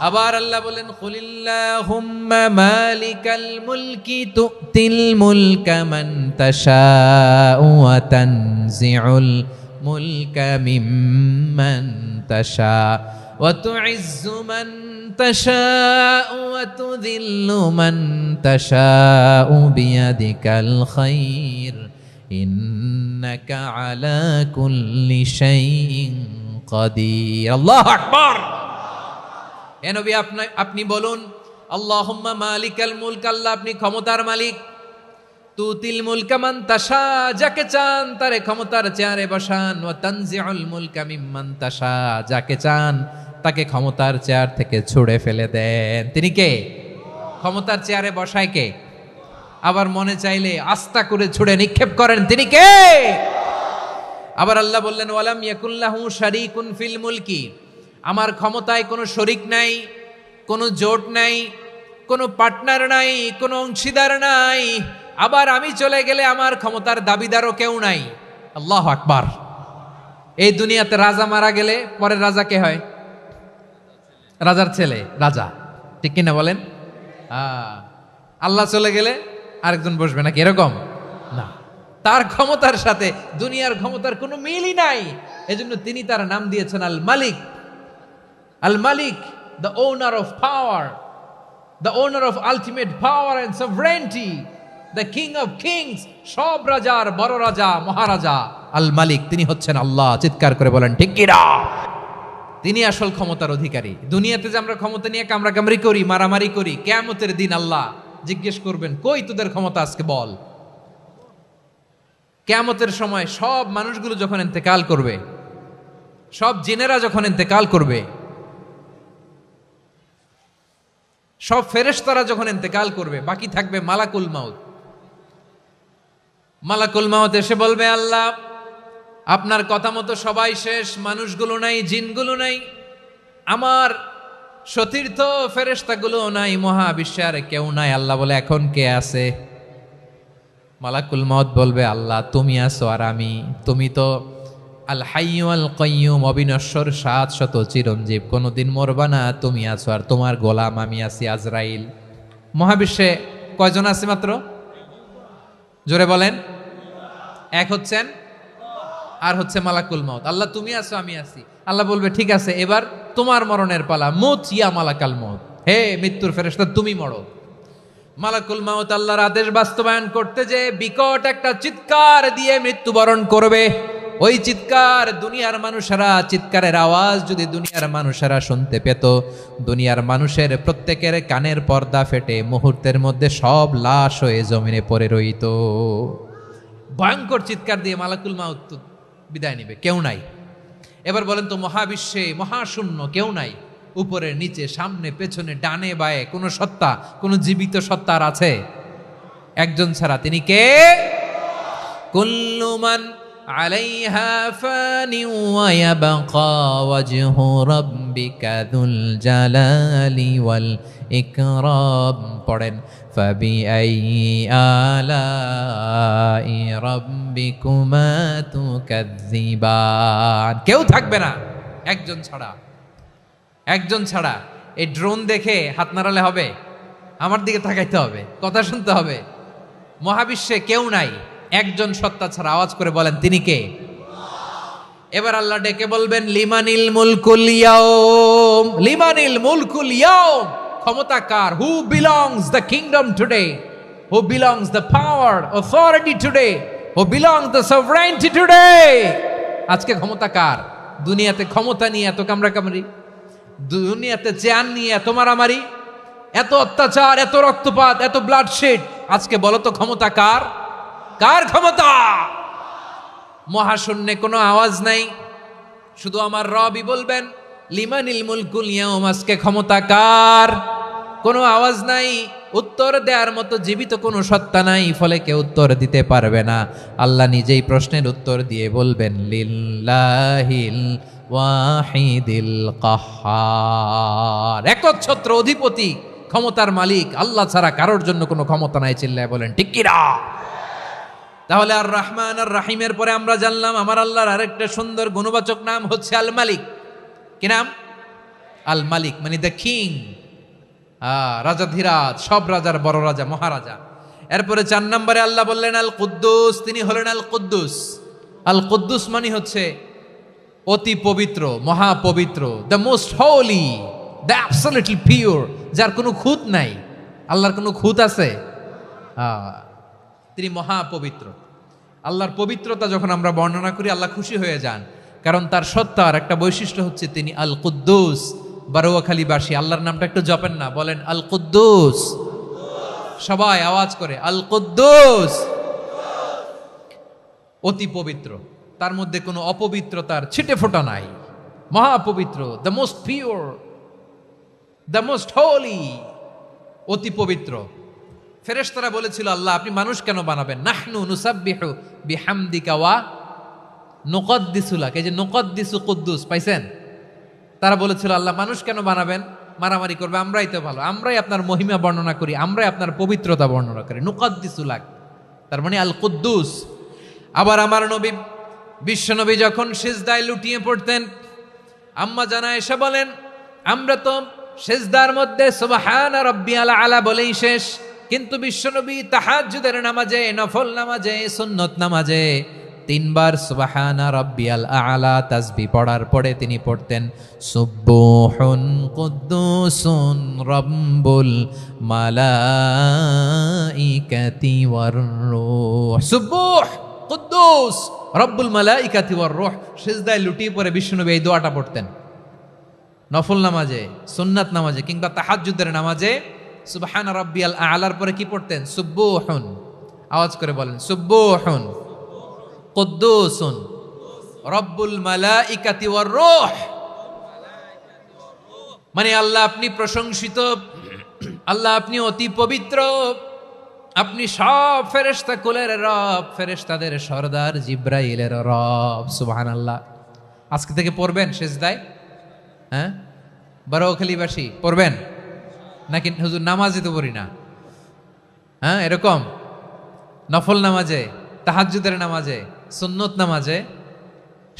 আবার আল্লাহ বলেন, কুলিল্লাহুম্মা মালিকাল মুলকি তুতিল মুলকা মান তাশাউ ওয়া তানজিউল মুলকা মিম্মান তাশা ওয়া তুইজ্জু মান তাশাউ ওয়া তুযিল্লু মান তাশাউ বিয়াদিকাল খায়র ইন্নাকা আলা কুল্লি শাইইন কাদির। আল্লাহু আকবার। এ নবী, আপনি বলুন, আল্লাহুম্মা মালিকাল মুলক, আল্লাহ আপনি ক্ষমতার মালিক। তুতিল মুলকা মান তাশা, যাকে চান তারে ক্ষমতার চেয়ারে বসান। ওয়া তানজিউল মুলকা মিম্মান তাশা, যাকে চান তাকে ক্ষমতার চেয়ার থেকে ছুঁড়ে ফেলে দেন। তিনি কে? ক্ষমতার চেয়ারে বসায় কে? আবার মনে চাইলে আস্থা করে ছুঁড়ে নিক্ষেপ করেন, তিনি কে? আবার আল্লাহ বললেন, ওয়ালাম ইয়াকুল্লাহু শারীকুন ফিল মুলকি, আমার ক্ষমতায় কোনো শরিক নাই, কোনো জোট নাই, কোনো পার্টনার নাই, কোনো অংশীদার নাই। আবার আমি চলে গেলে আমার ক্ষমতার দাবিদারও কেউ নাই। আল্লাহু আকবার। এই দুনিয়াতে রাজা মারা গেলে পরের রাজা কে হয়? রাজার ছেলে রাজা, ঠিক কিনা বলেন? আল্লাহ চলে গেলে আরেকজন বসবে নাকি এরকম? না, তার ক্ষমতার সাথে দুনিয়ার ক্ষমতার কোনো মিলই নাই। এজন্য তিনি তার নাম দিয়েছেন আল মালিক। আল মালিক, the owner of power, the owner of ultimate power and sovereignty, the king of kings, সব রাজার বড় রাজা, মহারাজা আল মালিক। তিনি হচ্ছেন আল্লাহ। চিৎকার করে বলেন ঠিক কিনা? তিনি আসল ক্ষমতার অধিকারী। দুনিয়াতে যে আমরা ক্ষমতা নিয়ে কামড়াকামড়ি করি, মারামারি করি, কিয়ামতের দিন আল্লাহ জিজ্ঞেস করবেন, কই তোদের ক্ষমতা আজকে বল। কিয়ামতের সময় সব মানুষগুলো যখন ইন্তেকাল করবে, সব জিনেরা যখন ইন্তেকাল করবে, সব ফেরেশতারা যখন ইন্তেকাল করবে, বাকি থাকবে মালাকুল মাউত। মালাকুল মাউত এসে বলবে, আল্লাহ আপনার কথা মতো সবাই শেষ, মানুষগুলো নাই, জিনগুলো নাই, আমার সতীর্থ ফেরেশতাগুলো নাই, মহাবিশ্বে আর কেউ নাই। আল্লাহ বলে, এখন কে আছে? মালাকুল মাউত বলবে, আল্লাহ তুমি আছো আর আমি। তুমি তো আল হাইয়্যু আল কাইয়্যুম, অবিনশ্বর, শাশ্বত, চিরঞ্জীব, কোনোদিন মরবা না, তুমি আছো আর তোমার গোলাম আমি আছি আজরাইল। মহাবিশ্বে কয়জন আছে মাত্র? জোরে বলেন। এক হচ্ছেন, আর হচ্ছে মালাকুল মাউত। আল্লাহ তুমি আছো আমি আছি। আল্লাহ বলবে, ঠিক আছে, এবার তোমার মরণের পালা, মুত ইয়া মালাকাল মাউত, হে মৃত্যুর ফেরেশতা তুমি মরো। মালাকুল মাউত আল্লাহর আদেশ বাস্তবায়ন করতে যে বিকট একটা চিৎকার দিয়ে মৃত্যুবরণ করবে। ওই চিৎকার দুনিয়ার মানুষেরা, চিৎকারের আওয়াজ যদি দুনিয়ার মানুষেরা শুনতে পেত, দুনিয়ার মানুষের প্রত্যেকের কানের পর্দা ফেটে মুহূর্তের মধ্যে সব লাশ হয়ে জমিনে পড়ে রইত। ভয়ঙ্কর চিৎকার দিয়ে মালাকুল মাউত বিদায় নিবে, কেউ নাই। এবার বলেন তো, মহাবিশ্বে মহাশূন্য, কেউ নাই, উপরে নিচে, সামনে পেছনে, ডানে বায়ে কোন সত্তা, কোন জীবিত সত্তার আছে? একজন ছাড়া, তিনি কে? কুল্লু মান আলাইহা ফানি ওয়া ইয়াবকা ওয়াজহু রাব্বিকা যুল জালালি ওয়াল ইকরাম। পড়েন, ফাবিআইয়ি আলাই রাব্বিকুমা তুকাযযিবান। কেউ থাকবে না একজন ছাড়া, একজন ছাড়া। এই ড্রোন দেখে হাত নাড়ালে হবে? আমার দিকে তাকাইতে হবে, কথা শুনতে হবে। মহাবিশ্বে কেউ নাই, একজন সত্তা ছাড়া। আওয়াজ করে বলেন, তিনি কে? এবার আল্লাহ ডেকে বলবেন, লিমানিল মুলকুল ইয়াউম, লিমানিল মুলকুল ইয়াউম। ক্ষমতা কার? Who belongs the kingdom today, who belongs the power authority today, who belongs the sovereignty today. আজকে ক্ষমতা কার? দুনিয়াতে ক্ষমতা নিয়ে এত কামড়াকামড়ি, দুনিয়াতে চেয়ার নিয়ে এত মারামারি, এত অত্যাচার, এত রক্তপাত, এত ব্লাডশেড। আজকে বলো তো ক্ষমতা কার? কার ক্ষমতা? মহাশূন্যে কোনো আওয়াজ নাই, শুধু আমার রবই বলবেন, লিমানিল মুলকুল ইয়াউম। আজকে ক্ষমতা কার? কোনো আওয়াজ নাই, উত্তর দেওয়ার মতো জীবিত কোনো সত্তা নাই, ফলে কেউ উত্তর দিতে পারবে না। আল্লাহ নিজেই প্রশ্নের উত্তর দিয়ে বলবেন, লিল্লাহিল ওয়াহিদিল কাহ্হার। একচ্ছত্র অধিপতি, ক্ষমতার মালিক আল্লাহ ছাড়া কারোর জন্য কোনো ক্ষমতা নাই। চিল্লায় বলেন ঠিক কিনা? তাহলে আর রহমান আর রাহিমের পরে আমরা জানলাম আমার আল্লাহর আরেকটা সুন্দর গুণবাচক নাম হচ্ছে আল মালিক। কি নাম? আল মালিক, মানে দ্য কিং, রাজাধিরাজ, সব রাজার বড় রাজা, মহারাজা। এরপরে 4 নম্বরে আল্লাহ বললেন আল কুদ্দুস, তিনি হলেন আল কুদ্দুস। আল কুদ্দুস মানে হচ্ছে অতি পবিত্র, মহাপবিত্র, the most holy, the absolutely pure, যার কোনো খুঁত নাই। আল্লাহর কোনো খুঁত আছে? তিনি মহাপবিত্র। আল্লাহর পবিত্রতা যখন আমরা বর্ণনা করি, আল্লাহ খুশি হয়ে যান, কারণ তার সত্তার একটা বৈশিষ্ট্য হচ্ছে তিনি আল কুদ্দুস। বারোয়াখালীবাসী আল্লাহর নামটা একটু জপেন না, বলেন আল কুদ্দুস। সবাই আওয়াজ করে আল কুদ্দুস। অতি পবিত্র, তার মধ্যে কোনো অপবিত্রতার ছিটে ফোঁটা নাই, মহাপবিত্র, the most pure, the most holy, অতি পবিত্র। ফেরেশতারা বলেছিল, আল্লাহ আপনি মানুষ কেন বানাবেন? নাহনু নুসাব্বিহু বিহামদিকা ওয়া নুকদ্দিসু লাক। এই যে নুকদ্দিসু কুদ্দুস পাইছেন? তারা বলেছিল, আল্লাহ মানুষ কেন বানাবেন? মারামারি করবে, আমরাই তো ভালো, আমরাই আপনার মহিমা বর্ণনা করি, আমরাই আপনার পবিত্রতা বর্ণনা করি। নুকদ্দিসু লাক, তার মানে আল কুদ্দুস। আবার আমার নবী, বিশ্ব নবী যখন সিজদায় লুটিয়ে পড়তেন, আম্মা জানা এসে বলেন, আমরা তো সিজদার মধ্যে সুবহান রাব্বিয়াল আলা বলেই শেষ, কিন্তু বিশ্বনবী তাহাজ্জুদের নামাজে, নফল নামাজে, সুন্নত নামাজে 3 বার সুবহানা রাব্বিয়াল আ'লা তাসবিহ পড়ার পরে তিনি পড়তেন সুবহুন কুদ্দুসুন রাব্বুল মালাইকাতি ওয়ার রূহ। সুবহ কুদ্দুস রব্বুল মালাইকাতি ওয়ার রূহ। সিজদায় লুটিয়ে পড়ে বিশ্বনবী এই দোয়াটা পড়তেন নফল নামাজে, সুন্নাত নামাজে কিংবা তাহাজ্জুদের নামাজে। সুবহান রাব্বিয়াল আ'লার পরে কি পড়তেন? সুবহুন। আওয়াজ করে বলেন সুবহুন কুদ্দুসুন রব্বুল মালাইকাতি ওয়ার রূহ। মানে আল্লাহ আপনি প্রশংসিত, আল্লাহ আপনি অতি পবিত্র, আপনি সব ফেরেশতা কুলের রব, ফেরেশতাদের সরদার জিব্রাইলের রব। সুবহানাল্লাহ। আজকে থেকে পড়বেন সিজদায়? হ্যাঁ, বারোখালীবাসী পড়বেন নাকি? হুজুর নামাজে তো পড়ি না। হ্যাঁ, এরকম নফল নামাজে, তাহাজ্জুদের নামাজে, সুন্নত নামাজে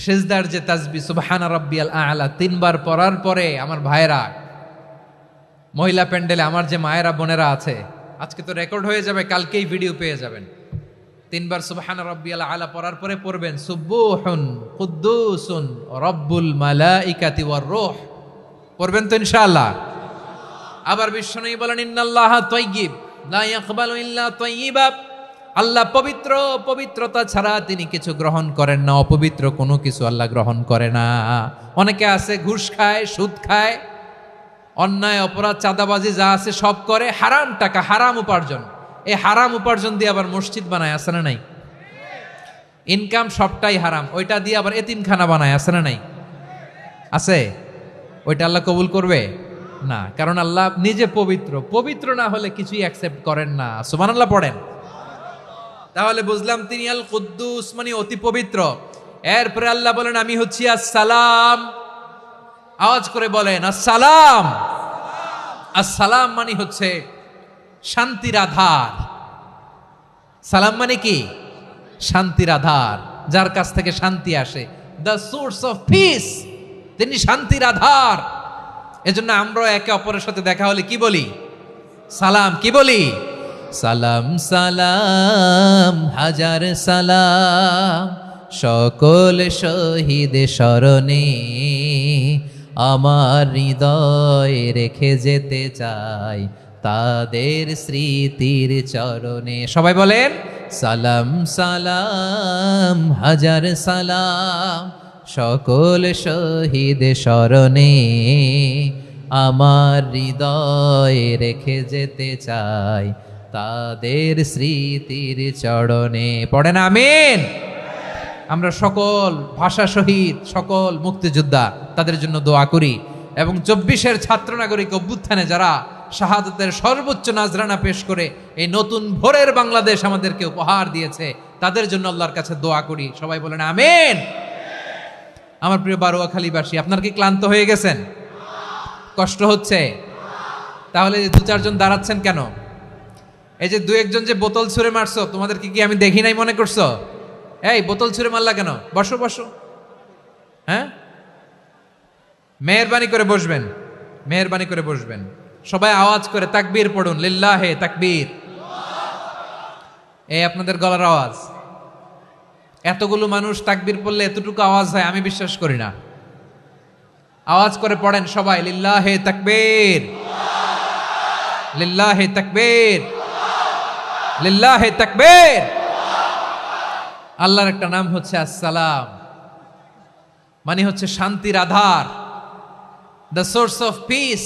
সিজদার যে তাসবিহ সুবহানা রাব্বিয়াল আ'লা 3 বার পড়ার পরে আমার ভাইরা, মহিলা প্যান্ডেলে আমার যে মায়েরা বোনেরা আছে, আজকে তো রেকর্ড হয়ে যাবে, কালকেই ভিডিও পেয়ে যাবেন। 3 বার সুবহানা রাব্বিয়াল আ'লা পড়ার পরে পড়বেন সুবহুন কুদ্দুসুন রব্বুল মালাইকাতি ওয়ার রূহ। পড়বেন তো ইনশাআল্লাহ? আবার বিশ্বনবী বলেন ইন্নাল্লাহা তাইয়্যিব লা ইয়াকবালু ইল্লা তাইয়্যিবা। আল্লাহ পবিত্র, পবিত্রতা ছাড়া তিনি কিছু গ্রহণ করেন না, অপবিত্র কোনো কিছু আল্লাহ গ্রহণ করে না। অনেকে আছে ঘুষ খায়, সুদ খায়, অন্যায় অপরাধ চাঁদাবাজি যা আছে সব করে, হারাম টাকা, হারাম উপার্জন। এই হারাম উপার্জন দিয়ে আবার মসজিদ বানায়, আছে না নাই? ইনকাম সবটাই হারাম, ওইটা দিয়ে আবার এতিমখানা বানায়, আছে না নাই? আছে। ওইটা আল্লাহ কবুল করবে না, কারণ আল্লাহ নিজে পবিত্র। পবিত্র না হলে কিছুই অ্যাকসেপ্ট করেন না। সুবহানাল্লাহ পড়েন। তাহলে বুঝলাম তিনি আল কুদ্দুস মানে অতি পবিত্র। এরপরে আল্লাহ বলেন আমি হচ্ছি আসসালাম। আওয়াজ করে বলেন আসসালাম। আসসালাম মানে হচ্ছে শান্তির আধার। সালাম মানে কি? শান্তির আধার, যার কাছ থেকে শান্তি আসে। দ্য সোর্স অফ পিস, তিনি শান্তির আধার। এজন্য আমরা একে অপরের সাথে দেখা হলে কি বলি? সালাম। কি বলি? সালাম সালাম হাজার সালাম, সকল শহীদ স্মরণে আমার হৃদয় রেখে যেতে চাই তাদের স্মৃতির চরণে। সবাই বলেন সালাম সালাম হাজার সালাম, সকল শহীদ স্মরণে আমার হৃদয় রেখে যেতে চাই তাদের স্মৃতির চরণে। পড়েন আমিন। আমরা সকল ভাষা শহীদ, সকল মুক্তিযোদ্ধা, তাদের জন্য দোয়া করি। এবং 24-এর ছাত্র নাগরিক অভ্যুত্থানে যারা শাহাদাতের সর্বোচ্চ নাজরানা পেশ করে এই নতুন ভোরের বাংলাদেশ আমাদেরকে উপহার দিয়েছে, তাদের জন্য আল্লাহর কাছে দোয়া করি। সবাই বলেন আমিন। আমার প্রিয় বারোয়াখালীবাসী, আপনার কি ক্লান্ত হয়ে গেছেন? কষ্ট হচ্ছে? তাহলে 2-4 জন দাঁড়াচ্ছেন কেন? এই যে 2-1 জন যে বোতল ছুঁড়ে মারছো, তোমাদেরকে কি আমি দেখি নাই মনে করছো? এই বোতল ছুঁড়ে মারলা কেন? বসো বসো। হ্যাঁ, মেহেরবানি করে বসবেন, মেহেরবানি করে বসবেন। সবাই আওয়াজ করে তাকবীর পড়ুন, লিল্লাহে তাকবীর। এই আপনাদের গলার আওয়াজ। এতগুলো মানুষ তাকবীর পড়লে এতটুকু আওয়াজ হয় আমি বিশ্বাস করি না। আওয়াজ করে পড়েন সবাই, লিল্লাহে তাকবীর, লিল্লাহে তাকবীর, লিল্লাহে তাকবীর। আল্লাহর একটা নাম হচ্ছে আসসালাম, মানে হচ্ছে শান্তির আধার, দ্য সোর্স অফ পিস।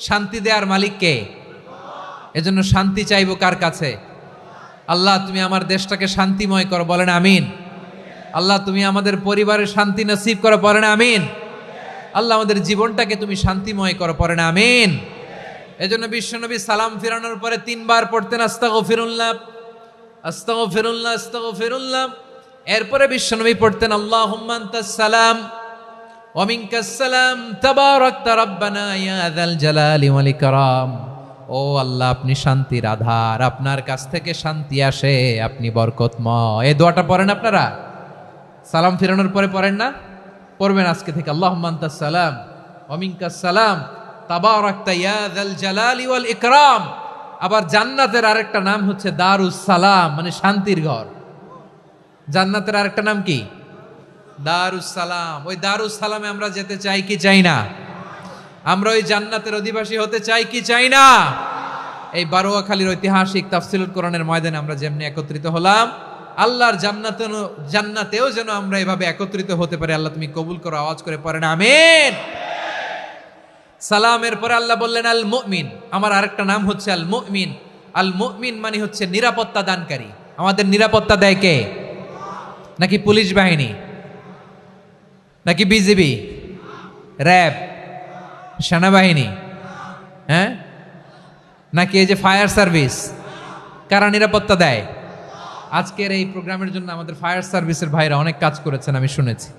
শান্তি দেওয়ার মালিক কে? এজন্য শান্তি চাইবো কার কাছে? আল্লাহ তুমি আমার দেশটাকে শান্তিময় করো, বলেন আমিন। আল্লাহ তুমি আমাদের পরিবারের শান্তি নসিব করো, পড়েন আমিন। আল্লাহ আমাদের জীবনটাকে তুমি শান্তিময় করো, পড়েন আমিন। এজন্য বিশ্বনবী সালাম ফিরানোর পরে 3 বার পড়তেন আস্তাগফিরুল্লাহ, আস্তাগফিরুল্লাহ, আস্তাগফিরুল্লাহ। এরপরে বিশ্বনবী পড়তেন আল্লাহুম্মা আনতাস সালাম ওয়া মিনকাস সালাম তাবারাকতা রাব্বানা ইয়া যাল জালালি ওয়াল ইকরাম। ও আল্লাহ আপনি শান্তির আধার, আপনার কাছ থেকে শান্তি আসে, আপনি বরকতময়। এই দোয়াটা পড়েন আপনারা সালাম ফিরানোর পরে, পড়েন না? পড়বেন আজকে থেকে। আল্লাহুম্মা আনতাস সালাম ওয়া মিনকাস সালাম তাবারাকতা ইয়া যাল জালালি ওয়াল ইকরাম। আবার জান্নাতের আরেকটা নাম হচ্ছে দারুস সালাম, মানে শান্তির ঘর। জান্নাতের আরেকটা নাম কি? দারুস সালাম। ওই দারুস সালামে আমরা যেতে চাই কি চাই না? আমরা ওই জান্নাতের অধিবাসী হতে চাই কি চাই না? এই বারোয়াখালীর ঐতিহাসিক তাফসীরুল কোরআনের ময়দানে আমরা যেমনি একত্রিত হলাম, আল্লাহর জান্নাতেও যেন আমরা এভাবে একত্রিত হতে পারি। আল্লাহ তুমি কবুল করো, আওয়াজ করে পড়েন আমিন। সালামের পরে আল্লাহ বললেন আল মুমিন, আমার আরেকটা নাম হচ্ছে আল মুমিন। আল মুমিন মানে হচ্ছে নিরাপত্তা দানকারী। আমাদের নিরাপত্তা দেয় কে? নাকি পুলিশ বাহিনী, নাকি বিজিবি, র্যাব, সেনাবাহিনী, হ্যাঁ, নাকি এই যে ফায়ার সার্ভিস? কারা নিরাপত্তা দেয়? আজকের এই প্রোগ্রামের জন্য আমাদের ফায়ার সার্ভিসের ভাইরা অনেক কাজ করেছেন, আমি শুনেছি।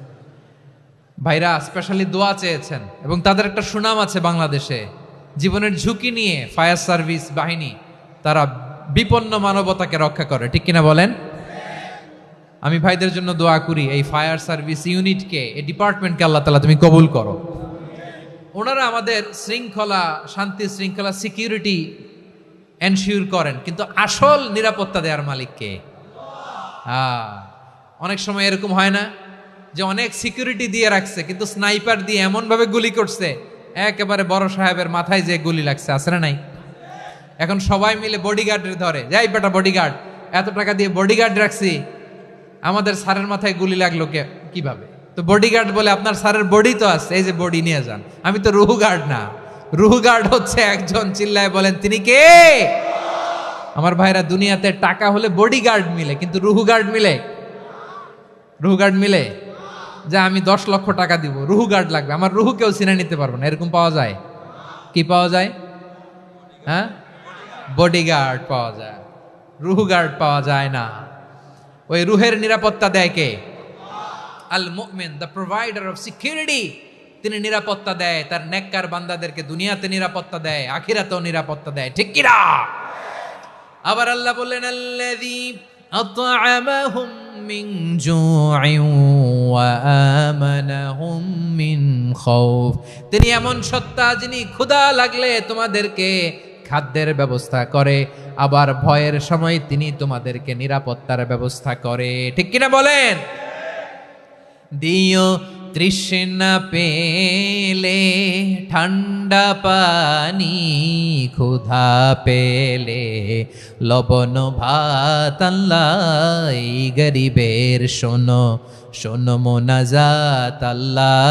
ভাইরা স্পেশালি দোয়া চেয়েছেন এবং তাদের একটা সুনাম আছে বাংলাদেশে। জীবনের ঝুঁকি নিয়ে ফায়ার সার্ভিস বাহিনী তারা বিপন্ন মানবতাকে রক্ষা করে, ঠিক কিনা বলেন? আমি ভাইদের জন্য দোয়া করি, এই ফায়ার সার্ভিস ইউনিটকে, এই ডিপার্টমেন্টকে আল্লাহ তাআলা তুমি কবুল করো। ওনারা আমাদের শৃঙ্খলা, শান্তি শৃঙ্খলা, সিকিউরিটি এনশিওর করেন, কিন্তু আসল নিরাপত্তা দেওয়ার মালিক কে? অনেক সময় এরকম হয় না যে অনেক সিকিউরিটি দিয়ে রাখছে, কিন্তু স্নাইপার দিয়ে এমন ভাবে গুলি করছে একেবারে বড় সাহেবের মাথায় যে গুলি লাগছে, আছে না নাই? এখন সবাই মিলে বডিগার্ডের ধরে, যাই বেটা বডিগার্ড, এত টাকা দিয়ে বডিগার্ড রাখছি, আমাদের স্যারের মাথায় গুলি লাগলো কিভাবে? তো বডিগার্ড বলে আপনার স্যারের বডি তো আছে, এই যে বডি নিয়ে যান। আমি তো রুহু গার্ড না, রুহু গার্ড হচ্ছে একজন, চিল্লায় বলেন তিনি কে? আমার ভাইরা, দুনিয়াতে টাকা হলে বডিগার্ড মিলে, কিন্তু রুহু গার্ড মিলে? রুহু গার্ড মিলে? যে আমি 10 লক্ষ টাকা দিব, রুহু গার্ড লাগবে, আমার রুহু কেউ চিনে নিতে পারবো না, এরকম পাওয়া যায়? কি পাওয়া যায়? হ্যাঁ, বডিগার্ড পাওয়া যায়, রুহু গার্ড পাওয়া যায় না। ওই রুহের নিরাপত্তা দেয় কে? আল মুমিন, দ্য প্রোভাইডার অফ সিকিউরিটি। তিনি নিরাপত্তা দেয় তার নেককার বান্দাদেরকে, দুনিয়াতে নিরাপত্তা দেয়, আখিরাতেও নিরাপত্তা দেয়, ঠিক কি না? আবার আল্লাহ বললেন আল্লাযী আত'আমাহুম মিন জু'ইন ওয়া আমানাহুম মিন খাউফ। তিনি এমন সত্তা যিনি ক্ষুধা লাগলে তোমাদেরকে খাদ্যের ব্যবস্থা করে, আবার ভয়ের সময় তিনি তোমাদেরকে নিরাপত্তার ব্যবস্থা করে, ঠিক কিনা বলেন? দিও তৃষ্ণা পেলে ঠান্ডা পানি, ক্ষুধা পেলে লবণ ভাত, আল্লাহ এই গরিবের শোনো শোনো মোনাজাত, আল্লাহ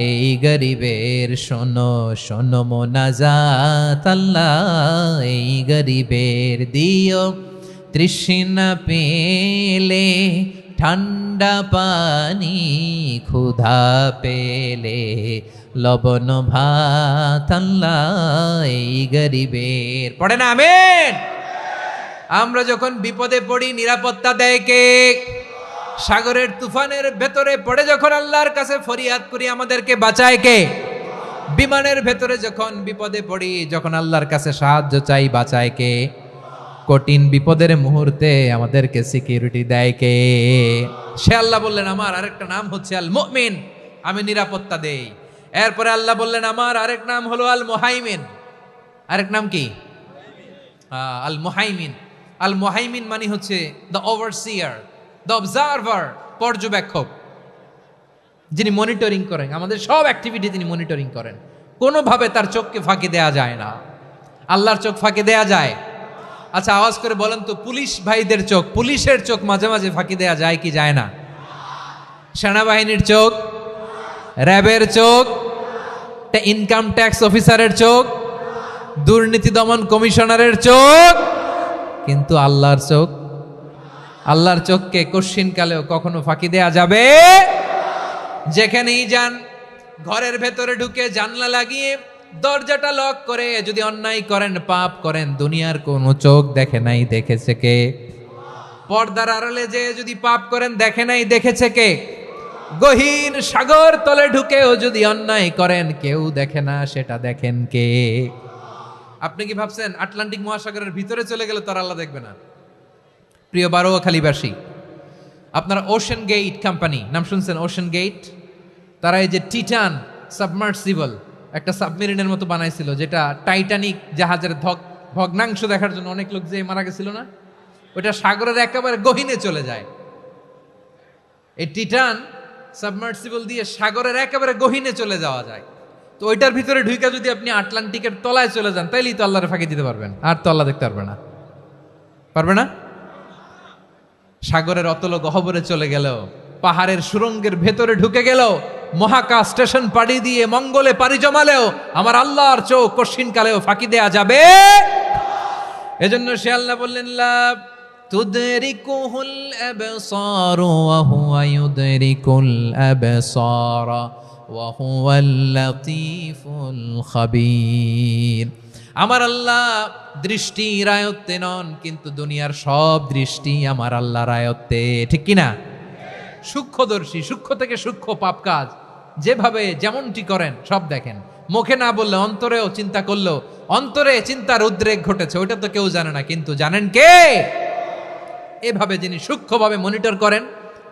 এই গরিবের শোনো শোনো মোনাজাত, আল্লাহ এই গরিবের। দিও তৃষ্ণা পেলে ঠান্ডা পানি, ক্ষুধা পেলে লবণ ভাত, আল্লাহ এই গরিবের। পড়ে না আমিন? আমরা যখন বিপদে পড়ি নিরাপত্তা দেয় কে? সাগরের তুফানের ভেতরে পড়ে যখন আল্লাহর কাছে ফরিয়াদ করি আমাদেরকে বাঁচায় কে? বিমানের ভেতরে যখন বিপদে পড়ি, যখন আল্লাহর কাছে সাহায্য চাই, বাঁচায় কে? কঠিন বিপদের মুহূর্তে আমাদেরকে সিকিউরিটি দেয় কে? সে আল্লাহ বললেন আমার আরেকটা নাম হচ্ছে আল মুমিন, আমি নিরাপত্তা দেই। এরপরে আল্লাহ বললেন আমার আরেক নাম হলো আল মুহাইমিন। আরেক নাম কি? আল মুহাইমিন। আল মুহাইমিন মানে হচ্ছে দ্য ওভারসিয়ার, দ্য অবজারভার, পর্যবেক্ষক, যিনি মনিটরিং করেন আমাদের সব অ্যাক্টিভিটি, তিনি মনিটরিং করেন। কোনোভাবে তার চোখকে ফাঁকি দেয়া যায় না। আল্লাহর চোখ ফাঁকি দেয়া যায়? আচ্ছা আওয়াজ করে বলেন তো, পুলিশ ভাইদের চোখ, পুলিশের চোখ মাঝে মাঝে ফাঁকি দেয়া যায় কি যায় না? সেনাবাহিনীর চোখ, র্যাবের চোখ, ইনকাম ট্যাক্স অফিসারের চোখ, দুর্নীতি দমন কমিশনারের চোখ, কিন্তু আল্লাহর চোখ? আল্লাহর চোখকে কশ্চিনকালেও কখনো ফাঁকি দেয়া যাবে? যেখানেই যান, ঘরের ভেতরে ঢুকে জানলা লাগিয়ে দরজাটা লক করে যদি অন্যায় করেন, পাপ করেন, দুনিয়ার কোনো চোখ দেখে নাই, দেখেছে কে? পর্দার আড়ালে যে যদি পাপ করেন, দেখে নাই, দেখেছে কে? গহীন সাগর তলে ঢুকেও যদি অন্যায় করেন, কেউ দেখে না, সেটা দেখেন কে? আপনি কি ভাবছেন আটলান্টিক মহাসাগরের ভিতরে চলে গেলে তার আল্লাহ দেখবে না? প্রিয় বারোয়াখালীবাসী, আপনারা ওশেন গেট কোম্পানি নাম শুনছেন? ওশেন গেট, তারা এই যে টিটান সাবমার্সিবল একটা সাবমেরিনের মতো বানাইছিল, যেটা টাইটানিক জাহাজের ভগ্নাংশ দেখার জন্য অনেক লোক যে মারা গেছিল না, ওটা সাগরের একেবারে গহীনে চলে যায়। এই টাইটান সাবমার্সিবল দিয়ে সাগরের একেবারে গহীনে চলে যাওয়া যায়। তো ওইটার ভিতরে ঢুকে যদি আপনি আটলান্টিকের তলায় চলে যান, তাইলেই তো আল্লাহরে ফাঁকি দিতে পারবেন, আর তো আল্লাহ দেখতে পারবে না। পারবে না? সাগরের অতল গহ্বরে চলে গেল, পাহাড়ের সুরঙ্গের ভেতরে ঢুকে গেল, মহাকাশ স্টেশন পাড়ি দিয়ে মঙ্গলে পাড়ি জমালেও আমার আল্লাহর চোখ কঠিন কালেও ফাঁকি দেয়া যাবে। এজন্য সে আল্লাহ বললেন, লা তুদরিকুহুল আবসার ওয়া হুয়া ইউদরিকুল আবসার ওয়া হুয়াল লাতীফুল খাবীর। আমার আল্লাহ দৃষ্টির আয়ত্তে নন, কিন্তু দুনিয়ার সব দৃষ্টি আমার আল্লাহর আয়ত্তে, ঠিক কিনা? সূক্ষ্মদর্শী, সূক্ষ্ম থেকে সূক্ষ্ম পাপ কাজ যেভাবে যেমনটি করেন সব দেখেন। মুখে না বললে অন্তরেও চিন্তা করলেও অন্তরে চিন্তার উদ্রেক ঘটেছে, ওইটা তো কেউ জানে না, কিন্তু জানেন কে? এভাবে যিনি সূক্ষ্মভাবে মনিটর করেন,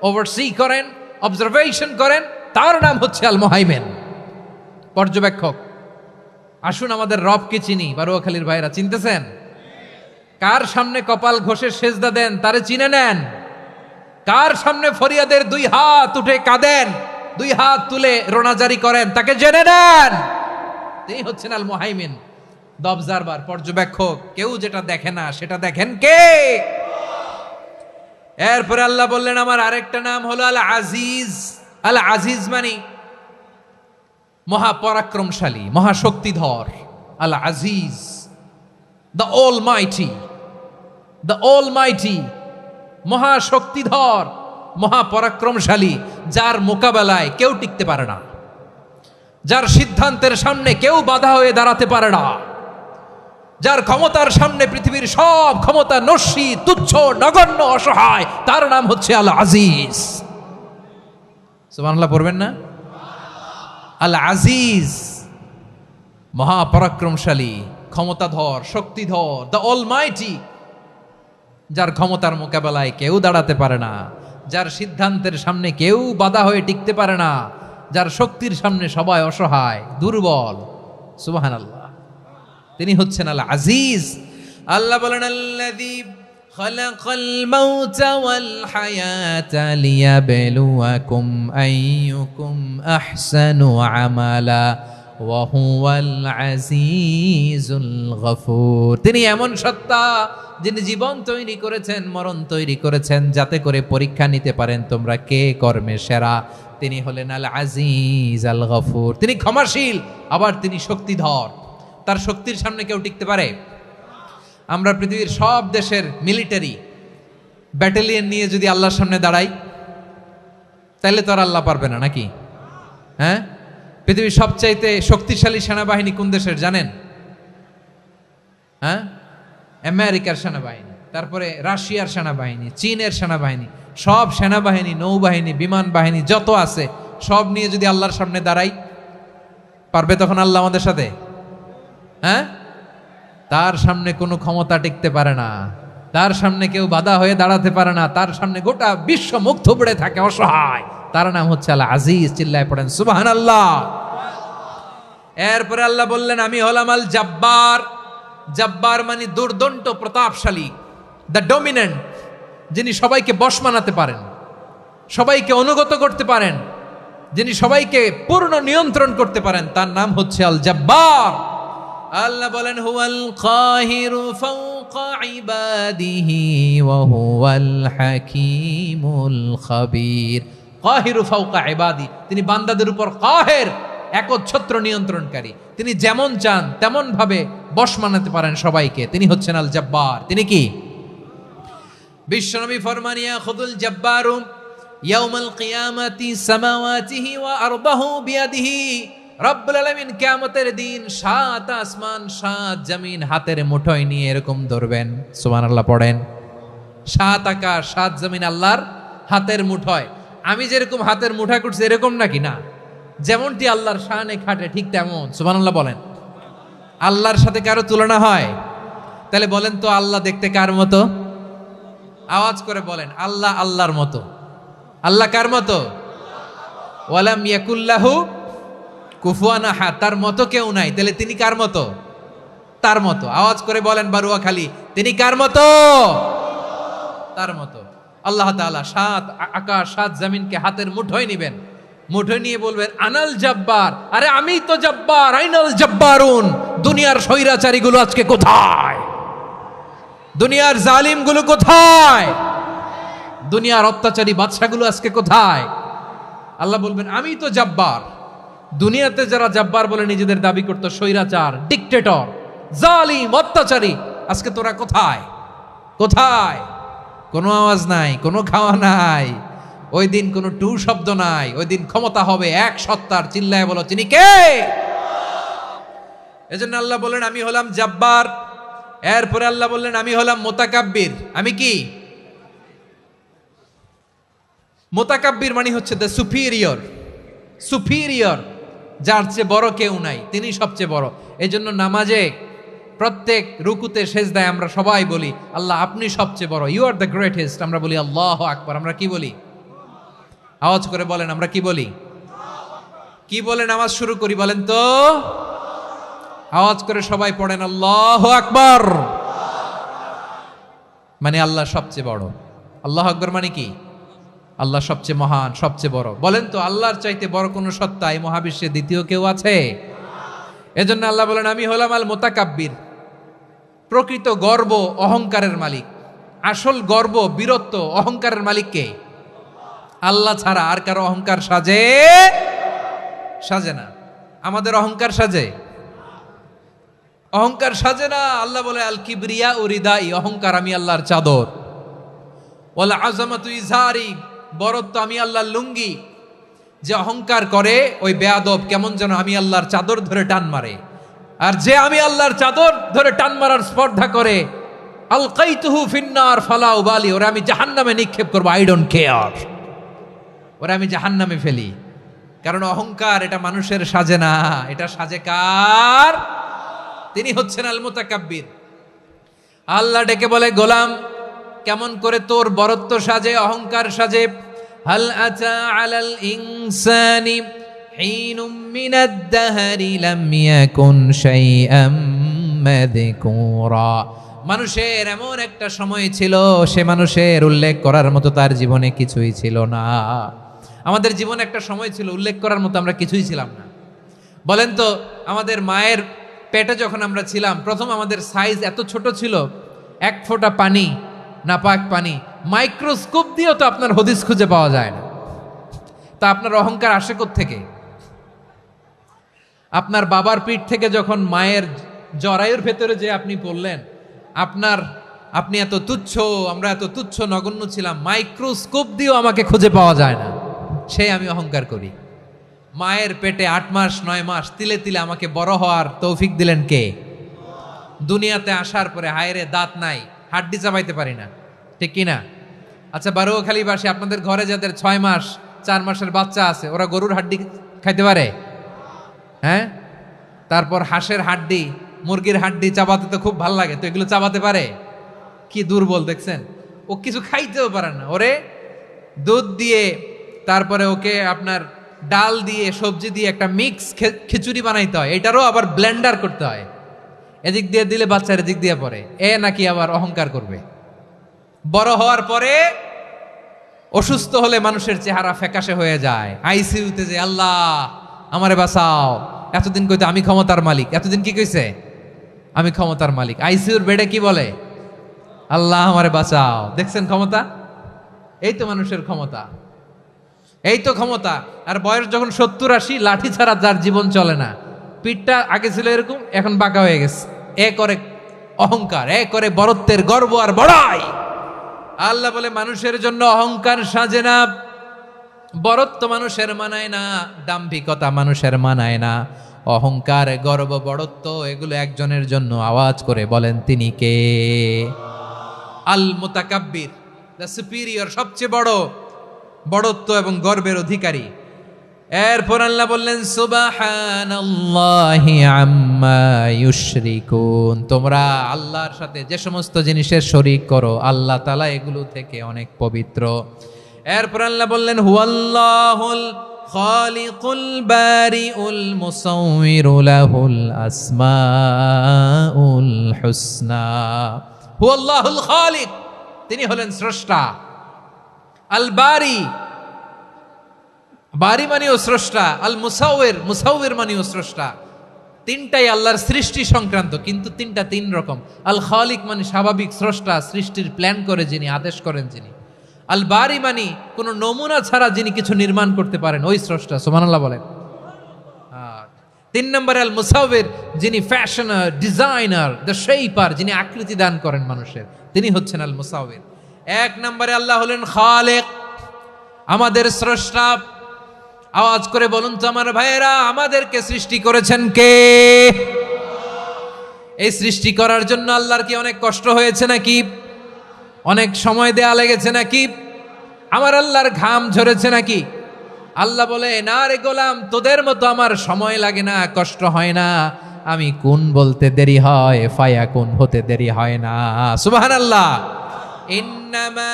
ওভারসি করেন, অবজারভেশন করেন, তার নাম হচ্ছে আল মুহাইমিন, পর্যবেক্ষক। আসুন আমাদের রবকে চিনি। বারুয়াখালীর ভাইরা চিনতেছেন? কার সামনে কপাল ঘষে সেজদা দেন তারে চিনে নেন। কার সামনে ফরিয়াদের দুই হাত উঠে কাঁদেন, দুই হাত তুলে রোনাজারি করেন, তাকে জেনে নেন। তিনি হচ্ছেন আল মুহাইমিন, দ্য অবজারভার, পর্যবেক্ষক। কেউ যেটা দেখে না সেটা দেখেন কে? এরপরে আল্লাহ বললেন আমার আরেকটা নাম হলো আল আজিজ। আল আজিজ মানে মহাপরাক্রমশালী, মহাশক্তিধর। আল আজিজ, দ্য অলমাইটি, দ্য অলমাইটি, মহাশক্তিধর, মহাপরাক্রমশালী, যার মোকাবেলায় কেউ টিকতে পারে না, যার সিদ্ধান্তের সামনে কেউ বাধা হয়ে দাঁড়াতে পারে না, যার ক্ষমতার সামনে পৃথিবীর সব ক্ষমতা নস্যি, তুচ্ছ, নগণ্য, অসহায়, তার নাম হচ্ছে আল আজিজ। সুবহানাল্লাহ পড়বেন না? আল আজিজ, মহাপরাক্রমশালী, ক্ষমতাধর, শক্তিধর, দ্য অলমাইটি, যার ক্ষমতার মোকাবেলায় কেউ দাঁড়াতে পারে না, যার সিদ্ধান্তের সামনে কেউ বাধা হয়ে টিকতে পারে না, যার শক্তির সামনে সবাই অসহায়, দুর্বল। সুবহানাল্লাহ, তিনি হচ্ছেন আল আজিজ। আল্লাহ বলেন আল্লাযী খালাকাল মাউতা ওয়াল হায়াতা লিয়াবলুয়াকুম আইয়ুকুম আহসানু আমালা ওয়া হুয়াল আজিজুল গফুর। তিনি এমন সত্তা যিনি জীবন তৈরি করেছেন, মরণ তৈরি করেছেন, যাতে করে পরীক্ষা নিতে পারেন তোমরা কে কর্মে সেরা। তিনি হলেন আল আজিজ আল গফুর। তিনি ক্ষমাশীল, আবার তিনি শক্তিধর। তার শক্তির সামনে কেউ টিকতে পারে? আমরা পৃথিবীর সব দেশের মিলিটারি ব্যাটালিয়ন নিয়ে যদি আল্লাহর সামনে দাঁড়াই, তাহলে তো আর আল্লাহ পারবে না, নাকি? হ্যাঁ, পৃথিবীর সবচাইতে শক্তিশালী সেনাবাহিনী কোন দেশের জানেন? হ্যাঁ, আমেরিকার সেনাবাহিনী, তারপরে রাশিয়ার সেনাবাহিনী, চীনের সেনাবাহিনী, সব সেনাবাহিনী, নৌবাহিনী, বিমান বাহিনী যত আছে সব নিয়ে যদি আল্লাহর সামনে দাঁড়াই, পারবে তখন আল্লাহ আমাদের সাথে? হ্যাঁ, তার সামনে কোনো ক্ষমতা টিকতে পারে না, তার সামনে কেউ বাধা হয়ে দাঁড়াতে পারে না, তার সামনে গোটা বিশ্ব মুখ থুবড়ে থাকে, অসহায়। তার নাম হচ্ছে আল আজিজ। চিল্লায় পড়েন সুবহানাল্লাহ। এরপরে আল্লাহ বললেন আমি হলাম আল জাব্বার। জাব্বার মানে দুর্দণ্ড, প্রতাপশালী, দ্য ডমিনেন্ট, যিনি সবাইকে বশ মানাতে পারেন, সবাইকে অনুগত করতে পারেন, যিনি সবাইকে পূর্ণ নিয়ন্ত্রণ করতে পারেন, তার নাম হচ্ছে আল জাব্বার। আল্লাহ বলেন হুয়াল কাহিরু ফাওকা ইবাদিহি ওয়া হুয়াল হাকীমুল খাবীর। কাহিরু ফাওকা ইবাদি, তিনি বান্দাদের উপর কাহের, একচ্ছত্র নিয়ন্ত্রণকারী। তিনি যেমন চান তেমন ভাবে বশ মানাতে পারেন সবাইকে। তিনি হচ্ছেন আল জাব্বার। তিনি কি? বিশ্বনবী ফরমান ইয়াখুদুল জাব্বারু ইয়াউমাল কিয়ামাতি সামাওয়াতিহি ওয়া আরদাহু বিয়াদিহি। রব্বুল আলামিন কিয়ামতের দিন 7 আসমান 7 জমিন হাতের মুঠোয় নিয়ে এরকম ধরবেন। সুবহানাল্লাহ পড়েন। 7 আকাশ 7 জমিন আল্লাহর হাতের মুঠোয়। আমি যেরকম হাতের মুঠা করছি এরকম নাকি? না, যেমনটি আল্লাহর শানে খাটে ঠিক তেমন। সুবহানাল্লাহ বলেন। আল্লাহর সাথে কারো তুলনা হয়? তাহলে বলেন তো আল্লাহ দেখতে কার মতো? আওয়াজ করে বলেন, আল্লাহ আল্লাহর মতো। আল্লাহ কার মতো? ওয়ালাম ইয়াকুল্লাহু কুফুয়ান আহাদ, তার মতো কেউ নাই। তাহলে তিনি কার মতো? তার মতো। আওয়াজ করে বলেন বারুয়াখালী, তিনি কার মতো? তার মতো। আল্লাহ তাআলা সাত আকাশ সাত জমিনকে হাতের মুঠোয় নিবেন, মুঠোয় নিয়ে বলবেন আনাল জব্বার, আরে আমি তো জব্বার, আইনাল জব্বারুন। দুনিয়ার স্বৈরাচারীগুলো আজকে কোথায়? দুনিয়ার জালিমগুলো কোথায়? দুনিয়ার অত্যাচারী বাদশাগুলো আজকে কোথায়? আল্লাহ বলবেন আমি তো জব্বার। দুনিয়াতে যারা জব্বার বলে নিজেদের দাবি করতো, স্বৈরাচার, ডিক্টেটর, জালিম, অত্যাচারী, আজকে তোরা কোথায়? কোথায়? কোনো আওয়াজ নাই, কোনো খাওয়া নাই, ওই দিন কোনো টু শব্দ নাই। ওই দিন ক্ষমতা হবে এক সত্তার। চিল্লায় বলো তিনি কে? এজন্য আল্লাহ বললেন আমি হলাম জব্বার। এরপরে আল্লাহ বললেন আমি হলাম মুতাকাব্বির। আমি কি? মুতাকাব্বির মানে হচ্ছে দ্য সুপিরিয়র। সুপিরিয়র, যার চেয়ে বড় কেউ নাই, তিনি সবচেয়ে বড়। এজন্য নামাজে প্রত্যেক রুকুতে সেজদায় আমরা সবাই বলি আল্লাহ আপনি সবচেয়ে বড়, ইউ আর দ্য গ্রেটেস্ট। আমরা বলি আল্লাহু আকবার। আমরা কি বলি? আওয়াজ করে বলেন, আমরা কি বলি? কি বলে নামাজ শুরু করি বলেন তো? আওয়াজ করে সবাই পড়েন আল্লাহু আকবার। মানে আল্লাহ সবচেয়ে বড়। আল্লাহু আকবার মানে কি? আল্লাহ সবচেয়ে মহান, সবচেয়ে বড়। বলেন তো আল্লাহর চাইতে বড় কোন সত্তা এই মহাবিশ্বে দ্বিতীয় কেউ আছে? এজন্য আল্লাহ বলেন আমি হলাম আল মুতাকাব্বির। প্রকৃত গর্ব অহংকারের মালিক। আসল গর্ব, বীরত্ব, অহংকারের মালিক কে? আল্লাহ ছাড়া আর কারো অহংকার সাজে? সাজে না। আমাদের অহংকার সাজে? অহংকার সাজে না। আল্লাহ বলে আল কিবরিয়া উরিদাই, অহংকার আমি আল্লাহর চাদর। ওয়াল আযামাতু ইজারি, বরত্ব আমি আল্লাহর লুঙ্গি। যে অহংকার করে ওই বেয়াদব কেমন যেন আমি আল্লাহর চাদর ধরে টান মারে। আর যে আমি আল্লাহর চাদর ধরে টান মারার স্পর্ধা করে, আলকাইতুহু ফিন্নার ফালা উবালি, ওরা আমি জাহান্নামে নিক্ষেপ করবো, আই ডোন্ট কেয়ার। ওরা আমি জাহান্নামে ফেলি। কারণ অহংকার এটা মানুষের সাজে না, এটা সাজে কার? তিনি হচ্ছেন আল মুতাকাব্বির। আল্লাহ ডেকে বলে গোলাম কেমন করে তোর বরত্ব সাজে, অহংকার সাজে? হাল আতা আলাল ইনসানি হিনুম মিনাদ দাহরি লাম ইয়াকুন শাইআম মাযকুরা। মানুষের এমন একটা সময় ছিল, সে মানুষের উল্লেখ করার মতো তার জীবনে কিছুই ছিল না। আমাদের জীবনে একটা সময় ছিল উল্লেখ করার মতো আমরা কিছুই ছিলাম না। বলেন তো আমাদের মায়ের পেটে যখন আমরা ছিলাম, প্রথম আমাদের সাইজ এত ছোট ছিল, এক ফোঁটা পানি, নাপাক পানি, মাইক্রোস্কোপ দিয়েও তো আপনার হদিস খুঁজে পাওয়া যায় না। তা আপনার অহংকার আসে কোত্থেকে? আপনার বাবার পিঠ থেকে যখন মায়ের জরায়ুর ভেতরে যে আপনি পড়লেন, আপনি এত তুচ্ছ, আমরা এত তুচ্ছ নগণ্য ছিলাম, মাইক্রোস্কোপ দিয়েও আমাকে খুঁজে পাওয়া যায় না, সেই আমি অহংকার করি। মায়ের পেটে 8 মাস 9 মাস তিলে তিলে আমাকে বড় হওয়ার তৌফিক দিলেন কে? দুনিয়াতে আসার পরে হায়রে দাঁত নাই, হাড্ডি চাবাইতে পারি না, ঠিক কিনা? আচ্ছা বারুয়াখালীবাসী, আপনাদের ঘরে যাদের 6 মাস 4 মাসের বাচ্চা আছে, ওরা গরুর হাড্ডি খাইতে পারে? হ্যাঁ। তারপর হাঁসের হাড্ডি, মুরগির হাড্ডি চাবাতে তো খুব ভাল লাগে, তো এগুলো চাবাতে পারে? কি দুর্বল দেখছেন, ও কিছু খাইতেও পারে না। ওরে দুধ দিয়ে, তারপরে ওকে আপনার ডাল দিয়ে, সবজি দিয়ে একটা মিক্স খিচুড়ি বানাইতে হয়, এটারও আবার ব্লেন্ডার করতে হয়। এদিক দিয়ে দিলে বাচ্চার এদিক দিয়ে পড়ে, এ নাকি আবার অহংকার করবে। বড় হওয়ার পরে অসুস্থ হলে মানুষের চেহারা ফ্যাকাশে হয়ে যায়, আইসিইউতে যে আল্লাহ আমারে বাঁচাও। এতদিন কইতে আমি ক্ষমতার মালিক, এতদিন কি কইছে? আমি ক্ষমতার মালিক। আইসিইউর বেডে কি বলে? আল্লাহ আমারে বাঁচাও। দেখছেন ক্ষমতা? এই তো মানুষের ক্ষমতা, এই তো ক্ষমতা। আর বয়স যখন 70-80, লাঠি ছাড়া যার জীবন চলে না। পিঠটা আগে ছিল এরকম, এখন বাঁকা হয়ে গেছে। এ করে অহংকার, এ করে বরত্বের গর্ব আর বড়াই। আল্লাহ বলে মানুষের জন্য অহংকার সাজে না, বরত্ব মানুষের মানায় না, দাম্ভিকতা মানুষের মানায় না, অহংকার, গর্ব, বড়ত্ব এগুলো একজনের জন্য। আওয়াজ করে বলেন তিনি কে? আল মুতাকাব্বির, দ্য সুপিরিয়র, সবচেয়ে বড়, বড়ত্ব এবং গর্বের অধিকারী। এরপর আল্লাহ বললেন সুবহানাল্লাহি আম্মা ইউশরিকুন। তোমরা আল্লাহর সাথে যে সমস্ত জিনিসের শরীক করো, আল্লাহ তাআলা এগুলো থেকে অনেক পবিত্র। এরপর আল্লাহ বললেন হুয়াল্লাহুল খালিকুল বারিউল মুসাউবিরু লাহুল আসমাউল হুসনা। হুয়াল্লাহুল খালিক, তিনি হলেন স্রষ্টা। আল বারি, বারি মানেও স্রষ্টা। আল মুসাউবির, মুসাউবির মানেও স্রষ্টা। তিনটাই আল্লাহর সৃষ্টি সংক্রান্ত, কিন্তু তিনটা তিন রকম। আল খালিক মানে স্বাভাবিক স্রষ্টা, সৃষ্টির প্ল্যান করে যিনি, আদেশ করেন যিনি। আল বারি মানে কোন নমুনা ছাড়া যিনি কিছু নির্মাণ করতে পারেন, ওই স্রষ্টা। সুবহানাল্লাহ বলেন। তিন নম্বরে আল মুসাউবির, যিনি ফ্যাশনার, ডিজাইনার, দ্য শেপার, যিনি আকৃতি দান করেন মানুষের, তিনি হচ্ছেন আল মুসাউবির। এক নম্বরে আল্লাহ হলেন খালেক, আমাদের স্রষ্টা। আওয়াজ করে বলুন তো আমার ভাইয়েরা, আমাদেরকে সৃষ্টি করেছেন কে? এই সৃষ্টি করার জন্য আল্লাহর কি অনেক কষ্ট হয়েছে নাকি? অনেক সময় দেয়া লেগেছে নাকি? আমার আল্লাহর ঘাম ঝরেছে নাকি? আল্লাহ বলে, না রে গোলাম, তোদের মতো আমার সময় লাগে না, কষ্ট হয় না। আমি কোন বলতে দেরি হয়, ফায়াকুন হতে দেরি হয় না। সুবহানাল্লাহ। ইন্নামা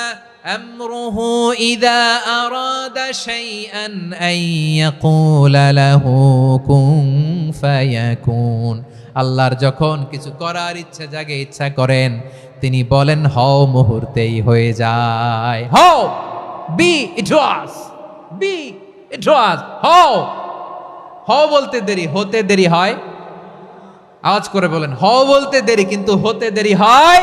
আমরুহু ইযা আরাদা শাইআন আন ইয়াকুলা লাহু কুন ফায়াকুন। আল্লাহর যখন কিছু করার ইচ্ছা জাগে, ইচ্ছা করেন, তিনি বলেন হও, মুহূর্তেই হয়ে যায়। হও, বি ইট ওয়াজ, বি ইট ওয়াজ। হও, হও বলতে দেরি, হতে দেরি হয়। আওয়াজ করে বলেন, হও বলতে দেরি, কিন্তু হতে দেরি হয়।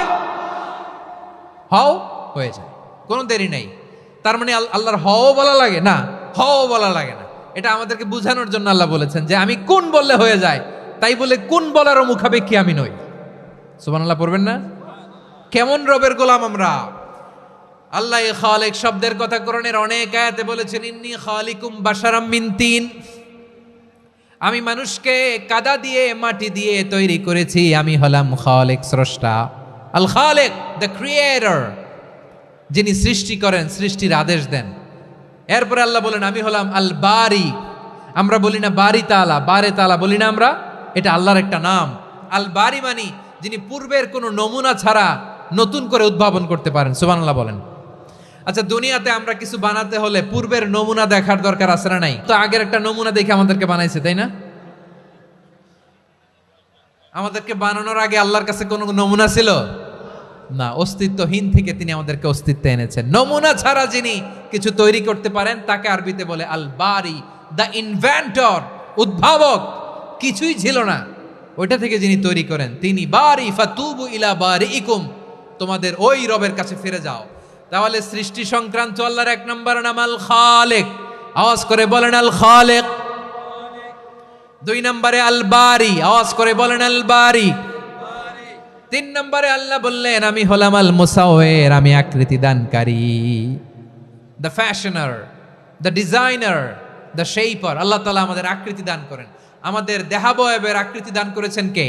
হও, হয়ে যায়, কোনো দেরি নেই। তার মানে আল্লাহর হও বলা লাগে না, হও বলা লাগে না। এটা আমাদেরকে বুঝানোর জন্য আল্লাহ বলেছেন যে আমি কোন বললে হয়ে যায়, তাই বলে কোন বলারও মুখাপেক্ষী আমি নই। সুবহানাল্লাহ পড়বেন না? কেমন রবের গোলাম আমরা! আল্লাহ খালিক শব্দের কথা কোরআনের অনেক আয়াতে বলেছেন, ইন্নী খালিকুম বাশারাম মিন তিন, আমি মানুষকে কাদা দিয়ে, মাটি দিয়ে তৈরি করেছি। আমি হলাম খালিক, স্রষ্টা। আল খালিক, দ্য ক্রিয়েটর, যিনি সৃষ্টি করেন, সৃষ্টির আদেশ দেন। এরপরে আল্লাহ বলেন আমি হলাম আল বারি। আমরা বলি না বারি তাআলা, বারে তাআলা বলি না আমরা, এটা আল্লাহর একটা নাম। আল বারি মানি যিনি পূর্বের কোনো নমুনা ছাড়া নতুন করে উদ্ভাবন করতে পারেন। সুবহানাল্লাহ বলেন। আচ্ছা, দুনিয়াতে আমরা কিছু বানাতে হলে পূর্বের নমুনা দেখার দরকার আছে না নাই? তো আগের একটা নমুনা দেখে আমাদেরকে বানাইছে, তাই না? আমাদেরকে বানানোর আগে আল্লাহর কাছে কোনো নমুনা ছিল না, অস্তিত্বহীন থেকে তিনি আমাদেরকে অস্তিত্বে এনেছেন। নমুনা ছাড়া যিনি কিছু তৈরি করতে পারেন তাকে আরবিতে বলে আল বারি, দ্য ইনভেন্টর, উদ্ভাবক। কিছুই ছিল না, ওইটা থেকে যিনি তৈরি করেন তিনি বারি। ফাতুবু ইলা বারিইকুম, তোমাদের ওই রবের কাছে ফিরে যাও। তাহলে সৃষ্টি সংক্রান্ত আল্লাহর এক নম্বর নাম আল খালিক। আওয়াজ করে বলেন আল খালিক। দুই নম্বরে আল বারি, আওয়াজ করে বলেন আল বারি। তিন নম্বরে আল্লাহ বললেন আমি হলাম আল মুসাউবির, আমি আকৃতি দানকারী, the fashioner, the designer, the shaper. আল্লাহ তাআলা আমাদের আকৃতি দান করেন। আমাদের দেহাবয়বের আকৃতি দান করেছেন কে?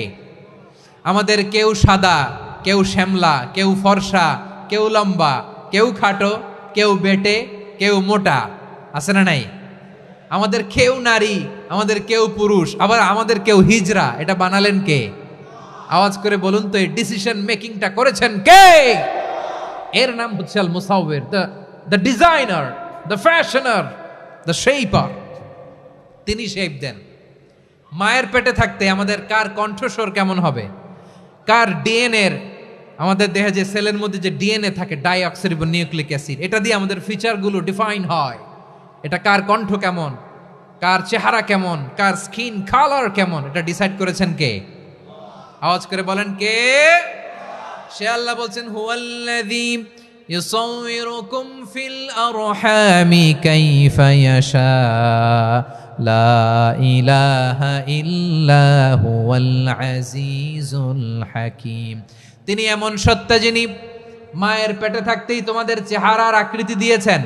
আমাদের কেউ সাদা, কেউ শ্যামলা, কেউ ফর্সা, কেউ লম্বা, কেউ খাটো, কেউ বেটে, কেউ মোটা, আছে না নাই? আমাদের কেউ নারী, আমাদের কেউ পুরুষ, আবার আমাদের কেউ হিজড়া। এটা বানালেন কে? আওয়াজ করে বলুন তো, এই ডিসিশন মেকিংটা করেছেন কে? এর নাম হচ্ছে আল মুসাউবির, the designer, the fashioner, the shaper. তিনি শেপ দেন। মায়ের পেটে থাকতে আমাদের কার কণ্ঠস্বর কেমন হবে, কার ডিএনএর, আমাদের দেহে যে সেলের মধ্যে যে ডিএনএ থাকে, ডাইঅক্সিরিবোনিউক্লিক অ্যাসিড, এটা দিয়ে আমাদের ফিচারগুলো ডিফাইন হয়। এটা কার কণ্ঠ কেমন, কার চেহারা কেমন, কার স্কিন কালার কেমন, এটা ডিসাইড করেছেন কে? আওয়াজ করে বলেন কে? সে আল্লাহ বলছেন হুয়াল্লাযী ইউসাউবিরুকুম ফিল আরহামি কাইফা ইয়াশা লা ইলাহা ইল্লা হুয়াল আজিজুল হাকীম। তিনি এমন সত্তা যিনি মায়ের পেটে থাকতেই তোমাদের চেহারার আকৃতি দিয়েছেন,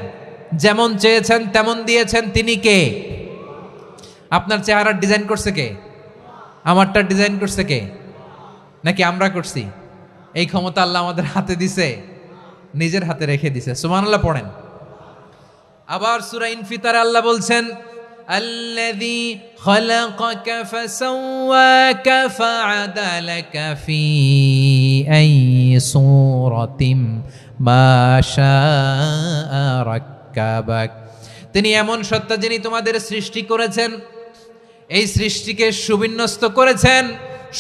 যেমন চেয়েছেন তেমন দিয়েছেন। তিনি কে? আপনার চেহারার ডিজাইন করছে কে? আমারটা ডিজাইন করছে কে? নাকি আমরা করছি? এই ক্ষমতা আল্লাহ আমাদের হাতে দিছে, নিজের হাতে রেখে দিছে। সুবহানাল্লাহ পড়েন। আবার সূরা ইনফিতারে আল্লাহ বলছেন আল্লাযী খালাকাকা ফাসাওয়াকা ফাআদালাকা ফি আইয়ি সূরাতিম মা শাআ রাক্কাবাক। তিনি এমন সত্তা যিনি তোমাদের সৃষ্টি করেছেন, এই সৃষ্টিকে সুবিন্যস্ত করেছেন,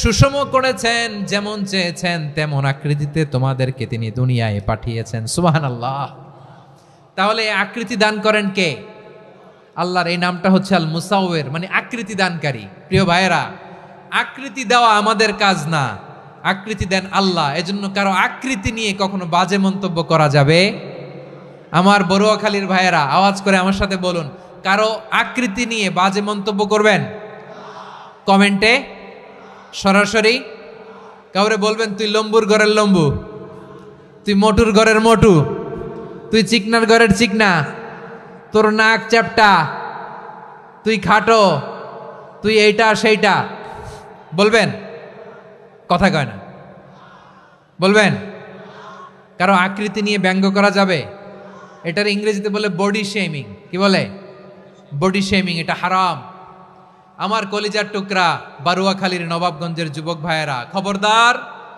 সুষম করেছেন, যেমন চেয়েছেন তেমন আকৃতিতে তোমাদেরকে তিনি দুনিয়ায় পাঠিয়েছেন। সুবহানাল্লাহ। তাহলে এই আকৃতি দান করেন কে? আল্লাহর এই নামটা হচ্ছে আল মুসাওয়ির, মানে আকৃতি দানকারী। প্রিয় ভাইয়েরা, আকৃতি দেওয়া আমাদের কাজ না, আকৃতি দেন আল্লাহ। এজন্য কারো আকৃতি নিয়ে কখনো বাজে মন্তব্য করা যাবে? আমার বড়ুয়াখালীর ভাইয়েরা আওয়াজ করে আমার সাথে বলুন, কারো আকৃতি নিয়ে বাজে মন্তব্য করবেন? কমেন্টে সরাসরি কাউরে বলবেন তুই লম্বুর ঘরের লম্বু, তুই মোটুর ঘরের মোটু, তুই চিকনার ঘরের চিকনা, তোর নাক চ্যাপটা, তুই খাটো, তুই এইটা সেইটা বলবেন? কথা কয় না, বলবেন? কারো আকৃতি নিয়ে ব্যঙ্গ করা যাবে? এটার ইংরেজিতে বলে বডি শেমিং। কি বলে? Body shaming. এটা হারাম। আমার কলিজার টুকরা বারুয়াখালীর নবাবগঞ্জের যুবক ভাইয়েরা, খবরদার,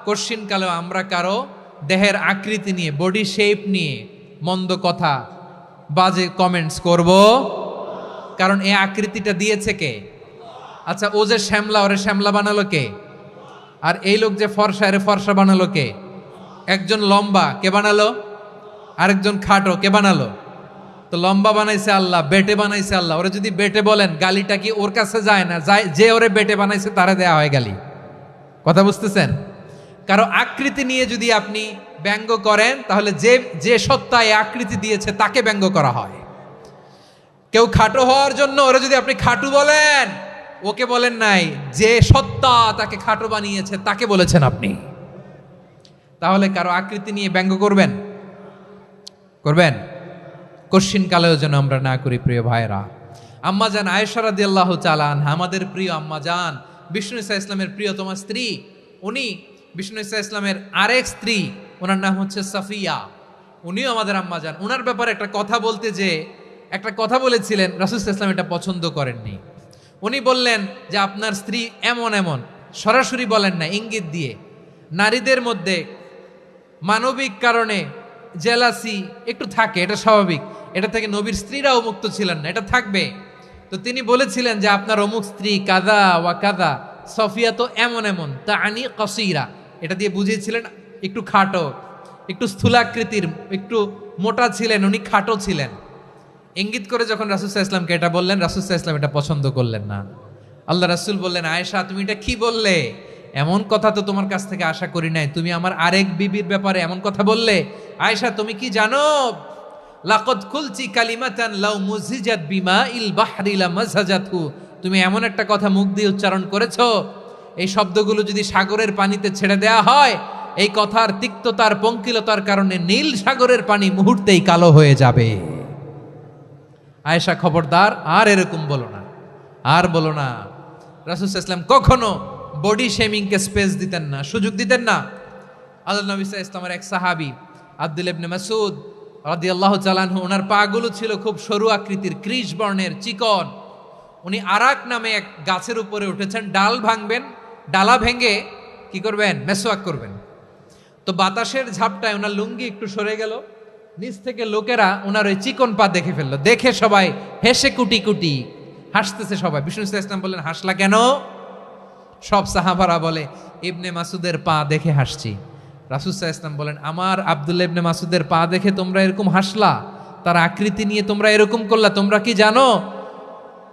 কোশ্চিনকালেও আমরা কারো দেহের আকৃতি নিয়ে, বডি শেপ নিয়ে মন্দ কথা, বাজে কমেন্টস করব? কারণ এই আকৃতিটা দিয়েছে কে? আচ্ছা, ও যে শ্যামলা, ওরে শ্যামলা বানালো কে? আর এই লোক যে ফর্সা, এরে ফর্সা বানালো কে? একজন লম্বা, কে বানালো? আরেকজন খাটো, কে বানালো? তো লম্বা বানাইছে আল্লাহ, বেটে বানাইছে আল্লাহ। ওরা যদি বেটে বলেন, গালিটা কি ওর কাছে যায় না? যায়, যে ওরে বেটে বানাইছে তারে দেয়া হয় গালি। কথা বুঝতেছেন? কারো আকৃতি নিয়ে যদি আপনি ব্যঙ্গ করেন, তাহলে যে যে সত্তা এই আকৃতি দিয়েছে তাকে ব্যঙ্গ করা হয়। কেউ খাটো হওয়ার জন্য ওরা যদি আপনি খাটু বলেন, ওকে বলেন নাই, যে সত্তা তাকে খাটো বানিয়েছে তাকে বলেছেন আপনি। তাহলে কারো আকৃতি নিয়ে ব্যঙ্গ করবেন? করবেন? কোশ্চিন কালেও যেন আমরা না করি। প্রিয় ভাইরা, আম্মাজান আয়েশা রাদিয়াল্লাহু তাআলা আনহা, আমাদের প্রিয় আম্মাজান, বিষ্ণু ইসা ইসলামের প্রিয়তমা স্ত্রী, উনি বিষ্ণু ইসা ইসলামের আরেক স্ত্রী, ওনার নাম হচ্ছে সাফিয়া, উনিও আমাদের আম্মাজান। ওনার ব্যাপারে একটা কথা বলতে যে একটা কথা বলেছিলেন, রাসূল সাল্লাল্লাহু আলাইহি ওয়াসাল্লাম এটা পছন্দ করেননি। উনি বললেন যে আপনার স্ত্রী এমন এমন, সরাসরি বলেন না, ইঙ্গিত দিয়ে। নারীদের মধ্যে মানবিক কারণে জেলাসি একটু থাকে, এটা স্বাভাবিক। এটা থেকে নবীর স্ত্রীরাও মুক্ত ছিলেন না, এটা থাকবে। তো তিনি বলেছিলেন যে আপনার অমুক স্ত্রী কাদা ওয়া কাদা, সফিয়া তো এমন এমন, তা আনি কসিরা, এটা দিয়ে বুঝিয়েছিলেন একটু খাটো, একটু স্থূলাকৃতির, একটু মোটা ছিলেন, উনি খাটো ছিলেন। ইঙ্গিত করে যখন রাসূল সাল্লাল্লাহু আলাইহি ওয়াসাল্লামকে এটা বললেন, রাসূল সাল্লাল্লাহু আলাইহি ওয়াসাল্লাম এটা পছন্দ করলেন না। আল্লাহ রাসূল বললেন, আয়েশা তুমি এটা কি বললে? এমন কথা তো তোমার কাছ থেকে আশা করি নাই, তুমি আমার আরেক বিবির ব্যাপারে এমন কথা বললে। আয়েশা তুমি কি জানো, লাকাদ কুলতি কালিমাতান লাউ মুজিজাত বিমাইল বাহরি লামাজাজাতহু, তুমি এমন একটা কথা মুখ দিয়ে উচ্চারণ করেছো, এই শব্দগুলো যদি সাগরের পানিতে ছেড়ে দেয়া হয়, এই কথার তিক্ততার পঙ্কিলতার কারণে নীল সাগরের পানি মুহূর্তেই কালো হয়ে যাবে। আয়েশা খবরদার, আর এরকম বলো না, আর বলো না। রাসূল সাল্লাল্লাহু আলাইহি ওয়াসাল্লাম কখনো বডি শেমিংকে স্পেস দিতেন না, সুযোগ দিতেন না। আল্লাহ নবী সাল্লাল্লাহু আলাইহি ওয়াসাল্লামের এক সাহাবী আব্দুল্লাহ ইবনে মাসউদ রাদিয়াল্লাহু তাআলা আনহু, ওনার পাগুলো ছিল খুব সরু আকৃতির, কৃশ বর্ণের, চিকন। উনি আরাক নামে এক গাছের উপরে উঠেছেন, ডাল ভাঙবেন, ডালা ভেঙে কি করবেন? মেসওয়াক করবেন। তো বাতাসের ঝাপটায় ওনার লুঙ্গি একটু সরে গেল, নিচ থেকে লোকেরা ওনার ওই চিকন পা দেখে ফেললো। দেখে সবাই হেসে কুটি কুটি হাসতেছে সবাই। বিষ্ণু সাল্লাল্লাহু আলাইহি ওয়াসাল্লাম বললেন, হাসলা কেন? সব সাহাবারা বলে, ইবনে মাসুদের পা দেখে হাসছি। রাসূল সাল্লাল্লাহু আলাইহি ওয়াসাল্লাম বলেন, আমার আব্দুল্লাহ ইবনে মাসুদের পা দেখে তোমরা এরকম হাসলা, তার আকৃতি নিয়ে তোমরা এরকম করলা, তোমরা কি জানো?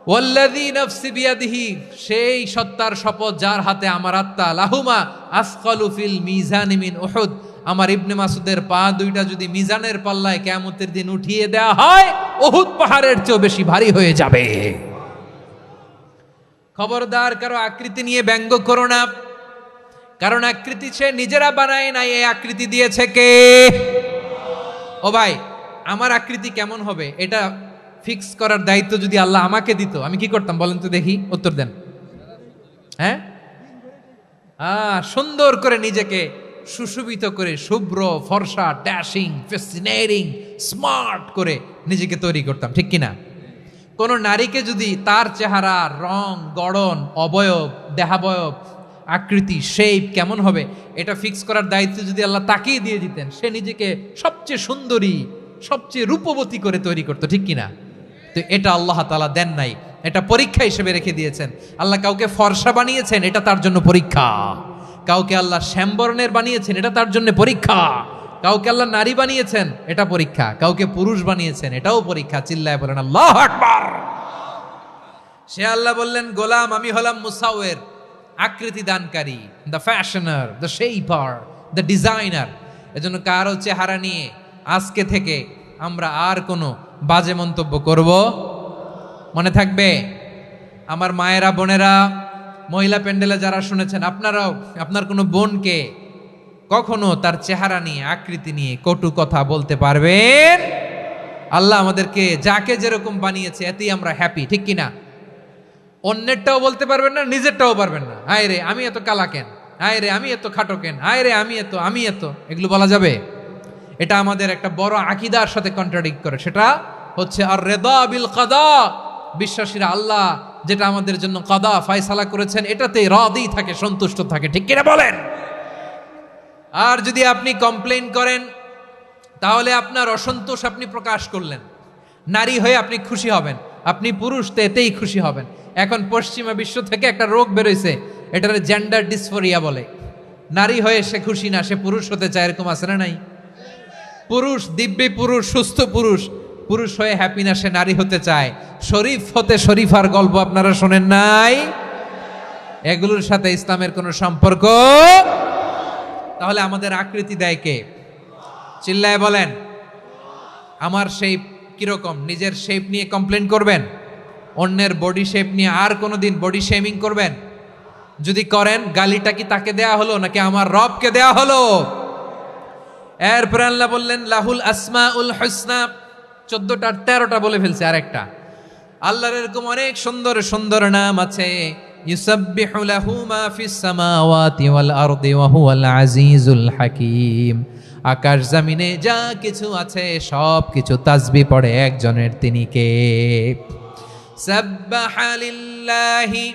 ওয়াল্লাযী নাফসি বিয়াদিহি, সেই সত্তার শপথ যার হাতে আমার আত্মা, লাহুমা আসকালু ফিল মিজানি মিন উহুদ, আমার ইবনে মাসুদের পা দুইটা যদি মিজানের পাল্লায় কিয়ামতের দিন উঠিয়ে দেওয়া হয়, উহুদ পাহাড়ের চেয়েও বেশি ভারী হয়ে যাবে। খবরদার, কারো আকৃতি নিয়ে ব্যঙ্গ করো না, কারণ আকৃতি সে নিজেরা বানায় নাই, এই আকৃতি দিয়েছে কে? ও ভাই, আমার আকৃতি কেমন হবে এটা ফিক্স করার দায়িত্ব যদি আল্লাহ আমাকে দিত, আমি কি করতাম বলেন তো দেখি, উত্তর দেন। হ্যাঁ, সুন্দর করে নিজেকে সুশোভিত করে, শুভ্র ফর্সা, ড্যাশিং, ফ্যাসিনেটিং, স্মার্ট করে নিজেকে তৈরি করতাম, ঠিক কিনা? কোন নারীকে যদি তার চেহারা, রং, গড়ন, অবয়ব, দেহাবয়ব, আকৃতি, শেপ কেমন হবে এটা ফিক্স করার দায়িত্ব যদি আল্লাহ তাকেই দিয়ে দিতেন, সে নিজেকে সবচেয়ে সুন্দরী, সবচেয়ে রূপবতী করে তৈরি করতো, ঠিক কিনা? তো এটা আল্লাহ তাআলা দেন নাই, এটা পরীক্ষা হিসেবে রেখে দিয়েছেন। আল্লাহ কাউকে ফর্সা বানিয়েছেন, এটা তার জন্য পরীক্ষা। কাউকে আল্লাহ শ্যামবর্ণের বানিয়েছেন, এটা তার জন্য পরীক্ষা। কাউকে আল্লাহ নারী বানিয়েছেন, এটা পরীক্ষা। কাউকে পুরুষ বানিয়েছেন, এটাও পরীক্ষা। চিল্লায় বলেন আল্লাহু আকবার। সে আল্লাহ বললেন, গোলাম আমি হলাম মুসাওয়ের, আকৃতি দানকারী, the fashioner, the shaper, the designer. এজন্য কারো চেহারা নিয়ে আজকে থেকে আমরা আর কোনো বাজে মন্তব্য করব মনে থাকবে। আমার মায়েরা, বোনেরা, মহিলা প্যান্ডেলে যারা শুনেছেন, আপনারাও আপনার কোনো বোনকে কখনো তার চেহারা নিয়ে, আকৃতি নিয়ে কটু কথা বলতে পারবেন? আল্লাহ আমাদেরকে যাকে যেরকম বানিয়েছে এতেই আমরা হ্যাপি, ঠিক কিনা? অন্যেরটাও বলতে পারবেন না, নিজেরটাও পারবেন না। আয় রে আমি এত কালা কেন, আয় রে আমি এত খাটো কেন, আয় রে আমি এত, এগুলো বলা যাবে? এটা আমাদের একটা বড় আকীদার সাথে কন্ট্রাডিক্ট করে। সেটা হচ্ছে আর রিদা বিল কাদা। বিশ্বাসীরা আল্লাহ যেটা আমাদের জন্য কাদা ফয়সালা করেছেন এটাতে রাদি থাকে, সন্তুষ্ট থাকে, ঠিক কিনা বলেন? আর যদি আপনি কমপ্লেইন করেন তাহলে আপনার অসন্তোষ আপনি প্রকাশ করলেন। নারী হয়ে আপনি খুশি হবেন, আপনি পুরুষ তো এতেই খুশি হবেন। এখন পশ্চিমা বিশ্ব থেকে একটা রোগ বেরোইছে, এটার জেন্ডার ডিসফোরিয়া বলে। নারী হয়ে সে খুশি না, সে পুরুষ হতে চায়, এরকম আছে না নাই? পুরুষ, দিব্যি পুরুষ, সুস্থ পুরুষ, পুরুষ হয়ে হ্যাপি না, সে নারী হতে চায়। শরীফ হতে শরীফার গল্প আপনারা শোনেন নাই? এগুলোর সাথে ইসলামের কোনো সম্পর্ক? তাহলে আমাদের আকৃতি দেয় কে? চিল্লায় বলেন। আমার শেপ কিরকম, নিজের শেপ নিয়ে কমপ্লেন করবেন? অন্যের বডি শেপ নিয়ে আর কোনোদিন বডি শেমিং করবেন? যদি করেন, গালিটা কি তাকে দেয়া হলো নাকি আমার রবকে দেয়া হলো? এরপর আল্লাহ বললেন লাহুল আসমাউল হুসনা, 14টা 13টা বলে ফেলছে আরেকটা। আল্লাহর এরকম অনেক সুন্দর সুন্দর নাম আছে। ইউসাব্বিহু লাহু মা ফিস সামাওয়াতি ওয়াল আরদি ওয়া হুয়াল আজিজুল হাকীম। আকাশ জমিনে যা কিছু আছে সব কিছু তাসবিহ পড়ে একজনের, তিনি কে? সাব্বাহা লিল্লাহি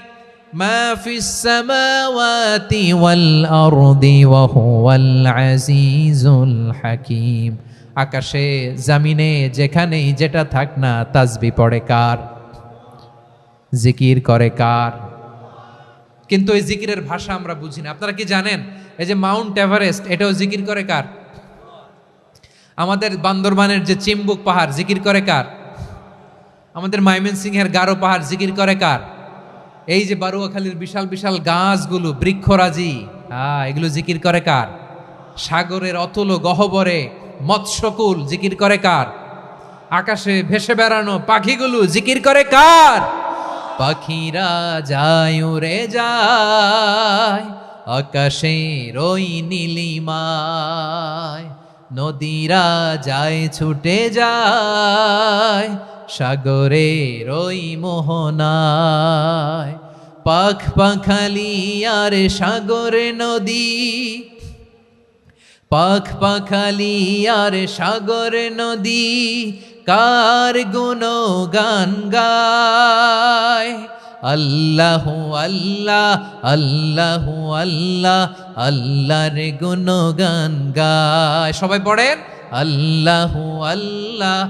মা ফিস সামাওয়াতি ওয়াল আরদি ওয়া হুয়াল আজিজুল হাকীম। আকাশে জমিনে যেখানেই যেটা থাক না, তাসবিহ পড়ে কার? জিকির করে কার? কিন্তু এই জিকিরের ভাষা আমরা বুঝি না। আপনারা কি জানেন এই যে মাউন্ট এভারেস্ট, এটাও জিকির করে কার? আমাদের বান্দরবানের যে চিম্বুক পাহাড়, জিকির করে কার? আমাদের ময়মনসিংহের গারো পাহাড়, জিকির করে কার? এই যে বারুয়াখালীর বিশাল বিশাল গাছগুলো, বৃক্ষরাজি, এগুলো জিকির করে কার? সাগরের অতল গহ্বরে মৎস্যকুল, জিকির করে কার? আকাশে ভেসে বেড়ানো পাখিগুলো, জিকির করে কার? পাখিরা যায় উড়ে যায় আকাশের ওই নীলিমায়, নদীরা যায় ছুটে যায় সাগরের ওই মোহনায়। পাখ পাখালি আর সাগরে নদী, পাখ পাখালি আর সাগরে নদী, কার গুণগান গায়? আল্লাহু আল্লাহ আল্লাহু আল্লাহ, আল্লাহর গুণগান গায়। সবাই পড়েন আল্লাহু আল্লাহ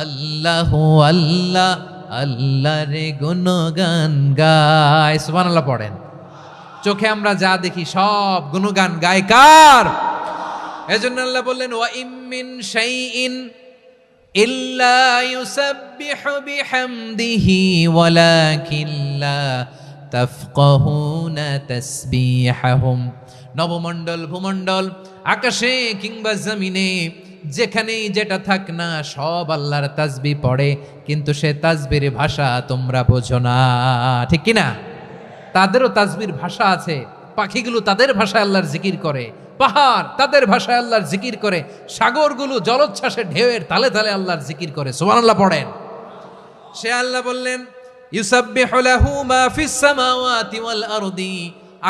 আল্লাহু আল্লাহ, আল্লাহর গুণগান গায়। সুবহানাল্লাহ পড়েন। চোখে আমরা যা দেখি সব গুণগান গায় কার? এজন্য আল্লাহ বললেন ওয়া ইম মিন শাইইন ইল্লা ইউসাব্বিহু বিহামদিহি ওয়ালাকিন লা তাফকাহুনা তাসবিহাহুম। নবমণ্ডল, ভূমণ্ডল, আকাশে কিংবা জমিনে যেখানেই যেটা থাক না, সব আল্লাহর তাসবিহ পড়ে, কিন্তু সে তাসবির ভাষা তোমরা বোঝো না, ঠিক কিনা? তাদেরও তাসবির ভাষা আছে। পাখিগুলো তাদের ভাষায় আল্লাহর জিকির করে, পাহাড় তাদের ভাষায় আল্লাহর জিকির করে, সাগরগুলো জলোচ্ছ্বাসে ঢেউয়ের তালে তালে আল্লাহর জিকির করে। সুবহানাল্লাহ পড়েন। সে আল্লাহ বললেন ইউসাব্বিহু লাহু মা ফিস সামাওয়াতি ওয়াল আরদি,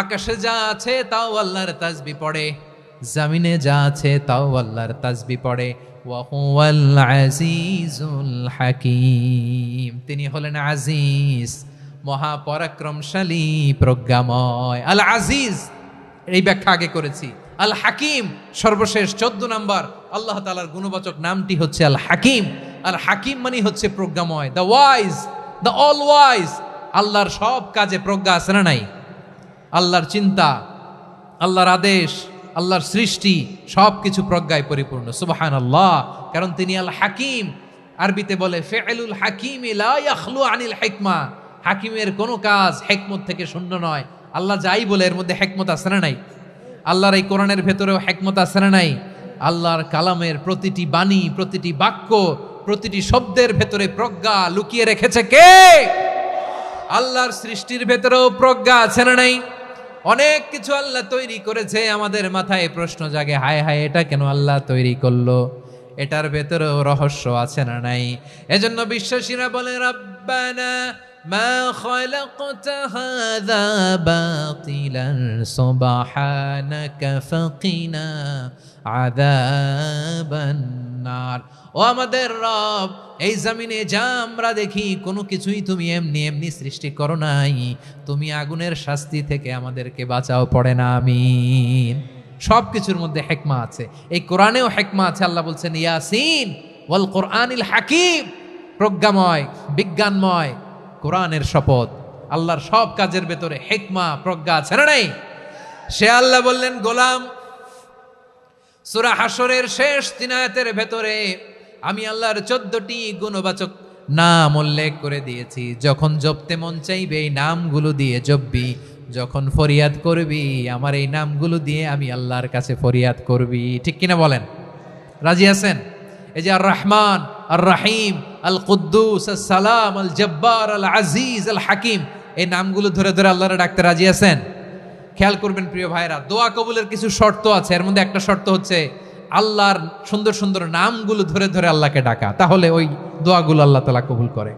আকাশে যা আছে তাও আল্লাহর তাসবিহ পড়ে, জমিনে যা আছে তাও আল্লাহর তাসবিহ পড়ে। ওয়া হুয়াল আজিজুল হাকীম, তিনি হলেন আজিজ, মহাপরাক্রমশালী, প্রজ্ঞাময়। আল আজিজ এই ব্যাখ্যা আগে করেছি। আল হাকিম সর্বশেষ 14 নম্বর আল্লাহ তাআলার গুণবাচক নামটি হচ্ছে আল হাকিম। আল হাকিম মানে হচ্ছে প্রজ্ঞাময়, the wise, the all wise. আল্লাহর সব কাজে প্রজ্ঞা আছে না নাই? আল্লাহর চিন্তা, আল্লাহর আদেশ, আল্লাহর সৃষ্টি সব কিছু প্রজ্ঞায় পরিপূর্ণ। সুবহানাল্লাহ। কারণ তিনি আল হাকিম। আরবিতে বলে ফিআলুল হাকিম লা ইয়াখলু আনিল হিকমা। হাকিমের কোনো কাজ হিকমত থেকে শূন্য নয়। আল্লাহ যাই বলে এর মধ্যে হিকমত আছে না নাই? আল্লাহর এই কোরআনের ভেতরেও হিকমত আছে না নাই? আল্লাহর কালামের প্রতিটি বাণী, প্রতিটি বাক্য, প্রতিটি শব্দের ভেতরে প্রজ্ঞা লুকিয়ে রেখেছে কে? আল্লাহর সৃষ্টির ভেতরেও প্রজ্ঞা আছে না নাই? অনেক কিছু আল্লাহ তৈরি করেছে, আমাদের মাথায় প্রশ্ন জাগে, হায় হায় এটা কেন আল্লাহ তৈরি করলো? এটার ভেতরেও রহস্য আছে না নাই? এজন্য বিশ্বাসীরা বলে রব্বানা মা খালাকতা হাযা বাতিলান সুবহানাকা ফাকিনা আযাবান নার। ও আমাদের রব, এই জমিনে যা আমরা দেখি কোনো কিছুই তুমি এমনি এমনি সৃষ্টি করো নাই, তুমি আগুনের শাস্তি থেকে আমাদেরকে বাঁচাও, পড়ে না আমিন। সব কিছুর মধ্যে হিকমা আছে, এই কোরআনেও হিকমা আছে। আল্লাহ বলছেন ইয়াসিন ওয়াল কোরআনিল হাকিম, প্রজ্ঞাময়, বিজ্ঞানময় কোরআনের শপথ। আল্লাহর সব কাজের ভেতরে হিকমা, প্রজ্ঞা আছে না নাই? সে আল্লাহ বললেন গোলাম, সূরা হাশরের শেষ 3 আয়াতের ভেতরে আমি আল্লাহর 14টি গুণবাচক নাম উল্লেখ করে দিয়েছি। যখন জপতে মন চাইবে এই নামগুলো দিয়ে জপবি, যখন ফরিয়াদ করবি আমার এই নামগুলো দিয়ে আমি আল্লাহর কাছে ফরিয়াদ করবি। ঠিক কিনা বলেন? রাজি আছেন? এই যে আর রহমান, আর রাহিম, আল কুদ্দুস, আল সালাম, আল জব্বার, আল আজিজ, আল হাকিম, এই নামগুলো ধরে ধরে আল্লাহর ডাকতে রাজি আছেন? খেয়াল করবেন প্রিয় ভাইরা, দোয়া কবুলের কিছু শর্ত আছে। এর মধ্যে একটা শর্ত হচ্ছে আল্লাহর সুন্দর সুন্দর নামগুলো ধরে ধরে আল্লাহকে ডাকা, তাহলে ওই দোয়াগুলো আল্লাহ তাআলা কবুল করে।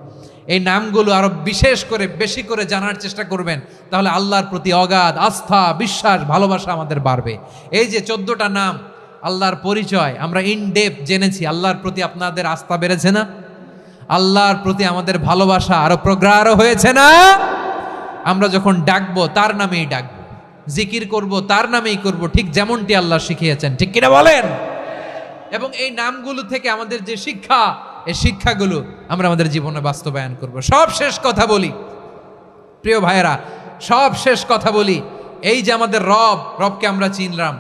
এই নামগুলো আরো বিশেষ করে বেশি করে জানার চেষ্টা করবেন, তাহলে আল্লাহর প্রতি অগাধ আস্থা, বিশ্বাস, ভালোবাসা আমাদের বাড়বে। এই যে 14টা নাম, আল্লাহর পরিচয় আমরা ইন ডেপথ জেনেছি। আল্লাহর প্রতি আপনাদের আস্থা বেড়েছে না? আল্লাহর প্রতি আমাদের ভালোবাসা আরো প্রগাঢ় হয়েছে না? আমরা যখন ডাকবো তার নামেই ডাকবো, জিকির করব তার নামেই করব, ঠিক যেমনটি আল্লাহ শিখিয়েছেন। ঠিক কিনা বলেন? এবং এই নামগুলো থেকে আমাদের যে শিক্ষা, এই শিক্ষাগুলো আমরা আমাদের জীবনে বাস্তবায়ন করব। সব শেষ কথা বলি প্রিয় ভাইয়েরা, সব শেষ কথা বলি, এই যে আমাদের রবকে আমরা চিনলাম,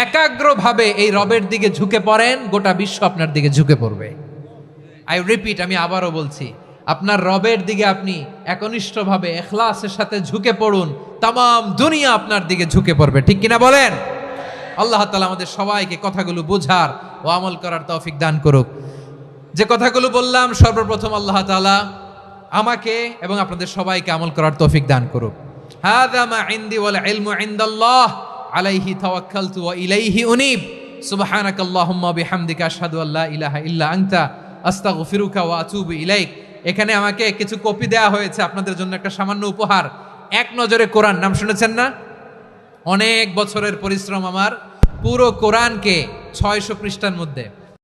একাগ্রভাবে এই রবের দিকে ঝুঁকে পড়েন, গোটা বিশ্ব আপনার দিকে ঝুঁকে পড়বে। আই রিপিট, আমি আবারও বলছি, আপনার রবের দিকে আপনি একনিষ্ঠভাবে ইখলাসের সাথে ঝুঁকে পড়ুন, তাম দুনিয়া আপনার দিকে ঝুঁকে পড়বে। ঠিক কিনা বলেন? আল্লাহ তাআলা আমাদের সবাইকে কথাগুলো বোঝার ও আমল করার তৌফিক দান করুক। যে কথাগুলো বললাম, সর্বপ্রথম আল্লাহ তাআলা আমাকে এবং আপনাদের সবাইকে আমল করার তৌফিক দান করুক। হাযা মা ইনদি ওয়াল ইলমু ইনদাল্লাহ আলাইহি তাওয়াক্কালতু ওয়া ইলাইহি উনীব। সুবহানাকাল্লাহুম্মা বিহামদিকা আশহাদু আল্লা ইলাহা ইল্লা আনতা আস্তাগফিরুকা ওয়া আতুবু ইলাইক। এখানে আমাকে কিছু কপি দেওয়া হয়েছে আপনাদের জন্য, একটা সামান্য উপহার। এক নজরে কোরআন, নাম শুনেছেন না? অনেক বছরের পরিশ্রম আমার, পুরো কোরআনকে 600 পৃষ্ঠার মধ্যে